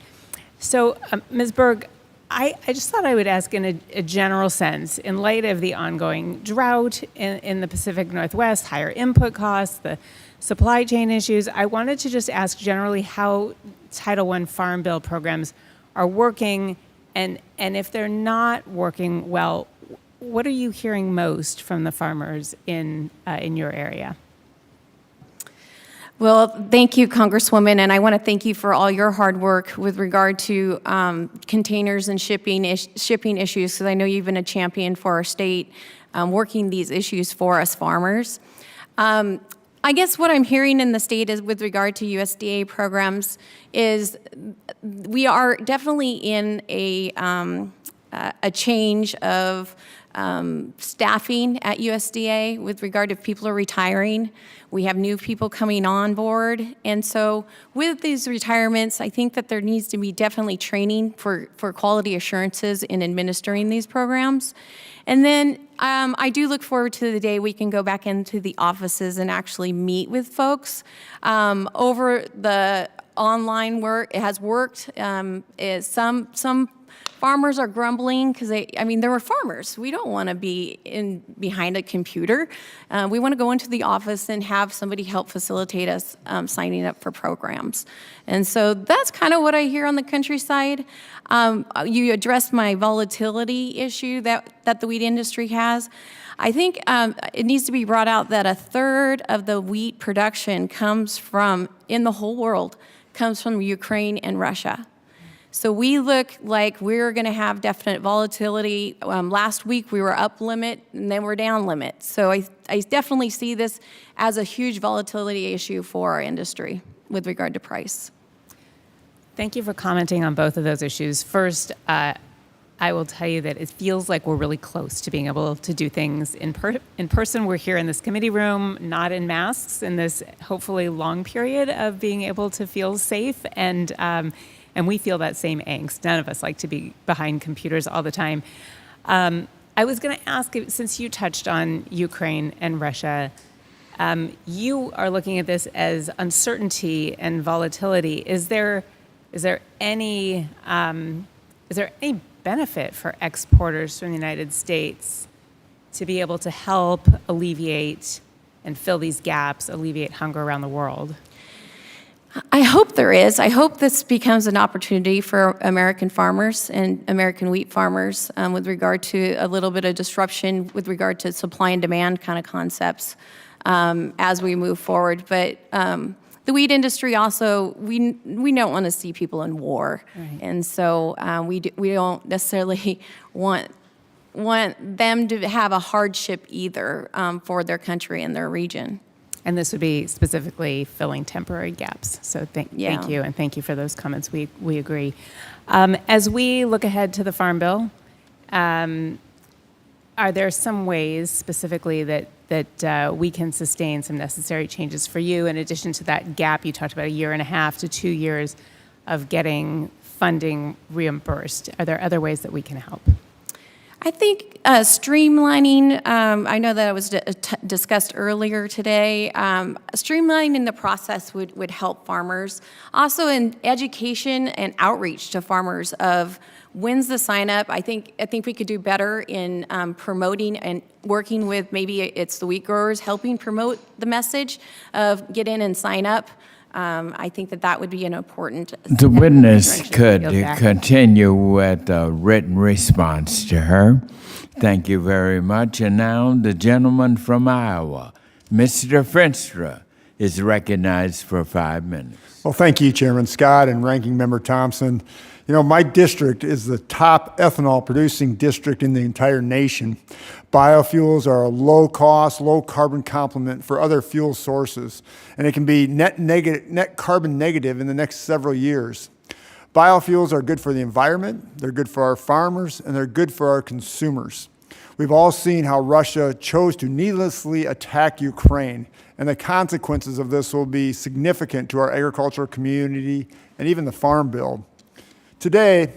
So, Ms. Berg, I just thought I would ask in a general sense, in light of the ongoing drought in the Pacific Northwest, higher input costs, the supply chain issues, I wanted to just ask generally how Title I Farm Bill programs are working, and if they're not working well, what are you hearing most from the farmers in your area? Well, thank you, Congresswoman, and I want to thank you for all your hard work with regard to containers and shipping issues, because I know you've been a champion for our state working these issues for us farmers. I guess what I'm hearing in the state is with regard to USDA programs is we are definitely in a change of staffing at USDA with regard to people are retiring. We have new people coming on board. And so with these retirements, I think that there needs to be definitely training for quality assurances in administering these programs. And then I do look forward to the day we can go back into the offices and actually meet with folks. Over the online work, it has worked. Some farmers are grumbling because they were farmers. We don't want to be behind a computer. We want to go into the office and have somebody help facilitate us signing up for programs. And so that's kind of what I hear on the countryside. You addressed my volatility issue that the wheat industry has. I think it needs to be brought out that a third of the wheat production in the whole world, comes from Ukraine and Russia. So we look like we're going to have definite volatility. Last week we were up limit and then we're down limit. So I definitely see this as a huge volatility issue for our industry with regard to price. Thank you for commenting on both of those issues. First, I will tell you that it feels like we're really close to being able to do things in person. We're here in this committee room, not in masks, in this hopefully long period of being able to feel safe, and we feel that same angst. None of us like to be behind computers all the time. I was going to ask, since you touched on Ukraine and Russia, you are looking at this as uncertainty and volatility. Is there any benefit for exporters from the United States to be able to help alleviate and fill these gaps, alleviate hunger around the world? I hope there is. I hope this becomes an opportunity for American farmers and American wheat farmers with regard to a little bit of disruption with regard to supply and demand kind of concepts as we move forward. But the wheat industry also, we don't want to see people in war. Right. And so we don't necessarily want them to have a hardship either for their country and their region. And this would be specifically filling temporary gaps. So thank you, and thank you for those comments. We agree. As we look ahead to the Farm Bill, are there some ways specifically that we can sustain some necessary changes for you in addition to that gap you talked about, 1.5 to 2 years of getting funding reimbursed? Are there other ways that we can help? I think streamlining, I know that it was discussed earlier today, streamlining the process would help farmers. Also in education and outreach to farmers of when's the sign up. I think we could do better in promoting and working with, maybe it's the wheat growers, helping promote the message of get in and sign up. I think that would be an important. The witness could continue with a written response to her. Thank you very much. And now the gentleman from Iowa, Mr. Fenstra is recognized for 5 minutes. Well, thank you, Chairman Scott and Ranking Member Thompson. You know, my district is the top ethanol producing district in the entire nation. Biofuels are a low cost, low carbon complement for other fuel sources, and it can be net carbon negative in the next several years. Biofuels are good for the environment, they're good for our farmers, and they're good for our consumers. We've all seen how Russia chose to needlessly attack Ukraine, and the consequences of this will be significant to our agricultural community and even the Farm Bill. Today,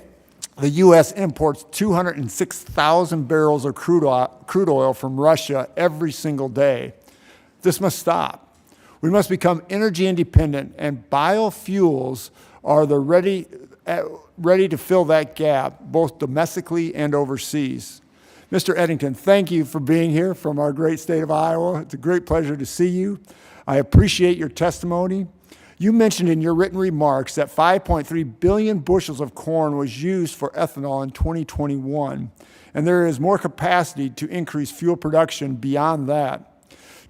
the U.S. imports 206,000 barrels of crude oil from Russia every single day. This must stop. We must become energy independent, and biofuels are ready to fill that gap, both domestically and overseas. Mr. Eddington, thank you for being here from our great state of Iowa. It's a great pleasure to see you. I appreciate your testimony. You mentioned in your written remarks that 5.3 billion bushels of corn was used for ethanol in 2021, and there is more capacity to increase fuel production beyond that.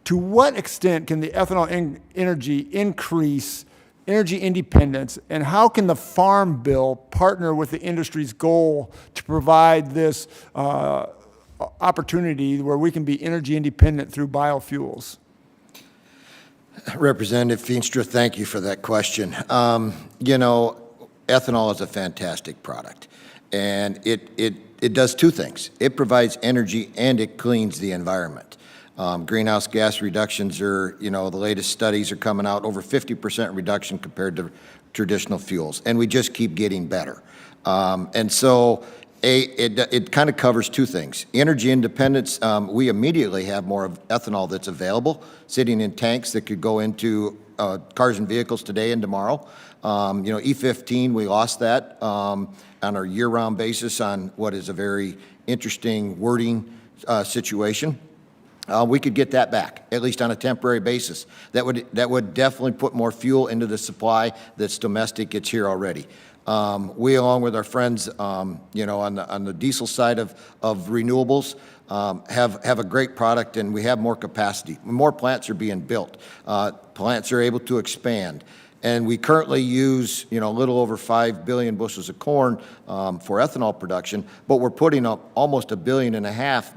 To what extent can the ethanol energy increase energy independence, and how can the Farm Bill partner with the industry's goal to provide this opportunity where we can be energy independent through biofuels? Representative Feenstra, thank you for that question. You know, ethanol is a fantastic product, and it does two things. It provides energy and it cleans the environment. Greenhouse gas reductions are, you know, the latest studies are coming out over 50% reduction compared to traditional fuels, and we just keep getting better. And so it kind of covers two things. Energy independence, we immediately have more of ethanol that's available, sitting in tanks that could go into cars and vehicles today and tomorrow. You know, E15, we lost that on a year-round basis on what is a very interesting wording situation. We could get that back, at least on a temporary basis. That would definitely put more fuel into the supply that's domestic. It's here already. We, along with our friends, you know, on the diesel side of renewables, have a great product, and we have more capacity. More plants are being built. Plants are able to expand. And we currently use, you know, a little over 5 billion bushels of corn for ethanol production, but we're putting up almost 1.5 billion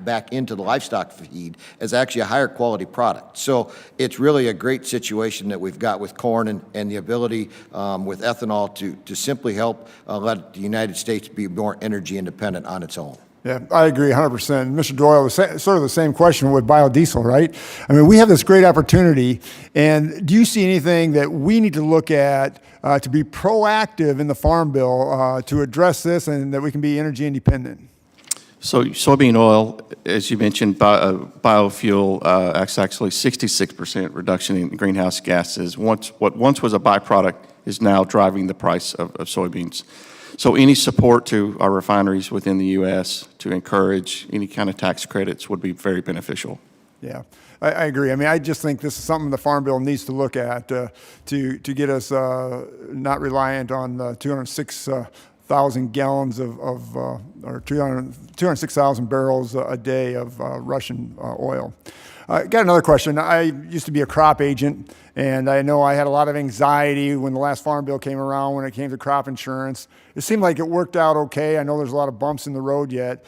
back into the livestock feed as actually a higher quality product. So it's really a great situation that we've got with corn and the ability with ethanol to simply help let the United States be more energy independent on its own. Yeah, I agree 100%. Mr. Doyle, sort of the same question with biodiesel, right? I mean, we have this great opportunity, and do you see anything that we need to look at to be proactive in the Farm Bill to address this and that we can be energy independent? So soybean oil, as you mentioned, biofuel, actually 66% reduction in greenhouse gases. What once was a byproduct is now driving the price of soybeans. So any support to our refineries within the U.S. to encourage any kind of tax credits would be very beneficial. Yeah, I agree. I mean, I just think this is something the Farm Bill needs to look at to get us not reliant on the 206,000 gallons or 206,000 barrels a day of Russian oil. Got another question. I used to be a crop agent, and I know I had a lot of anxiety when the last Farm Bill came around when it came to crop insurance. It seemed like it worked out okay. I know there's a lot of bumps in the road yet.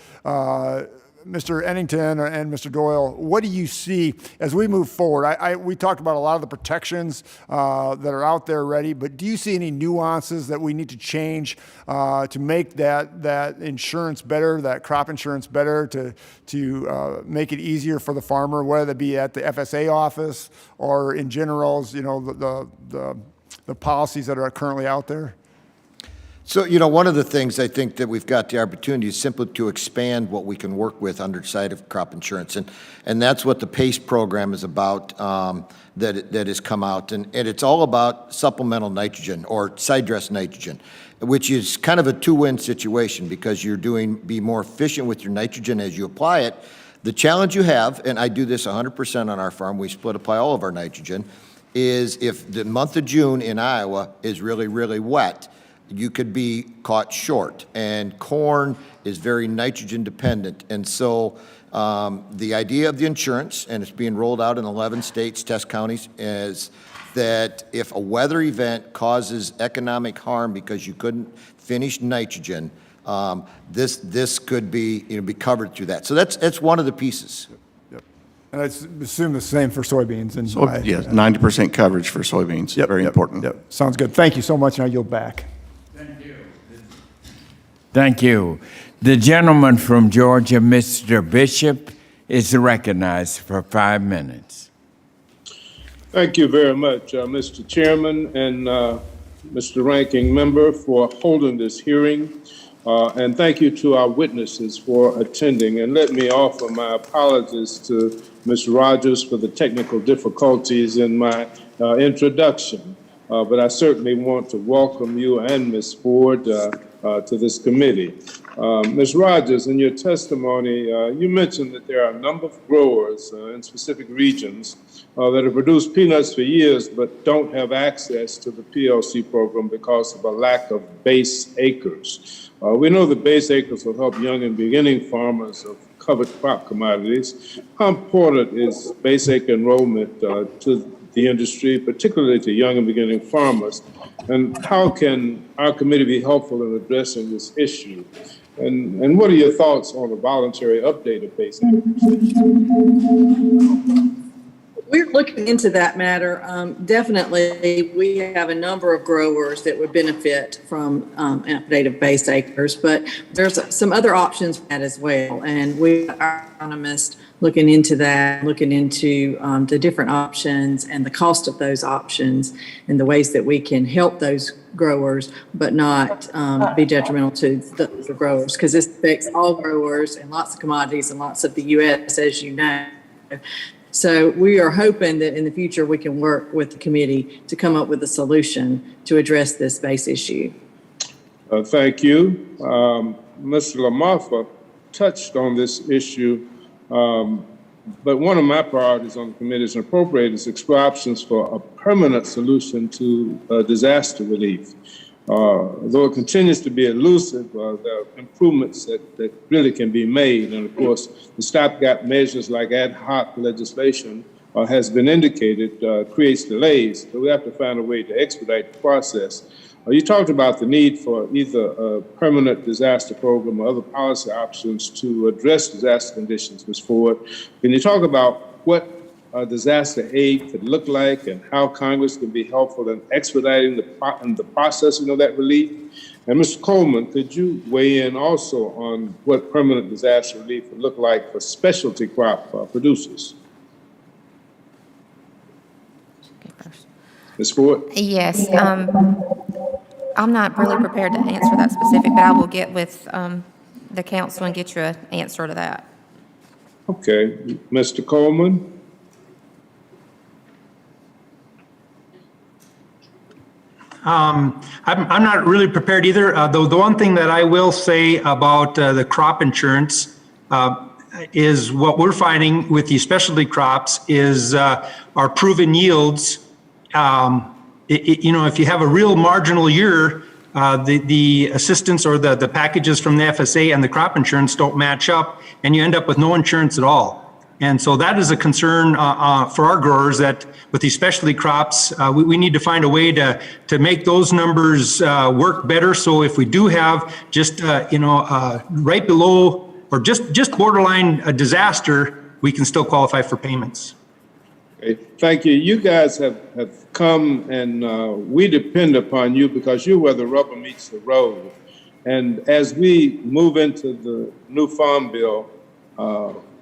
Mr. Eddington and Mr. Doyle, what do you see as we move forward? We talked about a lot of the protections that are out there already, but do you see any nuances that we need to change to make that insurance better, that crop insurance better, to make it easier for the farmer, whether it be at the FSA office or in general, you know, the policies that are currently out there? So, you know, one of the things I think that we've got the opportunity is simply to expand what we can work with under the side of crop insurance. And that's what the PACE program is about that has come out. And it's all about supplemental nitrogen or side dress nitrogen, which is kind of a two-win situation because you're be more efficient with your nitrogen as you apply it. The challenge you have, and I do this 100% on our farm, we split apply all of our nitrogen, is if the month of June in Iowa is really, really wet, you could be caught short. And corn is very nitrogen dependent. And so the idea of the insurance, and it's being rolled out in 11 states, test counties, is that if a weather event causes economic harm because you couldn't finish nitrogen, this could be, be covered through that. So that's one of the pieces. And I assume the same for soybeans. And Yes, 90% coverage for soybeans. Very important. Yep. Sounds good. Thank you so much, and I yield back. Thank you. The gentleman from Georgia, Mr. Bishop, is recognized for 5 minutes. Thank you very much, Mr. Chairman and Mr. Ranking Member, for holding this hearing. And thank you to our witnesses for attending. And let me offer my apologies to Ms. Rogers for the technical difficulties in my introduction. But I certainly want to welcome you and Ms. Ford to this committee. Ms. Rogers, in your testimony, you mentioned that there are a number of growers in specific regions that have produced peanuts for years but don't have access to the PLC program because of a lack of base acres. We know that base acres will help young and beginning farmers of covered crop commodities. How important is base acre enrollment to the industry, particularly to young and beginning farmers? And how can our committee be helpful in addressing this issue? And what are your thoughts on a voluntary update of base acres? We're looking into that matter. Definitely, we have a number of growers that would benefit from an update of base acres, but there's some other options as well. And we are economists looking into that, looking into the different options and the cost of those options and the ways that we can help those growers, but not be detrimental to the growers, because this affects all growers and lots of commodities and lots of the U.S., as you know. So we are hoping that in the future we can work with the committee to come up with a solution to address this base issue. Thank you. Mr. LaMarfa touched on this issue, but one of my priorities on the committee is appropriate is explore options for a permanent solution to disaster relief. Though it continues to be elusive, there are improvements that really can be made. And of course, the stopgap measures like ad hoc legislation has been indicated creates delays. So we have to find a way to expedite the process. You talked about the need for either a permanent disaster program or other policy options to address disaster conditions, Ms. Ford. Can you talk about what disaster aid could look like and how Congress can be helpful in expediting the processing of that relief? And Mr. Coleman, could you weigh in also on what permanent disaster relief would look like for specialty crop producers? Ms. Ford? Yes. I'm not really prepared to answer that specific, but I will get with the council and get you an answer to that. Okay. Mr. Coleman? I'm not really prepared either. The one thing that I will say about the crop insurance is what we're finding with these specialty crops is our proven yields. If you have a real marginal year, the assistance or the packages from the FSA and the crop insurance don't match up, and you end up with no insurance at all. And so that is a concern for our growers, that with these specialty crops, we need to find a way to make those numbers work better. So if we do have just, right below or just borderline a disaster, we can still qualify for payments. Okay. Thank you. You guys have come and we depend upon you because you're where the rubber meets the road. And as we move into the new Farm Bill,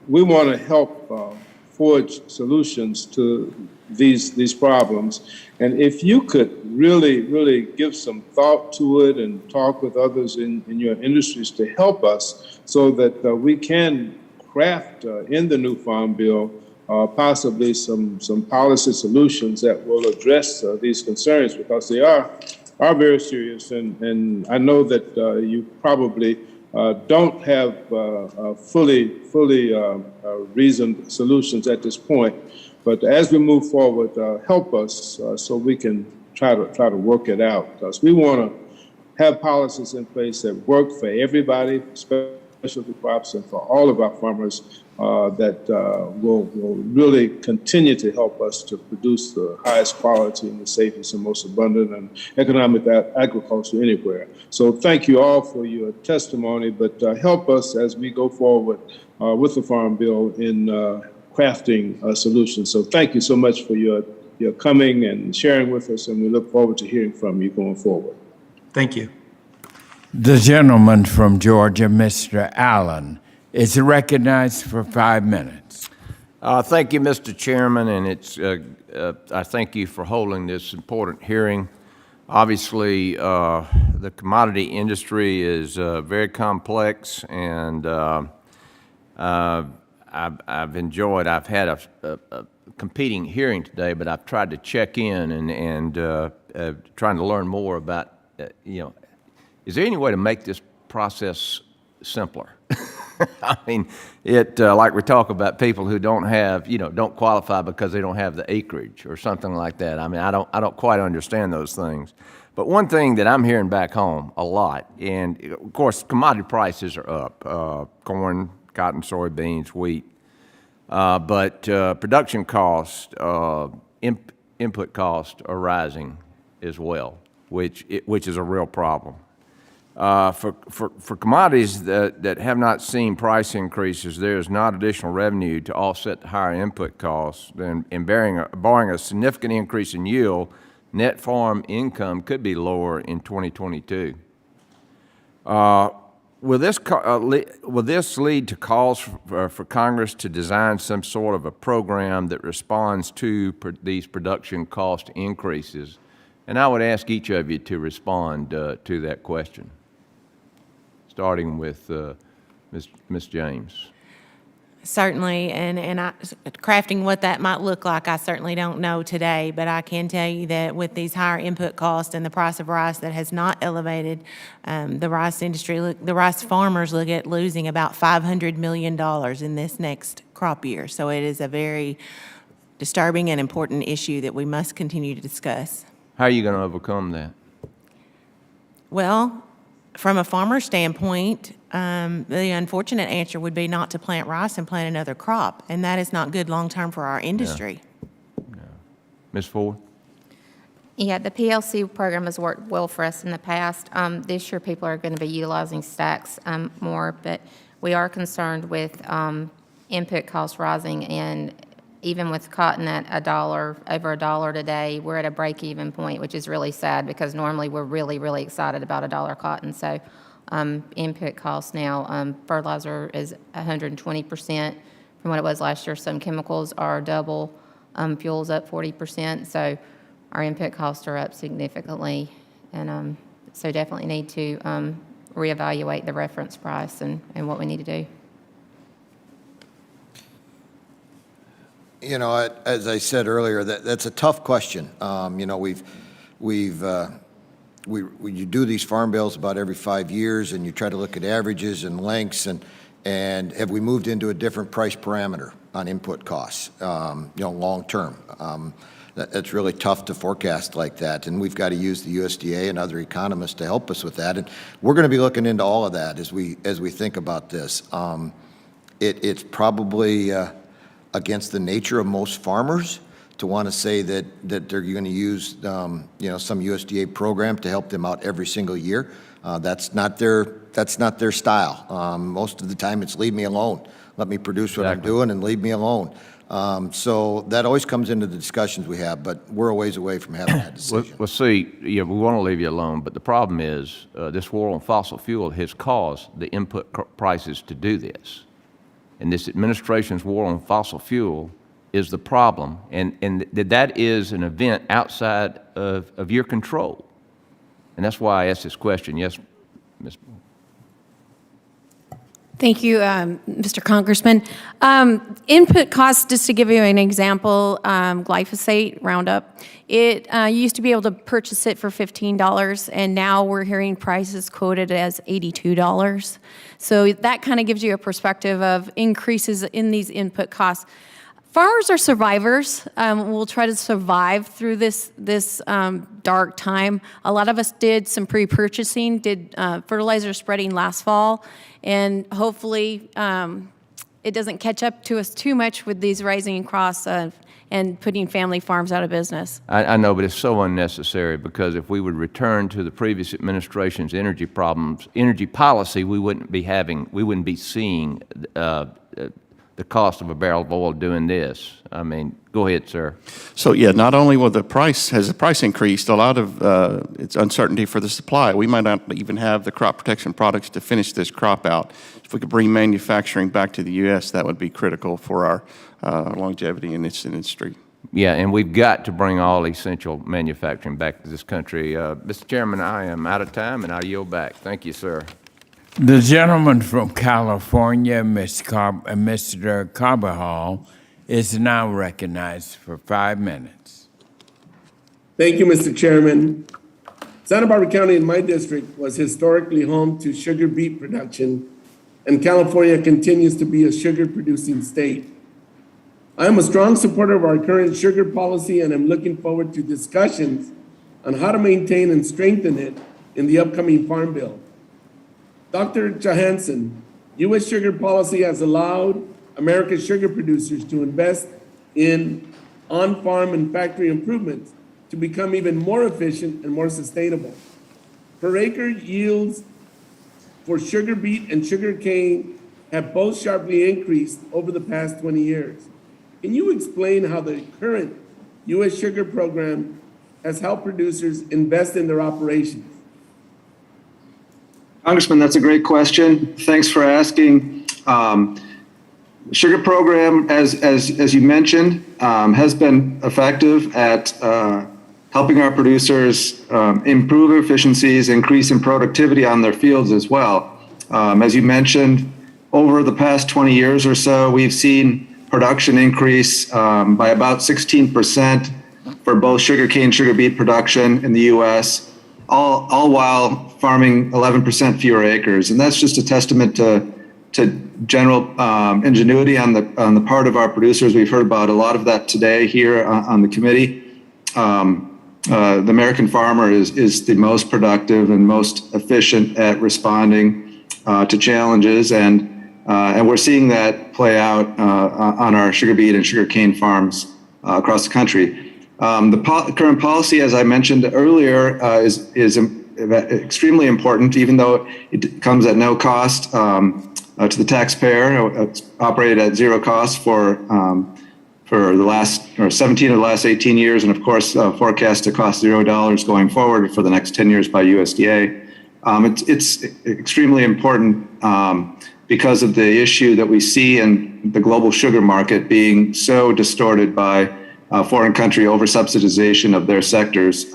we want to help forge solutions to these problems. And if you could really give some thought to it and talk with others in your industries to help us so that we can craft in the new Farm Bill possibly some policy solutions that will address these concerns, because they are very serious. And I know that you probably don't have fully reasoned solutions at this point. But as we move forward, help us so we can try to work it out, because we want to have policies in place that work for everybody, specialty crops, and for all of our farmers that will really continue to help us to produce the highest quality and the safest and most abundant and economic agriculture anywhere. So thank you all for your testimony, but help us as we go forward with the Farm Bill in crafting a solution. So thank you so much for your coming and sharing with us, and we look forward to hearing from you going forward. Thank you. The gentleman from Georgia, Mr. Allen, is recognized for 5 minutes. Thank you, Mr. Chairman, and I thank you for holding this important hearing. Obviously, the commodity industry is very complex, and I've had a competing hearing today, but I've tried to check in and trying to learn more about, is there any way to make this process simpler? I mean, like we talk about people who don't have, don't qualify because they don't have the acreage or something like that. I mean, I don't quite understand those things. But one thing that I'm hearing back home a lot, and of course, commodity prices are up, corn, cotton, soybeans, wheat, but production costs, input costs are rising as well, which is a real problem. For commodities that have not seen price increases, there is not additional revenue to offset the higher input costs. And barring a significant increase in yield, net farm income could be lower in 2022. Will this lead to calls for Congress to design some sort of a program that responds to these production cost increases? And I would ask each of you to respond to that question, starting with Ms. James. Certainly, and crafting what that might look like, I certainly don't know today, but I can tell you that with these higher input costs and the price of rice that has not elevated, the rice industry, the rice farmers look at losing about $500 million in this next crop year. So it is a very disturbing and important issue that we must continue to discuss. How are you going to overcome that? Well, from a farmer standpoint, the unfortunate answer would be not to plant rice and plant another crop, and that is not good long-term for our industry. Yeah. Ms. Ford? Yeah, the PLC program has worked well for us in the past. This year, people are going to be utilizing stacks more, but we are concerned with input costs rising, and even with cotton at over $1 today, we're at a break-even point, which is really sad because normally we're really, really excited about $1 cotton. So input costs now, fertilizer is 120% from what it was last year. Some chemicals are double, fuel's up 40%. So our input costs are up significantly. And so definitely need to reevaluate the reference price and what we need to do. As I said earlier, that's a tough question. You do these farm bills about every 5 years, and you try to look at averages and lengths, and have we moved into a different price parameter on input costs, long term? That's really tough to forecast like that, and we've got to use the USDA and other economists to help us with that. And we're going to be looking into all of that as we think about this. It's probably against the nature of most farmers to want to say that they're going to use some USDA program to help them out every single year. That's not their style. Most of the time it's leave me alone. Let me produce what I'm doing and leave me alone. So that always comes into the discussions we have, but we're a ways away from having that decision. Well, see, we want to leave you alone, but the problem is this war on fossil fuel has caused the input prices to do this. And this administration's war on fossil fuel is the problem, and that is an event outside of your control. And that's why I asked this question. Yes, Ms. Thank you, Mr. Congressman. Input costs, just to give you an example, glyphosate, Roundup, it used to be able to purchase it for $15, and now we're hearing prices quoted as $82. So that kind of gives you a perspective of increases in these input costs. Farmers are survivors. We'll try to survive through this dark time. A lot of us did some pre-purchasing, did fertilizer spreading last fall, and hopefully it doesn't catch up to us too much with these rising costs and putting family farms out of business. I know, but it's so unnecessary, because if we would return to the previous administration's energy policy, we wouldn't be seeing the cost of a barrel of oil doing this. I mean, go ahead, sir. So yeah, not only has the price increased, a lot of it's uncertainty for the supply. We might not even have the crop protection products to finish this crop out. If we could bring manufacturing back to the U.S., that would be critical for our longevity in this industry. Yeah, and we've got to bring all essential manufacturing back to this country. Mr. Chairman, I am out of time, and I yield back. Thank you, sir. The gentleman from California, Mr. Carbajal, is now recognized for 5 minutes. Thank you, Mr. Chairman. Santa Barbara County in my district was historically home to sugar beet production, and California continues to be a sugar-producing state. I am a strong supporter of our current sugar policy, and I'm looking forward to discussions on how to maintain and strengthen it in the upcoming Farm Bill. Dr. Johansen, U.S. sugar policy has allowed America's sugar producers to invest in on-farm and factory improvements to become even more efficient and more sustainable. Per acre yields for sugar beet and sugar cane have both sharply increased over the past 20 years. Can you explain how the current U.S. sugar program has helped producers invest in their operations? Congressman, that's a great question. Thanks for asking. Sugar program, as you mentioned, has been effective at helping our producers improve efficiencies, increase in productivity on their fields as well. As you mentioned, over the past 20 years or so, we've seen production increase by about 16% for both sugarcane, sugar beet production in the U.S., all while farming 11% fewer acres. And that's just a testament to general ingenuity on the part of our producers. We've heard about a lot of that today here on the committee. The American farmer is the most productive and most efficient at responding to challenges, and we're seeing that play out on our sugar beet and sugar cane farms across the country. The current policy, as I mentioned earlier, is extremely important, even though it comes at no cost to the taxpayer. It's operated at zero cost for the last 17 of the last 18 years, and of course forecast to cost $0 going forward for the next 10 years by USDA. It's extremely important because of the issue that we see in the global sugar market being so distorted by foreign country oversubsidization of their sectors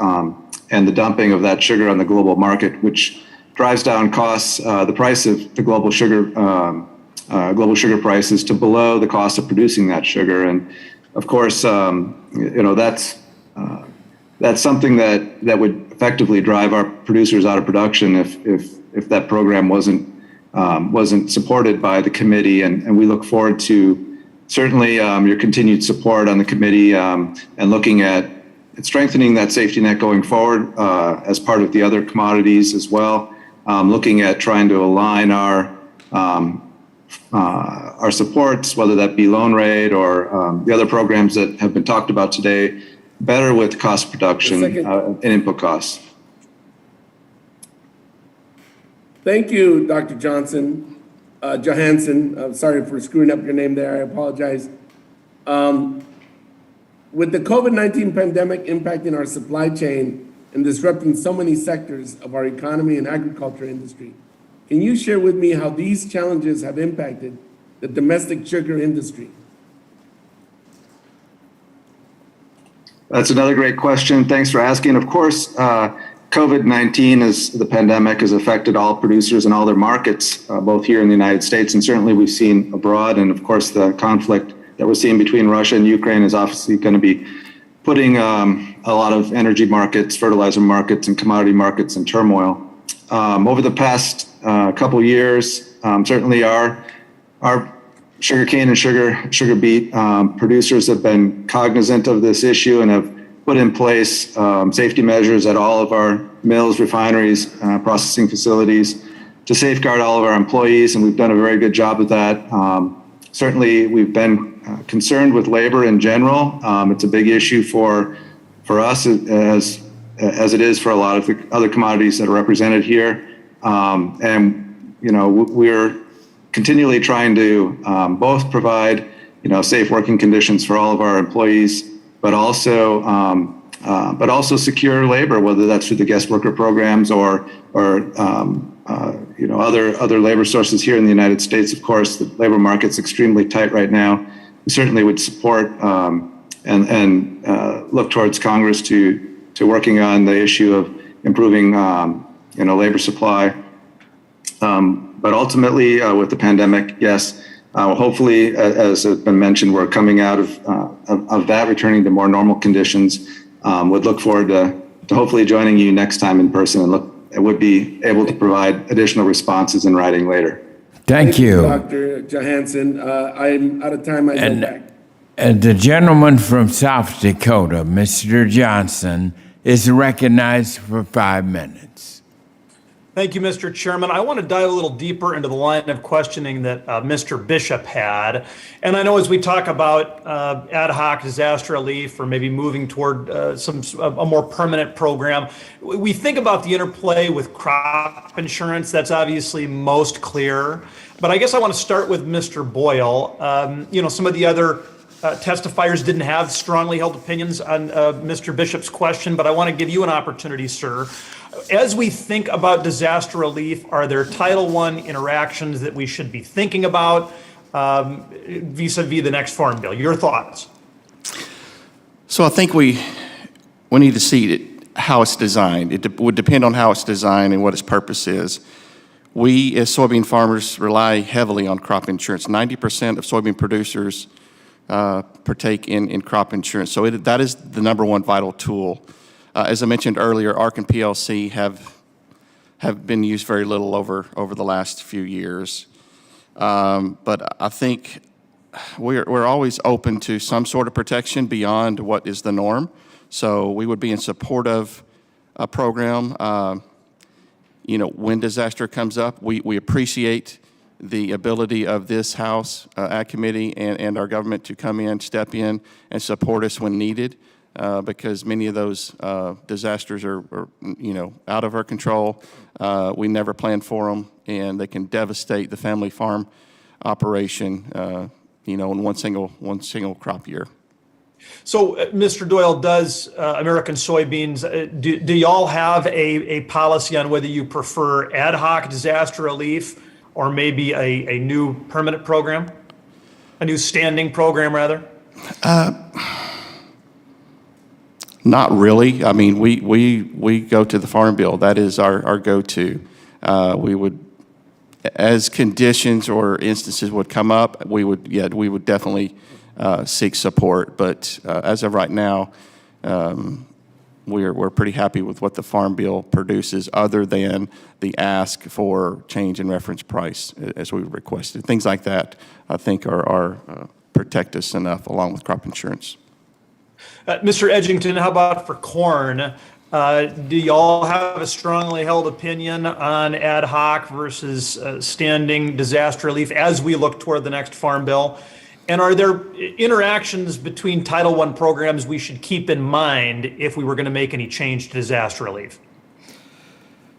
and the dumping of that sugar on the global market, which drives down costs, the price of the global sugar prices to below the cost of producing that sugar. And of course, that's something that would effectively drive our producers out of production if that program wasn't supported by the committee. And we look forward to certainly your continued support on the committee and looking at strengthening that safety net going forward as part of the other commodities as well. Looking at trying to align our supports, whether that be loan rate or the other programs that have been talked about today, better with cost of production and input costs. Thank you, Dr. Johansen. I'm sorry for screwing up your name there. I apologize. With the COVID-19 pandemic impacting our supply chain and disrupting so many sectors of our economy and agriculture industry, can you share with me how these challenges have impacted the domestic sugar industry? That's another great question. Thanks for asking. Of course, COVID-19, the pandemic, has affected all producers and all their markets, both here in the United States and certainly we've seen abroad. And of course, the conflict that we're seeing between Russia and Ukraine is obviously going to be putting a lot of energy markets, fertilizer markets, and commodity markets in turmoil. Over the past couple years, certainly our sugarcane and sugar beet producers have been cognizant of this issue and have put in place safety measures at all of our mills, refineries, processing facilities to safeguard all of our employees, and we've done a very good job of that. Certainly, we've been concerned with labor in general. It's a big issue for us as it is for a lot of the other commodities that are represented here. And, we're continually trying to both provide, safe working conditions for all of our employees, but also secure labor, whether that's through the guest worker programs or other labor sources here in the United States. Of course, the labor market's extremely tight right now. We certainly would support and look towards Congress to working on the issue of improving, labor supply. But ultimately, with the pandemic, yes, hopefully, as has been mentioned, we're coming out of that, returning to more normal conditions. Would look forward to hopefully joining you next time in person and would be able to provide additional responses in writing later. Thank you. Dr. Johansen. I'm out of time. I go back. And the gentleman from South Dakota, Mr. Johnson, is recognized for 5 minutes. Thank you, Mr. Chairman. I want to dive a little deeper into the line of questioning that Mr. Bishop had. And I know as we talk about ad hoc disaster relief or maybe moving toward a more permanent program, we think about the interplay with crop insurance. That's obviously most clear. But I guess I want to start with Mr. Boyle. Some of the other testifiers didn't have strongly held opinions on Mr. Bishop's question, but I want to give you an opportunity, sir. As we think about disaster relief, are there Title I interactions that we should be thinking about vis-a-vis the next Farm Bill? Your thoughts? So I think we need to see how it's designed. It would depend on how it's designed and what its purpose is. We, as soybean farmers, rely heavily on crop insurance. 90% of soybean producers partake in crop insurance. So that is the number one vital tool. As I mentioned earlier, ARC and PLC have been used very little over the last few years. But I think we're always open to some sort of protection beyond what is the norm. So we would be in support of a program. When disaster comes up, we appreciate the ability of this House, Ag Committee, and our government to come in, step in, and support us when needed. Because many of those disasters are out of our control. We never planned for them, and they can devastate the family farm operation, in one single crop year. So, Mr. Doyle, does American Soybeans, do y'all have a policy on whether you prefer ad hoc disaster relief or maybe a new permanent program, a new standing program, rather? Not really. I mean, we go to the Farm Bill. That is our go-to. We would, as conditions or instances would come up, we would definitely seek support. But as of right now, we're pretty happy with what the Farm Bill produces, other than the ask for change in reference price as we requested. Things like that, I think, are protect us enough, along with crop insurance. Mr. Edgington, how about for corn? Do y'all have a strongly held opinion on ad hoc versus standing disaster relief as we look toward the next Farm Bill? And are there interactions between Title I programs we should keep in mind if we were going to make any change to disaster relief?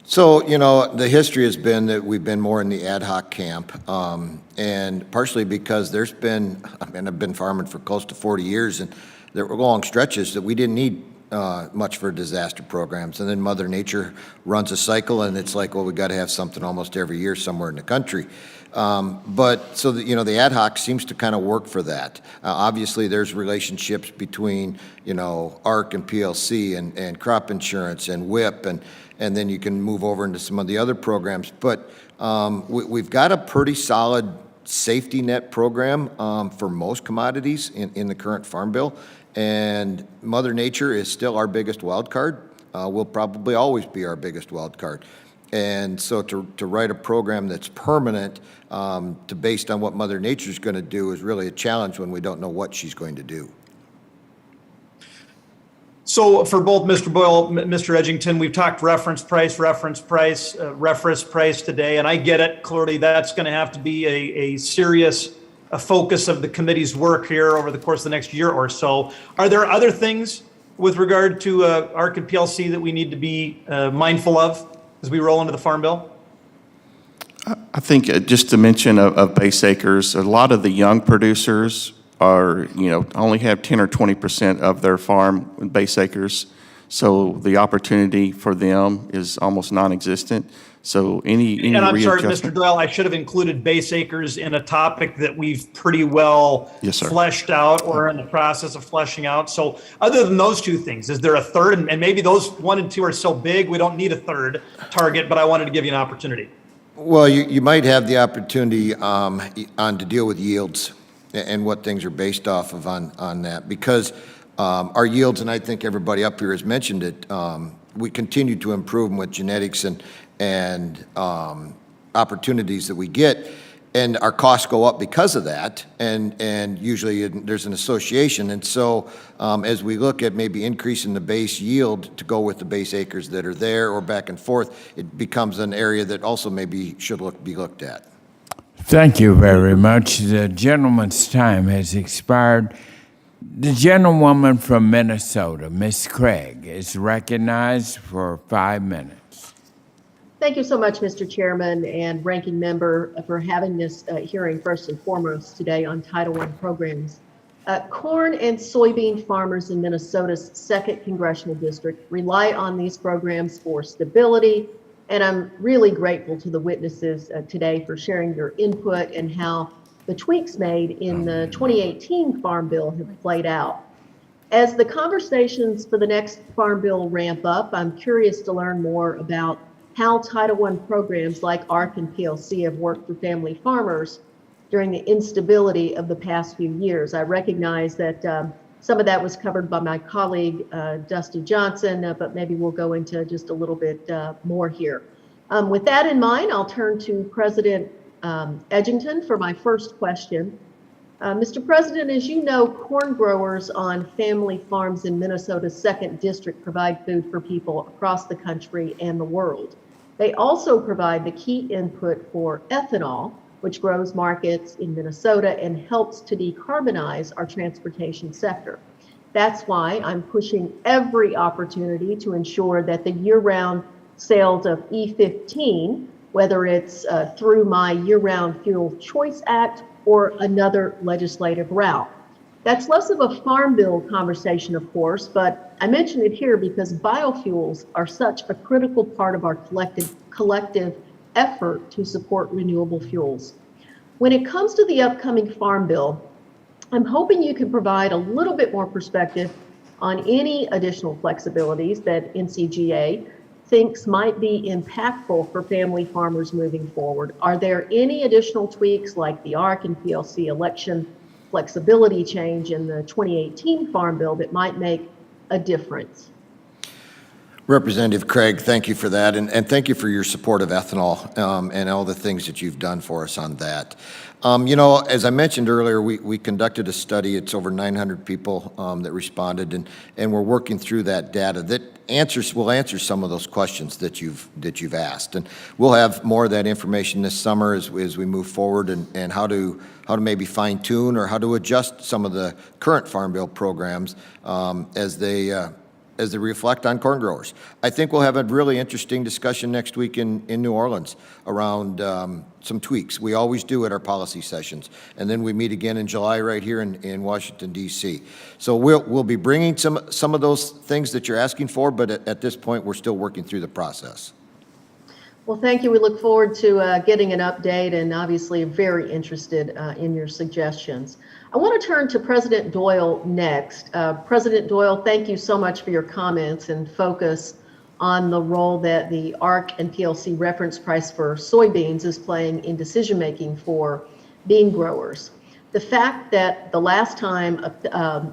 So, the history has been that we've been more in the ad hoc camp, and partially because I've been farming for close to 40 years, and there were long stretches that we didn't need much for disaster programs. And then Mother Nature runs a cycle, and it's like, well, we got to have something almost every year somewhere in the country. But so the ad hoc seems to kind of work for that. Obviously, there's relationships between ARC and PLC and crop insurance and WIP, and then you can move over into some of the other programs. But we've got a pretty solid safety net program for most commodities in the current Farm Bill. And Mother Nature is still our biggest wild card. Will probably always be our biggest wild card. And so to write a program that's permanent, based on what Mother Nature's going to do is really a challenge when we don't know what she's going to do. So for both Mr. Doyle, Mr. Edgington, we've talked reference price today, and I get it. Clearly, that's going to have to be a serious focus of the committee's work here over the course of the next year or so. Are there other things with regard to ARC and PLC that we need to be mindful of as we roll into the Farm Bill? I think just to mention of base acres, a lot of the young producers are, only have 10 or 20% of their farm base acres. So the opportunity for them is almost non-existent. So any And I'm sorry, readjustment. Mr. Doyle, I should have included base acres in a topic that we've pretty well Yes, sir. fleshed out or in the process of fleshing out. So other than those two things, is there a third? And maybe those 1 and 2 are so big, we don't need a third target, but I wanted to give you an opportunity. Well, you might have the opportunity to deal with yields and what things are based off of on that, because our yields, and I think everybody up here has mentioned it, we continue to improve them with genetics and opportunities that we get, and our costs go up because of that, and usually there's an association. And so as we look at maybe increasing the base yield to go with the base acres that are there or back and forth, it becomes an area that also maybe should be looked at. Thank you very much. The gentleman's time has expired. The gentlewoman from Minnesota, Ms. Craig, is recognized for 5 minutes. Thank you so much, Mr. Chairman and Ranking Member, for having this hearing first and foremost today on Title I programs. Corn and soybean farmers in Minnesota's 2nd Congressional District rely on these programs for stability, and I'm really grateful to the witnesses today for sharing your input and how the tweaks made in the 2018 Farm Bill have played out. As the conversations for the next Farm Bill ramp up, I'm curious to learn more about how Title I programs like ARC and PLC have worked for family farmers during the instability of the past few years. I recognize that some of that was covered by my colleague, Dusty Johnson, but maybe we'll go into just a little bit more here. With that in mind, I'll turn to President Edgington for my first question. Mr. President, as you know, corn growers on family farms in Minnesota's 2nd District provide food for people across the country and the world. They also provide the key input for ethanol, which grows markets in Minnesota and helps to decarbonize our transportation sector. That's why I'm pushing every opportunity to ensure that the year-round sales of E15, whether it's through my Year-Round Fuel Choice Act or another legislative route. That's less of a Farm Bill conversation, of course, but I mention it here because biofuels are such a critical part of our collective effort to support renewable fuels. When it comes to the upcoming Farm Bill, I'm hoping you can provide a little bit more perspective on any additional flexibilities that NCGA thinks might be impactful for family farmers moving forward. Are there any additional tweaks like the ARC and PLC election flexibility change in the 2018 Farm Bill that might make a difference? Representative Craig, thank you for that, and thank you for your support of ethanol and all the things that you've done for us on that. As I mentioned earlier, we conducted a study. It's over 900 people that responded, and we're working through that data that will answer some of those questions that you've asked. And we'll have more of that information this summer as we move forward, and how to maybe fine tune or how to adjust some of the current Farm Bill programs as they reflect on corn growers. I think we'll have a really interesting discussion next week in New Orleans around some tweaks. We always do at our policy sessions. And then we meet again in July right here in Washington, D.C. So we'll be bringing some of those things that you're asking for, but at this point, we're still working through the process. Well, thank you. We look forward to getting an update and obviously very interested in your suggestions. I want to turn to President Doyle next. President Doyle, thank you so much for your comments and focus on the role that the ARC and PLC reference price for soybeans is playing in decision-making for bean growers. The fact that the last time a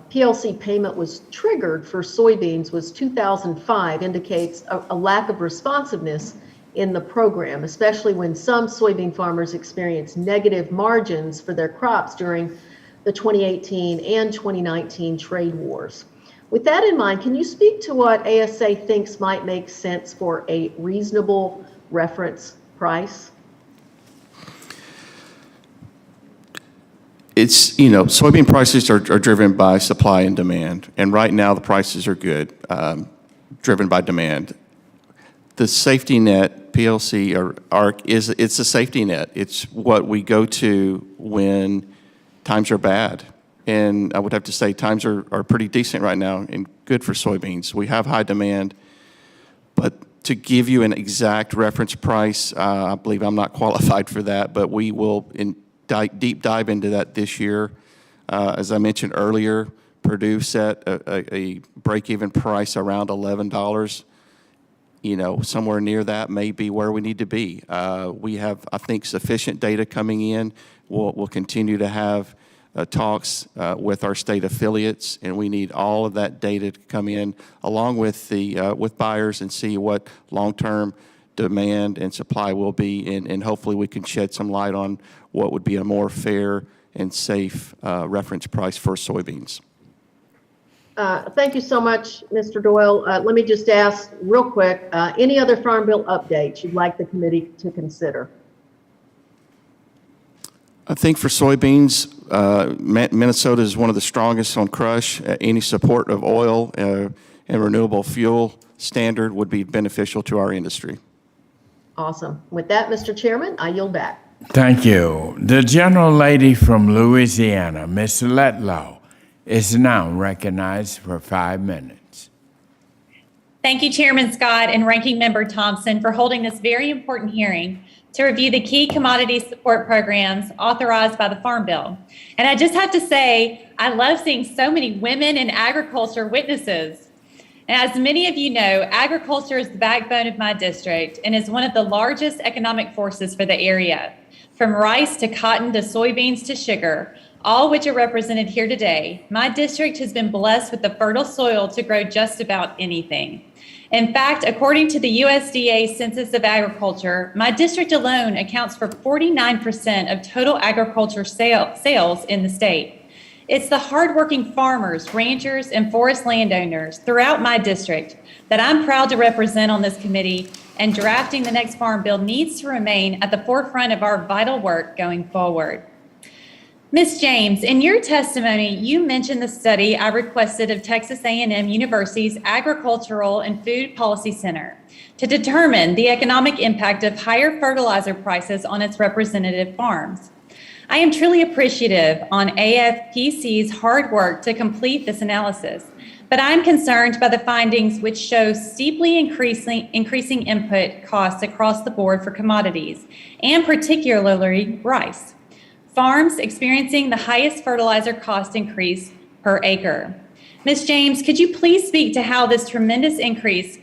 PLC payment was triggered for soybeans was 2005 indicates a lack of responsiveness in the program, especially when some soybean farmers experience negative margins for their crops during the 2018 and 2019 trade wars. With that in mind, can you speak to what ASA thinks might make sense for a reasonable reference price? It's, soybean prices are driven by supply and demand, and right now the prices are good, driven by demand. The safety net, PLC or ARC, it's a safety net. It's what we go to when times are bad. And I would have to say times are pretty decent right now and good for soybeans. We have high demand, but to give you an exact reference price, I believe I'm not qualified for that, but we will deep dive into that this year. As I mentioned earlier, Purdue set a break-even price around $11. Somewhere near that may be where we need to be. We have, I think, sufficient data coming in. We'll continue to have talks with our state affiliates, and we need all of that data to come in along with with buyers and see what long-term demand and supply will be, and hopefully we can shed some light on what would be a more fair and safe reference price for soybeans. Thank you so much, Mr. Doyle. Let me just ask real quick, any other Farm Bill updates you'd like the committee to consider? I think for soybeans, Minnesota is one of the strongest on crush. Any support of oil and renewable fuel standard would be beneficial to our industry. Awesome. With that, Mr. Chairman, I yield back. Thank you. The gentle lady from Louisiana, Ms. Letlow, is now recognized for 5 minutes. Thank you, Chairman Scott and Ranking Member Thompson, for holding this very important hearing to review the key commodity support programs authorized by the Farm Bill. And I just have to say, I love seeing so many women in agriculture witnesses. And as many of you know, agriculture is the backbone of my district and is one of the largest economic forces for the area. From rice to cotton to soybeans to sugar, all which are represented here today, my district has been blessed with the fertile soil to grow just about anything. In fact, according to the USDA Census of Agriculture, my district alone accounts for 49% of total agriculture sales in the state. It's the hardworking farmers, ranchers, and forest landowners throughout my district that I'm proud to represent on this committee, and drafting the next Farm Bill needs to remain at the forefront of our vital work going forward. Ms. James, in your testimony, you mentioned the study I requested of Texas A&M University's Agricultural and Food Policy Center to determine the economic impact of higher fertilizer prices on its representative farms. I am truly appreciative on AFPC's hard work to complete this analysis, but I'm concerned by the findings which show steeply increasing input costs across the board for commodities, and particularly rice. Farms experiencing the highest fertilizer cost increase per acre. Ms. James, could you please speak to how this tremendous increase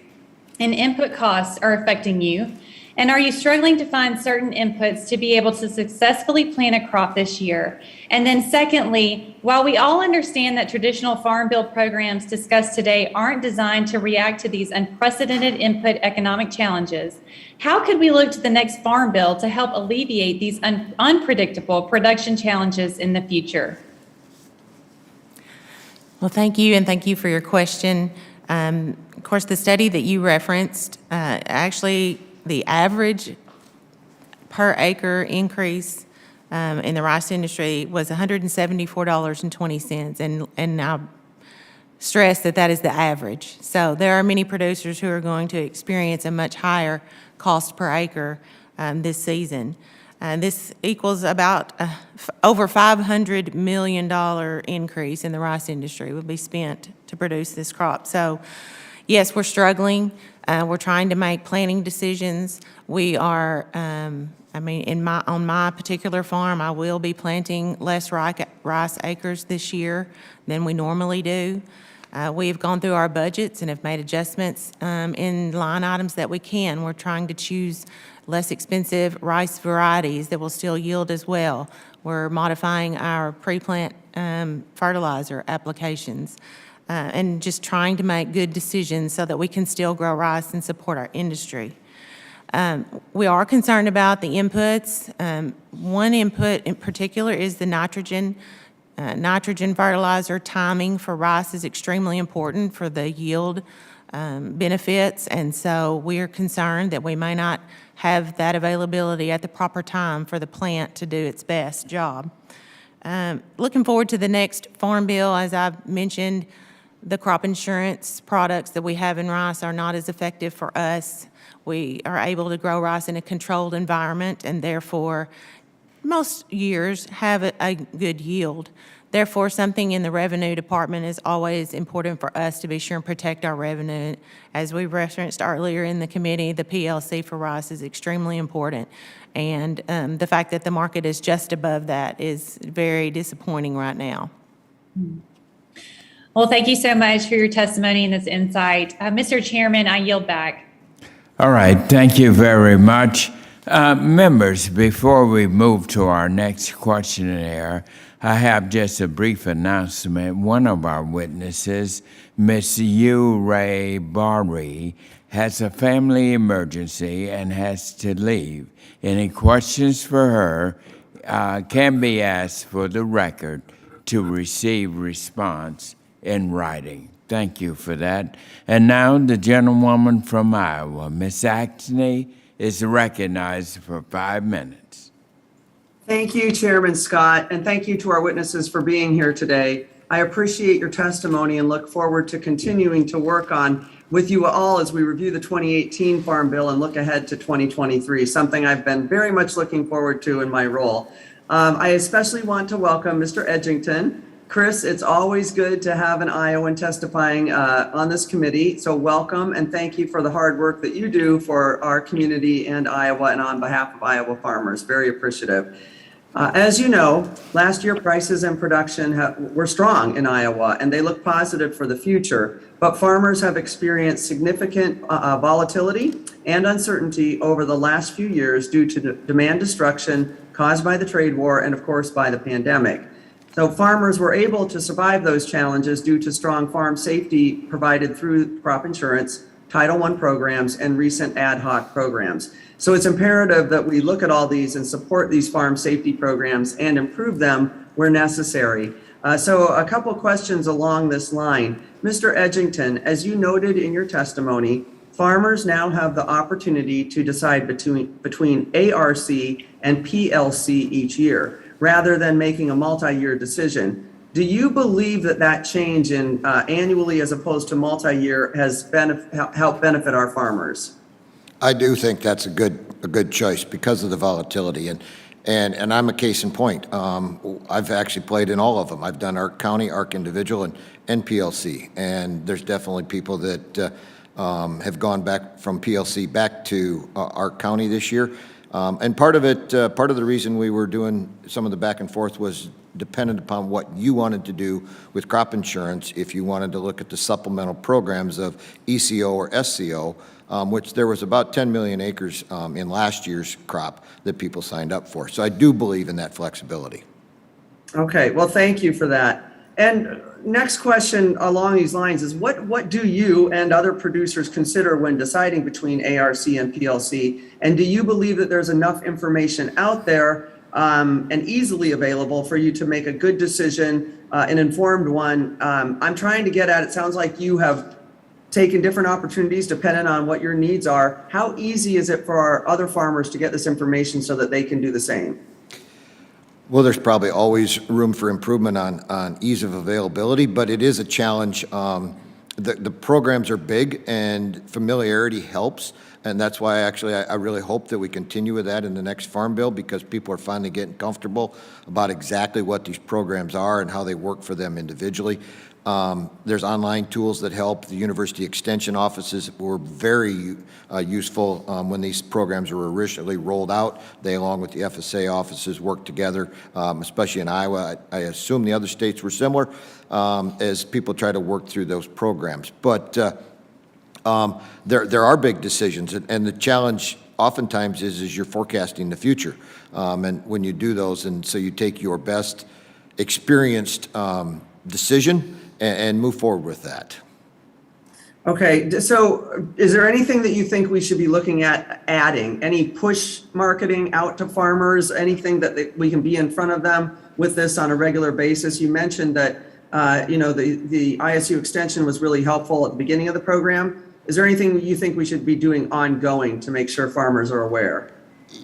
in input costs are affecting you? And are you struggling to find certain inputs to be able to successfully plant a crop this year? And then secondly, while we all understand that traditional Farm Bill programs discussed today aren't designed to react to these unprecedented input economic challenges, how could we look to the next Farm Bill to help alleviate these unpredictable production challenges in the future? Well, thank you, and thank you for your question. Of course, the study that you referenced, actually, the average per acre increase in the rice industry was $174.20, and I stress that that is the average. So there are many producers who are going to experience a much higher cost per acre this season. This equals about over $500 million increase in the rice industry will be spent to produce this crop. So yes, we're struggling. We're trying to make planning decisions. We are, on my particular farm, I will be planting less rice acres this year than we normally do. We've gone through our budgets and have made adjustments in line items that we can. We're trying to choose less expensive rice varieties that will still yield as well. We're modifying our pre-plant fertilizer applications. And just trying to make good decisions so that we can still grow rice and support our industry. We are concerned about the inputs. One input in particular is the nitrogen. Nitrogen fertilizer timing for rice is extremely important for the yield benefits, and so we are concerned that we may not have that availability at the proper time for the plant to do its best job. Looking forward to the next Farm Bill, as I've mentioned, the crop insurance products that we have in rice are not as effective for us. We are able to grow rice in a controlled environment and therefore most years have a good yield. Therefore, something in the revenue department is always important for us to be sure and protect our revenue. As we referenced earlier in the committee, the PLC for rice is extremely important. And the fact that the market is just above that is very disappointing right now. Well, thank you so much for your testimony and this insight. Mr. Chairman, I yield back. All right, thank you very much. Members, before we move to our next questionnaire, I have just a brief announcement. One of our witnesses, Miss Yu Ray Bari, has a family emergency and has to leave. Any questions for her can be asked for the record to receive response in writing. Thank you for that. And now the gentlewoman from Iowa, Miss Actney, is recognized for 5 minutes. Thank you, Chairman Scott, and thank you to our witnesses for being here today. I appreciate your testimony and look forward to continuing to work on with you all as we review the 2018 Farm Bill and look ahead to 2023, something I've been very much looking forward to in my role. I especially want to welcome Mr. Edgington. Chris, it's always good to have an Iowan testifying on this committee, so welcome and thank you for the hard work that you do for our community and Iowa and on behalf of Iowa farmers. Very appreciative. As you know, last year prices and production were strong in Iowa and they look positive for the future, but farmers have experienced significant volatility and uncertainty over the last few years due to demand destruction caused by the trade war and of course by the pandemic. So farmers were able to survive those challenges due to strong farm safety provided through crop insurance, Title I programs, and recent ad hoc programs. So it's imperative that we look at all these and support these farm safety programs and improve them where necessary. So a couple questions along this line. Mr. Edgington, as you noted in your testimony, farmers now have the opportunity to decide between ARC and PLC each year, rather than making a multi-year decision. Do you believe that that change in annually as opposed to multi-year has helped benefit our farmers? I do think that's a good choice because of the volatility, and I'm a case in point. I've actually played in all of them. I've done ARC County, ARC Individual, and PLC, and there's definitely people that have gone back from PLC back to ARC County this year. And part of the reason we were doing some of the back and forth was dependent upon what you wanted to do with crop insurance. If you wanted to look at the supplemental programs of ECO or SCO, which there was about 10 million acres in last year's crop that people signed up for. So I do believe in that flexibility. Okay, well, thank you for that. And next question along these lines is what do you and other producers consider when deciding between ARC and PLC? And do you believe that there's enough information out there and easily available for you to make a good decision, an informed one? I'm trying to get at, it sounds like you have taken different opportunities depending on what your needs are. How easy is it for our other farmers to get this information so that they can do the same? Well, there's probably always room for improvement on ease of availability, but it is a challenge. The programs are big and familiarity helps, and that's why actually I really hope that we continue with that in the next Farm Bill, because people are finally getting comfortable about exactly what these programs are and how they work for them individually. There's online tools that help. The university extension offices were very useful when these programs were originally rolled out. They, along with the FSA offices, worked together, especially in Iowa. I assume the other states were similar as people try to work through those programs. But there are big decisions, and the challenge oftentimes is you're forecasting the future. And when you do those, and so you take your best experienced decision and move forward with that. Okay, so is there anything that you think we should be looking at adding? Any push marketing out to farmers? Anything that we can be in front of them with this on a regular basis? You mentioned that the ISU extension was really helpful at the beginning of the program. Is there anything you think we should be doing ongoing to make sure farmers are aware?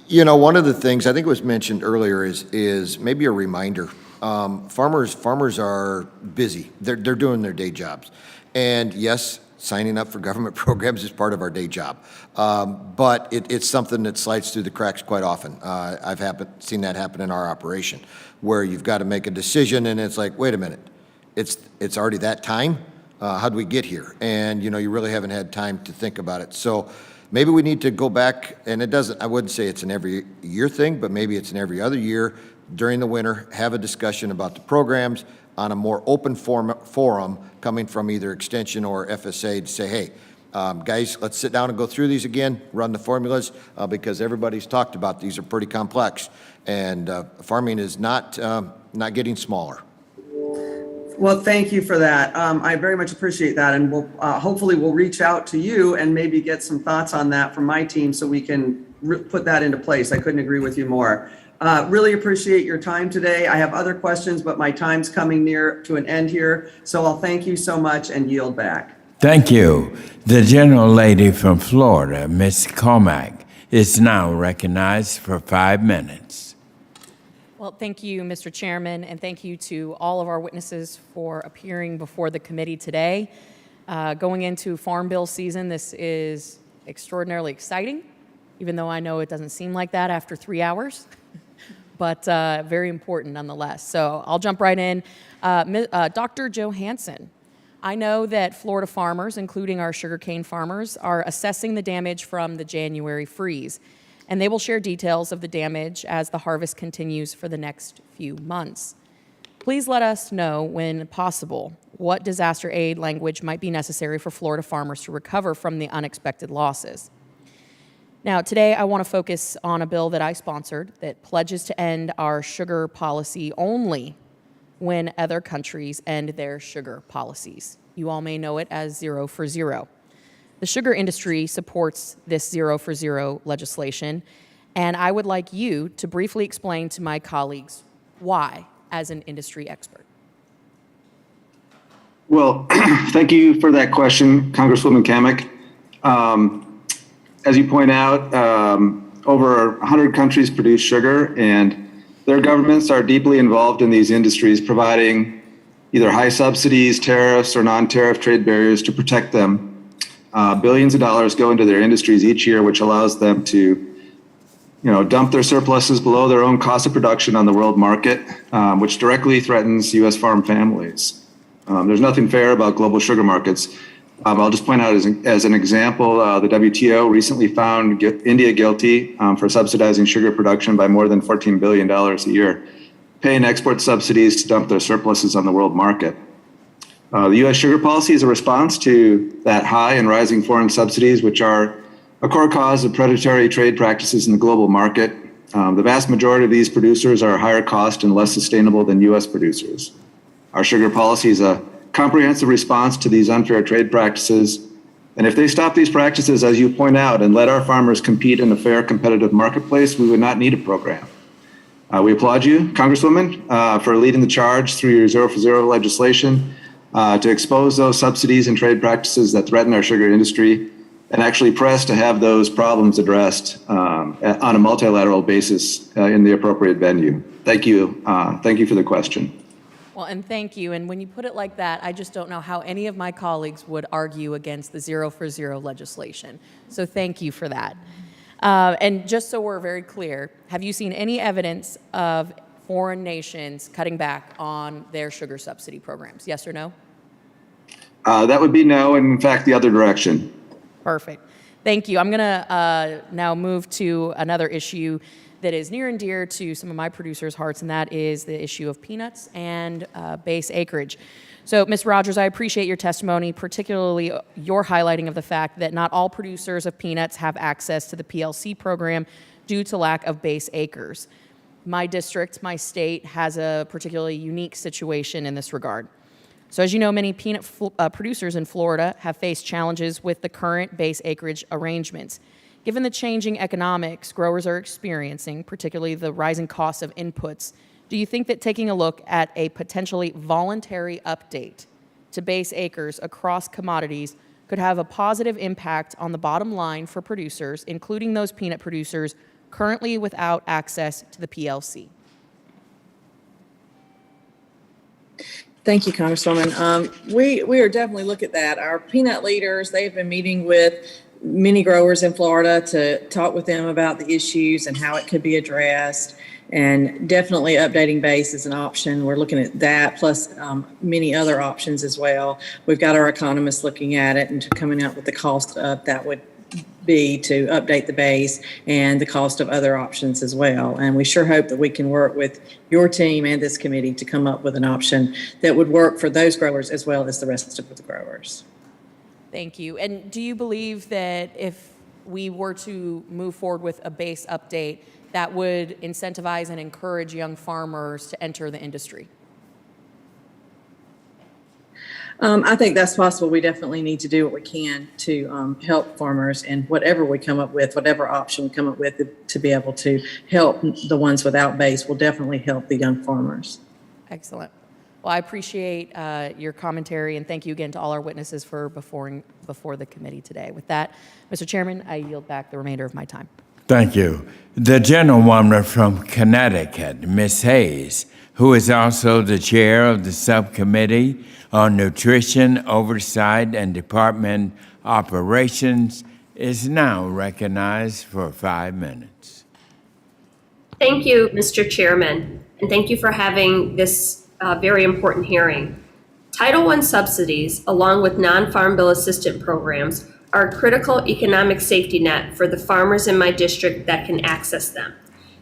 You know, one of the things I think was mentioned earlier is maybe a reminder. Farmers are busy. They're doing their day jobs, and yes, signing up for government programs is part of our day job, but it's something that slides through the cracks quite often. I've seen that happen in our operation, where you've got to make a decision, and it's like, wait a minute, it's already that time. How'd we get here? And you really haven't had time to think about it. So maybe we need to go back, and I wouldn't say it's an every year thing, but maybe it's an every other year during the winter, have a discussion about the programs on a more open forum coming from either Extension or FSA to say, hey, guys, let's sit down and go through these again, run the formulas, because everybody's talked about these are pretty complex, and farming is not getting smaller. Well, thank you for that. I very much appreciate that, and hopefully we'll reach out to you and maybe get some thoughts on that from my team so we can put that into place. I couldn't agree with you more. Really appreciate your time today. I have other questions, but my time's coming near to an end here, so I'll thank you so much and yield back. Thank you. The gentlelady from Florida, Ms. Comack, is now recognized for 5 minutes. Well, thank you, Mr. Chairman, and thank you to all of our witnesses for appearing before the committee today. Going into Farm Bill season, this is extraordinarily exciting, even though I know it doesn't seem like that after 3 hours, but very important nonetheless. So I'll jump right in. Dr. Johansen, I know that Florida farmers, including our sugarcane farmers, are assessing the damage from the January freeze, and they will share details of the damage as the harvest continues for the next few months. Please let us know, when possible, what disaster aid language might be necessary for Florida farmers to recover from the unexpected losses. Now, today I want to focus on a bill that I sponsored that pledges to end our sugar policy only when other countries end their sugar policies. You all may know it as 0 for 0. The sugar industry supports this 0 for 0 legislation, and I would like you to briefly explain to my colleagues why, as an industry expert. Well, thank you for that question, Congresswoman Kamek. As you point out, over 100 countries produce sugar, and their governments are deeply involved in these industries, providing either high subsidies, tariffs, or non-tariff trade barriers to protect them. Billions of dollars go into their industries each year, which allows them to, dump their surpluses below their own cost of production on the world market, which directly threatens U.S. farm families. There's nothing fair about global sugar markets. I'll just point out as an example, the WTO recently found India guilty for subsidizing sugar production by more than $14 billion a year, paying export subsidies to dump their surpluses on the world market. The U.S. sugar policy is a response to that high and rising foreign subsidies, which are a core cause of predatory trade practices in the global market. The vast majority of these producers are higher cost and less sustainable than U.S. producers. Our sugar policy is a comprehensive response to these unfair trade practices. And if they stop these practices, as you point out, and let our farmers compete in a fair, competitive marketplace, we would not need a program. We applaud you, Congresswoman, for leading the charge through your 0 for 0 legislation to expose those subsidies and trade practices that threaten our sugar industry, and actually press to have those problems addressed on a multilateral basis in the appropriate venue. Thank you. Thank you for the question. Well, and thank you. And when you put it like that, I just don't know how any of my colleagues would argue against the 0 for 0 legislation. So thank you for that. And just so we're very clear, have you seen any evidence of foreign nations cutting back on their sugar subsidy programs? Yes or no? That would be no, and in fact, the other direction. Perfect. Thank you. I'm going to now move to another issue that is near and dear to some of my producers' hearts, and that is the issue of peanuts and base acreage. So, Ms. Rogers, I appreciate your testimony, particularly your highlighting of the fact that not all producers of peanuts have access to the PLC program due to lack of base acres. My district, my state, has a particularly unique situation in this regard. So as you know, many peanut producers in Florida have faced challenges with the current base acreage arrangements. Given the changing economics growers are experiencing, particularly the rising costs of inputs, do you think that taking a look at a potentially voluntary update to base acres across commodities could have a positive impact on the bottom line for producers, including those peanut producers currently without access to the PLC? Thank you, Congresswoman. We are definitely looking at that. Our peanut leaders, they've been meeting with many growers in Florida to talk with them about the issues and how it could be addressed. And definitely updating base is an option. We're looking at that, plus many other options as well. We've got our economists looking at it and coming out with the cost of that would be to update the base and the cost of other options as well. And we sure hope that we can work with your team and this committee to come up with an option that would work for those growers as well as the rest of the growers. Thank you. And do you believe that if we were to move forward with a base update, that would incentivize and encourage young farmers to enter the industry? I think that's possible. We definitely need to do what we can to help farmers, and whatever we come up with, whatever option we come up with to be able to help the ones without base will definitely help the young farmers. Excellent. Well, I appreciate your commentary, and thank you again to all our witnesses for before the committee today. With that, Mr. Chairman, I yield back the remainder of my time. Thank you. The gentlewoman from Connecticut, Ms. Hayes, who is also the chair of the subcommittee on nutrition oversight and department operations, is now recognized for 5 minutes. Thank you, Mr. Chairman, and thank you for having this very important hearing. Title I subsidies, along with non-farm bill assistance programs, are a critical economic safety net for the farmers in my district that can access them.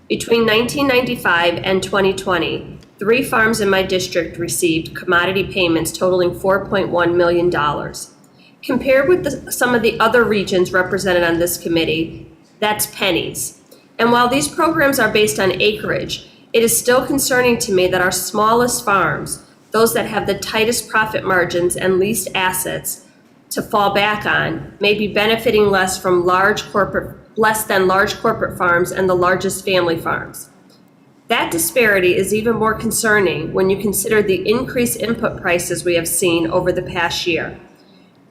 Between 1995 and 2020, 3 farms in my district received commodity payments totaling $4.1 million. Compared with some of the other regions represented on this committee, that's pennies. And while these programs are based on acreage, it is still concerning to me that our smallest farms, those that have the tightest profit margins and least assets to fall back on, may be benefiting less than large corporate farms and the largest family farms. That disparity is even more concerning when you consider the increased input prices we have seen over the past year.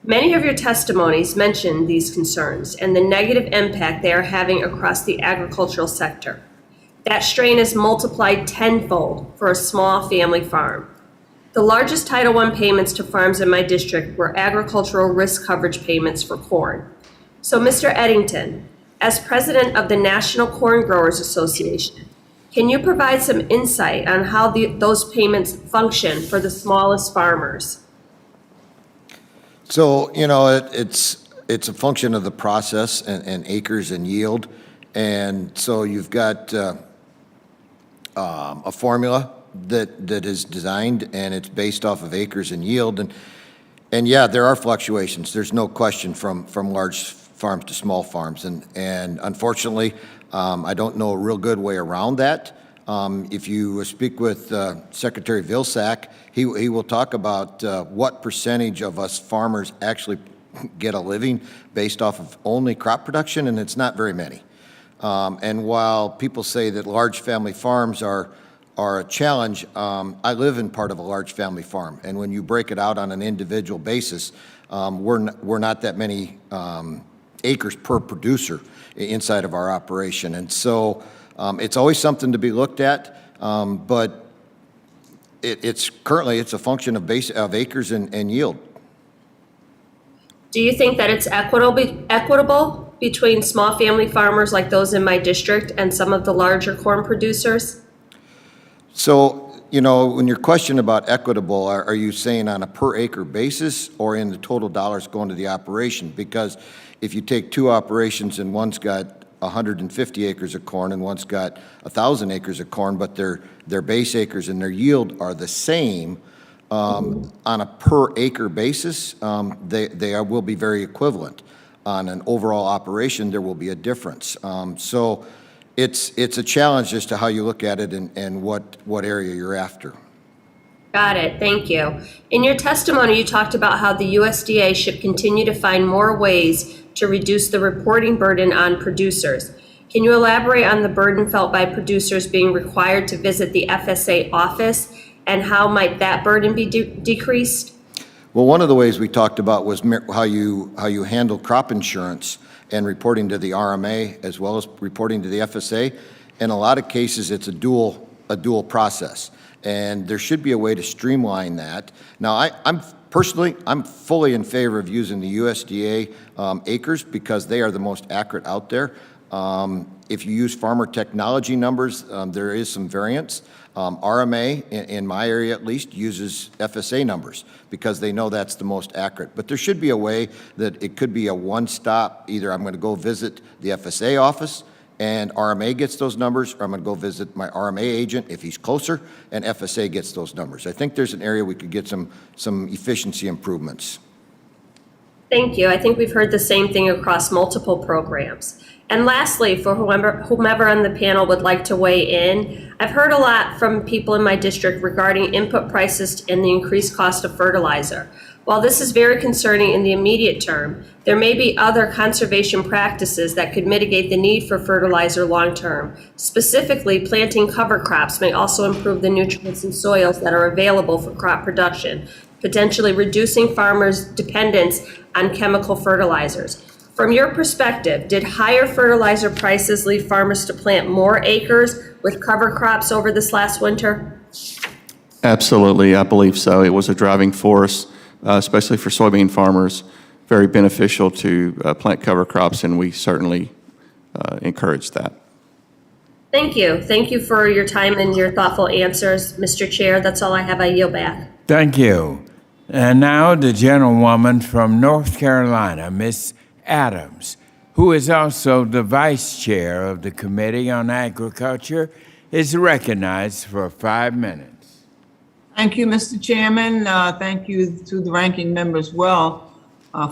Many of your testimonies mention these concerns and the negative impact they are having across the agricultural sector. That strain is multiplied tenfold for a small family farm. The largest Title I payments to farms in my district were agricultural risk coverage payments for corn. So, Mr. Eddington, as president of the National Corn Growers Association, can you provide some insight on how those payments function for the smallest farmers? So, you know, it's a function of the process and acres and yield. And so you've got a formula that is designed, and it's based off of acres and yield. And yeah, there are fluctuations. There's no question from large farms to small farms. And unfortunately, I don't know a real good way around that. If you speak with Secretary Vilsack, he will talk about what percentage of us farmers actually get a living based off of only crop production, and it's not very many. And while people say that large family farms are a challenge, I live in part of a large family farm, and when you break it out on an individual basis, we're not that many acres per producer inside of our operation. And so it's always something to be looked at, but it's currently a function of acres and yield. Do you think that it's equitable between small family farmers like those in my district and some of the larger corn producers? So, you know, when your question about equitable, are you saying on a per acre basis or in the total dollars going to the operation? Because if you take 2 operations and one's got 150 acres of corn and one's got 1,000 acres of corn, but their base acres and their yield are the same, on a per acre basis, they will be very equivalent. On an overall operation, there will be a difference. So it's a challenge as to how you look at it and what area you're after. Got it. Thank you. In your testimony, you talked about how the USDA should continue to find more ways to reduce the reporting burden on producers. Can you elaborate on the burden felt by producers being required to visit the FSA office, and how might that burden be decreased? Well, one of the ways we talked about was how you handle crop insurance and reporting to the RMA as well as reporting to the FSA. In a lot of cases, it's a dual process, and there should be a way to streamline that. Now, I'm fully in favor of using the USDA acres because they are the most accurate out there. If you use farmer technology numbers, there is some variance. RMA, in my area at least, uses FSA numbers because they know that's the most accurate. But there should be a way that it could be a one-stop, either I'm going to go visit the FSA office and RMA gets those numbers, or I'm going to go visit my RMA agent if he's closer, and FSA gets those numbers. I think there's an area we could get some efficiency improvements. Thank you. I think we've heard the same thing across multiple programs. And lastly, for whomever on the panel would like to weigh in, I've heard a lot from people in my district regarding input prices and the increased cost of fertilizer. While this is very concerning in the immediate term, there may be other conservation practices that could mitigate the need for fertilizer long term. Specifically, planting cover crops may also improve the nutrients in soils that are available for crop production, potentially reducing farmers' dependence on chemical fertilizers. From your perspective, did higher fertilizer prices lead farmers to plant more acres with cover crops over this last winter? Absolutely, I believe so. It was a driving force, especially for soybean farmers, very beneficial to plant cover crops, and we certainly encourage that. Thank you. Thank you for your time and your thoughtful answers, Mr. Chair. That's all I have. I yield back. Thank you. And now the gentlewoman from North Carolina, Ms. Adams, who is also the vice chair of the Committee on Agriculture, is recognized for 5 minutes. Thank you, Mr. Chairman. Thank you to the ranking member as well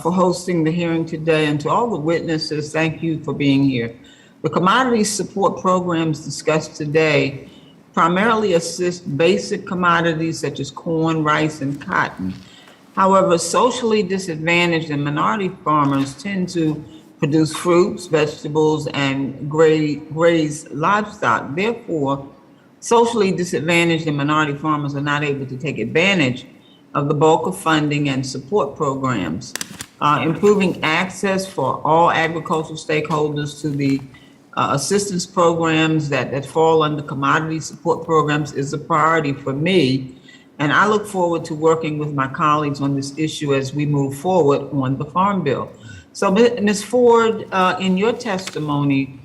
for hosting the hearing today, and to all the witnesses, thank you for being here. The commodity support programs discussed today primarily assist basic commodities such as corn, rice, and cotton. However, socially disadvantaged and minority farmers tend to produce fruits, vegetables, and graze livestock. Therefore, socially disadvantaged and minority farmers are not able to take advantage of the bulk of funding and support programs. Improving access for all agricultural stakeholders to the assistance programs that fall under commodity support programs is a priority for me. And I look forward to working with my colleagues on this issue as we move forward on the Farm Bill. So, Ms. Ford, in your testimony,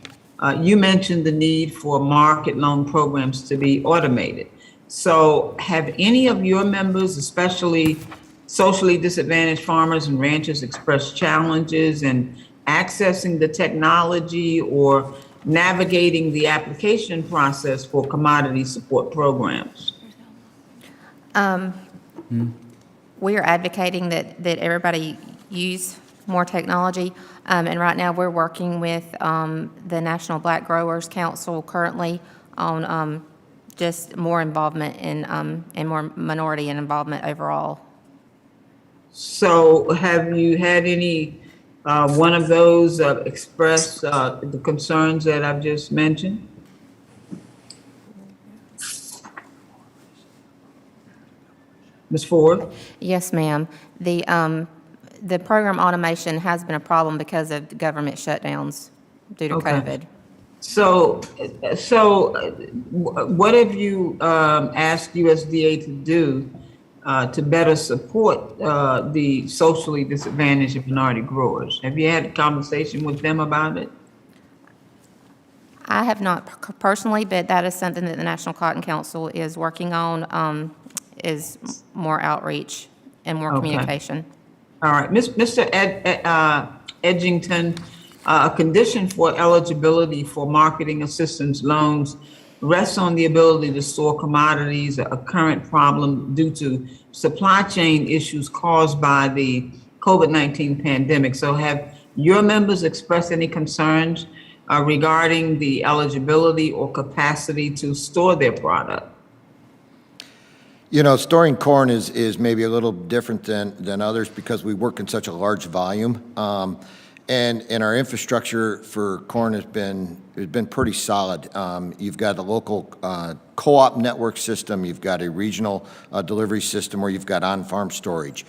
you mentioned the need for market loan programs to be automated. So have any of your members, especially socially disadvantaged farmers and ranchers, expressed challenges in accessing the technology or navigating the application process for commodity support programs? We are advocating that everybody use more technology. And right now, we're working with the National Black Growers Council currently on just more involvement and more minority involvement overall. So have you had any one of those express the concerns that I've just mentioned? Ms. Ford? Yes, ma'am. The program automation has been a problem because of the government shutdowns due to COVID. So what have you asked USDA to do to better support the socially disadvantaged and minority growers? Have you had a conversation with them about it? I have not personally, but that is something that the National Cotton Council is working on, is more outreach and more communication. All right, Mr. Edgington, a condition for eligibility for marketing assistance loans rests on the ability to store commodities, a current problem due to supply chain issues caused by the COVID-19 pandemic. So have your members expressed any concerns regarding the eligibility or capacity to store their product? You know, storing corn is maybe a little different than others because we work in such a large volume. And our infrastructure for corn has been pretty solid. You've got a local co-op network system, you've got a regional delivery system, or you've got on-farm storage.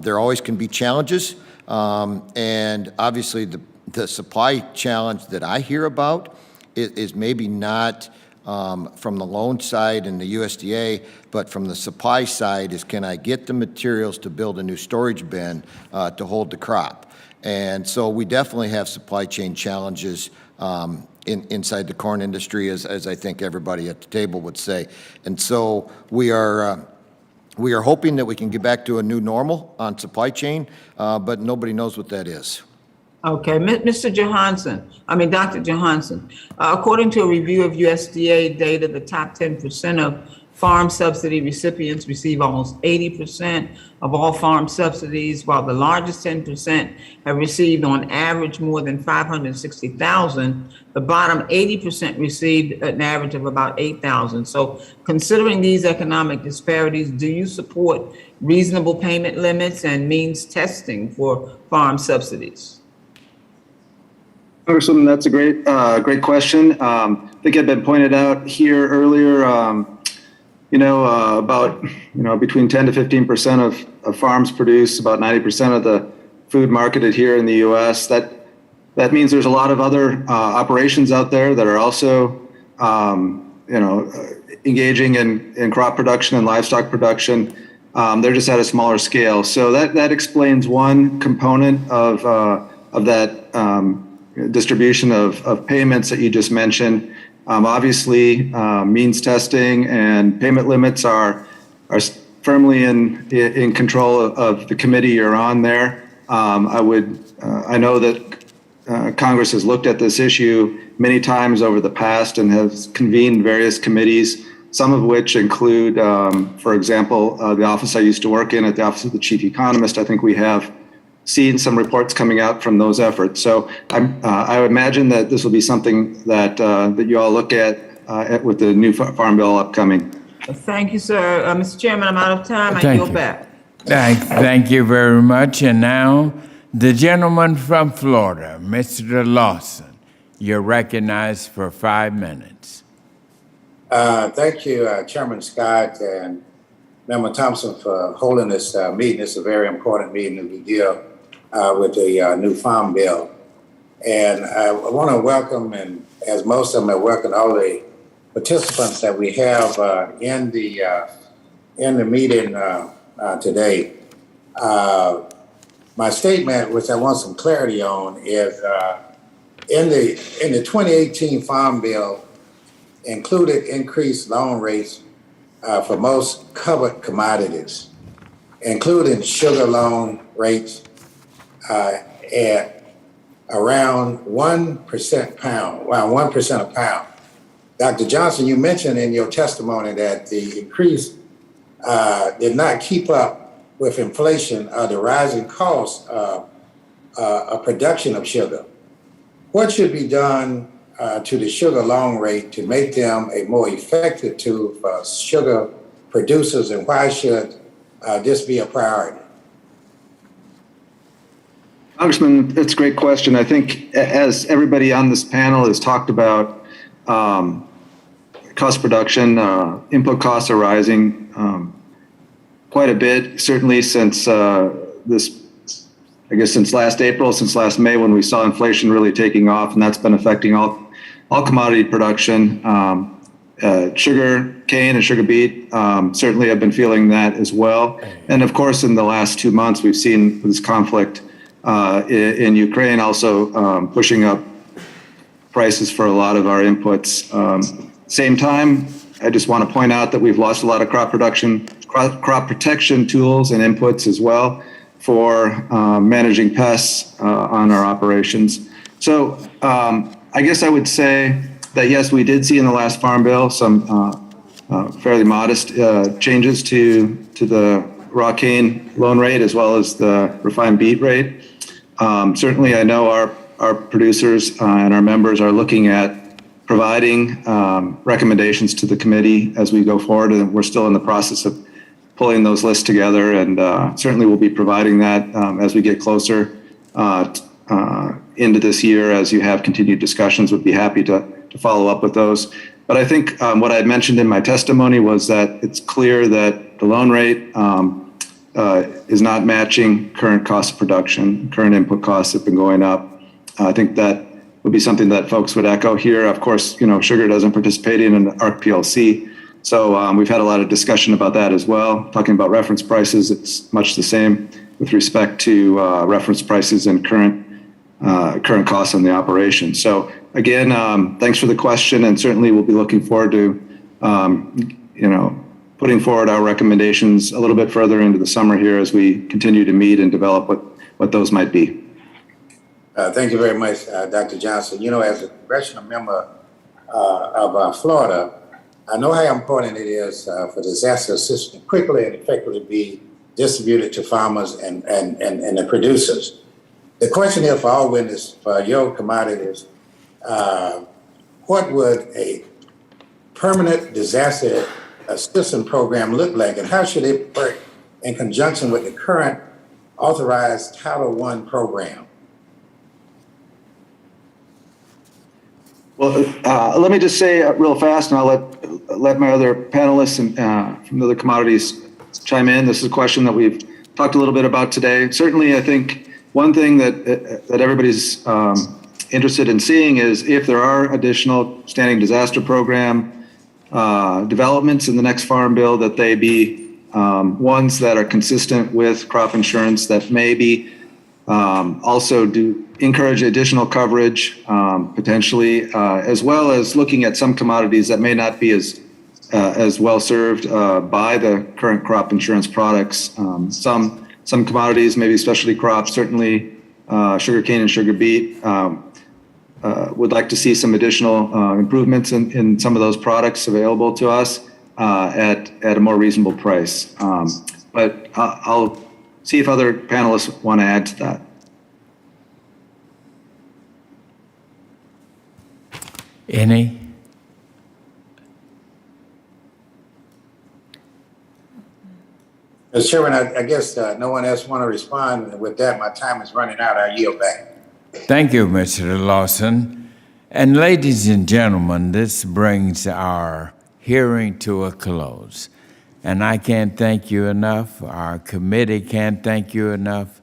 There always can be challenges, and obviously the supply challenge that I hear about is maybe not from the loan side and the USDA, but from the supply side is, can I get the materials to build a new storage bin to hold the crop? And so we definitely have supply chain challenges inside the corn industry, as I think everybody at the table would say. And so we are hoping that we can get back to a new normal on supply chain, but nobody knows what that is. Okay, Dr. Johansen, according to a review of USDA data, the top 10% of farm subsidy recipients receive almost 80% of all farm subsidies, while the largest 10% have received on average more than $560,000. The bottom 80% received an average of about $8,000. So considering these economic disparities, do you support reasonable payment limits and means testing for farm subsidies? Congresswoman, that's a great question. I think it had been pointed out here earlier, about, between 10 to 15% of farms produce about 90% of the food marketed here in the U.S. That means there's a lot of other operations out there that are also, engaging in crop production and livestock production. They're just at a smaller scale. So that explains one component of that distribution of payments that you just mentioned. Obviously, means testing and payment limits are firmly in control of the committee you're on there. I know that Congress has looked at this issue many times over the past and has convened various committees, some of which include, for example, the office I used to work in at the Office of the Chief Economist. I think we have seen some reports coming out from those efforts. So I would imagine that this will be something that you all look at with the new Farm Bill upcoming. Thank you, sir. Mr. Chairman, I'm out of time. I yield back. Thank you very much. And now, the gentleman from Florida, Mr. Lawson, you're recognized for 5 minutes. Thank you, Chairman Scott and Member Thompson, for holding this meeting. It's a very important meeting that we deal with the new Farm Bill. And I want to welcome, and as most of them have welcomed, all the participants that we have in the meeting today. My statement, which I want some clarity on, is in the 2018 Farm Bill included increased loan rates for most covered commodities, including sugar loan rates at around 1% a pound. Dr. Johnson, you mentioned in your testimony that the increase did not keep up with inflation or the rising cost of production of sugar. What should be done to the sugar loan rate to make them a more effective tool for sugar producers, and why should this be a priority? Congressman, that's a great question. I think as everybody on this panel has talked about, cost production, input costs are rising quite a bit, certainly since since last April, since last May, when we saw inflation really taking off, and that's been affecting all commodity production. Sugar cane and sugar beet certainly have been feeling that as well. And of course, in the last 2 months, we've seen this conflict in Ukraine also pushing up prices for a lot of our inputs. Same time, I just want to point out that we've lost a lot of crop protection tools and inputs as well for managing pests on our operations. So I guess I would say that yes, we did see in the last Farm Bill some fairly modest changes to the raw cane loan rate as well as the refined beet rate. Certainly, I know our producers and our members are looking at providing recommendations to the committee as we go forward, and we're still in the process of pulling those lists together, and certainly we'll be providing that as we get closer into this year. As you have continued discussions, would be happy to follow up with those. But I think what I had mentioned in my testimony was that it's clear that the loan rate is not matching current cost of production. Current input costs have been going up. I think that would be something that folks would echo here. Of course, sugar doesn't participate in an ARC PLC. So we've had a lot of discussion about that as well. Talking about reference prices, it's much the same with respect to reference prices and current costs on the operation. So again, thanks for the question, and certainly we'll be looking forward to, putting forward our recommendations a little bit further into the summer here as we continue to meet and develop what those might be. Thank you very much, Dr. Johnson. As a congressional member of Florida, I know how important it is for disaster assistance quickly and effectively be distributed to farmers and the producers. The question is for all witnesses, for your commodities, what would a permanent disaster assistance program look like, and how should it work in conjunction with the current authorized Title I program? Well, let me just say real fast, and I'll let my other panelists from the other commodities chime in. This is a question that we've talked a little bit about today. Certainly, I think one thing that everybody's interested in seeing is if there are additional standing disaster program developments in the next Farm Bill, that they be ones that are consistent with crop insurance, that maybe also do encourage additional coverage potentially, as well as looking at some commodities that may not be as well served by the current crop insurance products. Some commodities, maybe specialty crops, certainly sugarcane and sugar beet, would like to see some additional improvements in some of those products available to us at a more reasonable price. But I'll see if other panelists want to add to that. Any? Mr. Chairman, I guess no one else want to respond. With that, my time is running out. I yield back. Thank you, Mr. Lawson. And ladies and gentlemen, this brings our hearing to a close. And I can't thank you enough. Our committee can't thank you enough.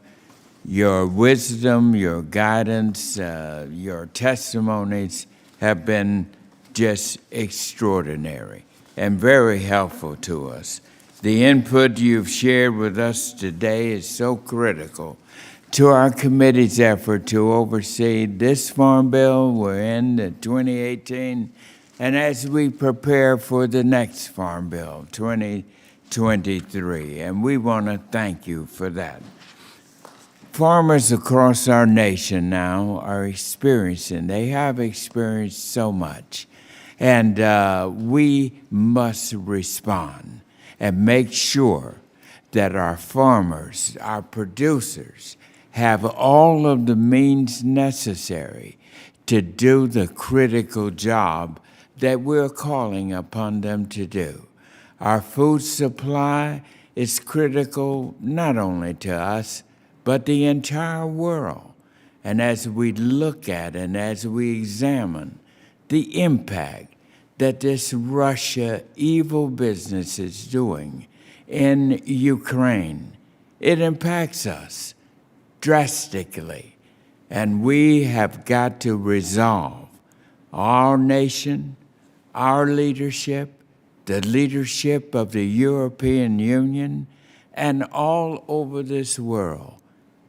Your wisdom, your guidance, your testimonies have been just extraordinary and very helpful to us. The input you've shared with us today is so critical to our committee's effort to oversee this Farm Bill. We're in the 2018, and as we prepare for the next Farm Bill, 2023, and we want to thank you for that. Farmers across our nation now are they have experienced so much, and we must respond and make sure that our farmers, our producers, have all of the means necessary to do the critical job that we're calling upon them to do. Our food supply is critical not only to us, but the entire world. And as we look at and as we examine the impact that this Russia evil business is doing in Ukraine, it impacts us drastically. And we have got to resolve our nation, our leadership, the leadership of the European Union, and all over this world.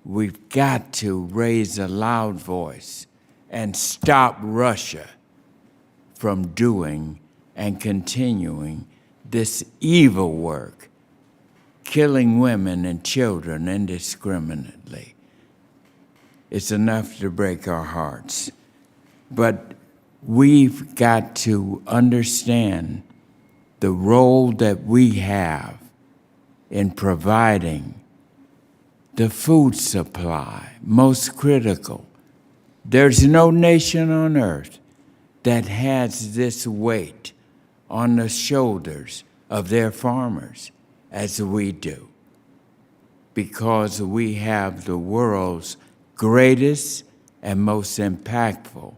We've got to raise a loud voice and stop Russia from doing and continuing this evil work, killing women and children indiscriminately. It's enough to break our hearts. But we've got to understand the role that we have in providing the food supply, most critical. There's no nation on earth that has this weight on the shoulders of their farmers. as we do, because we have the world's greatest and most impactful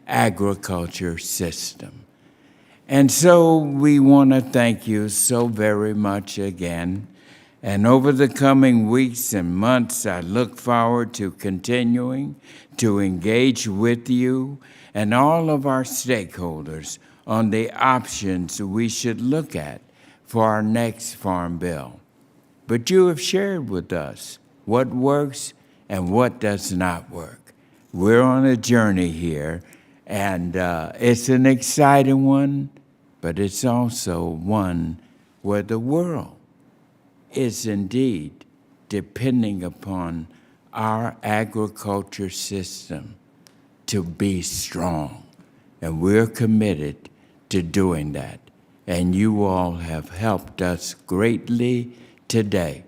agriculture system. And so we want to thank you so very much again. And over the coming weeks and months, I look forward to continuing to engage with you and all of our stakeholders on the options we should look at for our next Farm Bill. But you have shared with us what works and what does not work. We're on a journey here, and it's an exciting one, but it's also one where the world is indeed depending upon our agriculture system to be strong. And we're committed to doing that. And you all have helped us greatly today.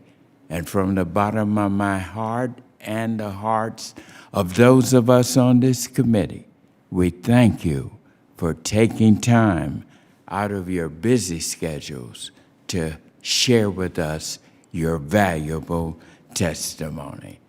And from the bottom of my heart and the hearts of those of us on this committee, we thank you for taking time out of your busy schedules to share with us your valuable testimony.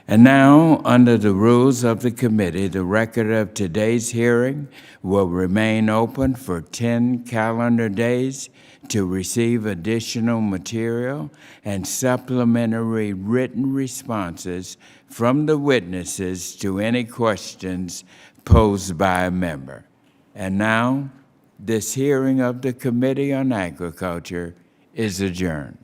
And now, under the rules of the committee, the record of today's hearing will remain open for 10 calendar days to receive additional material and supplementary written responses from the witnesses to any questions posed by a member. And now, this hearing of the Committee on Agriculture is adjourned.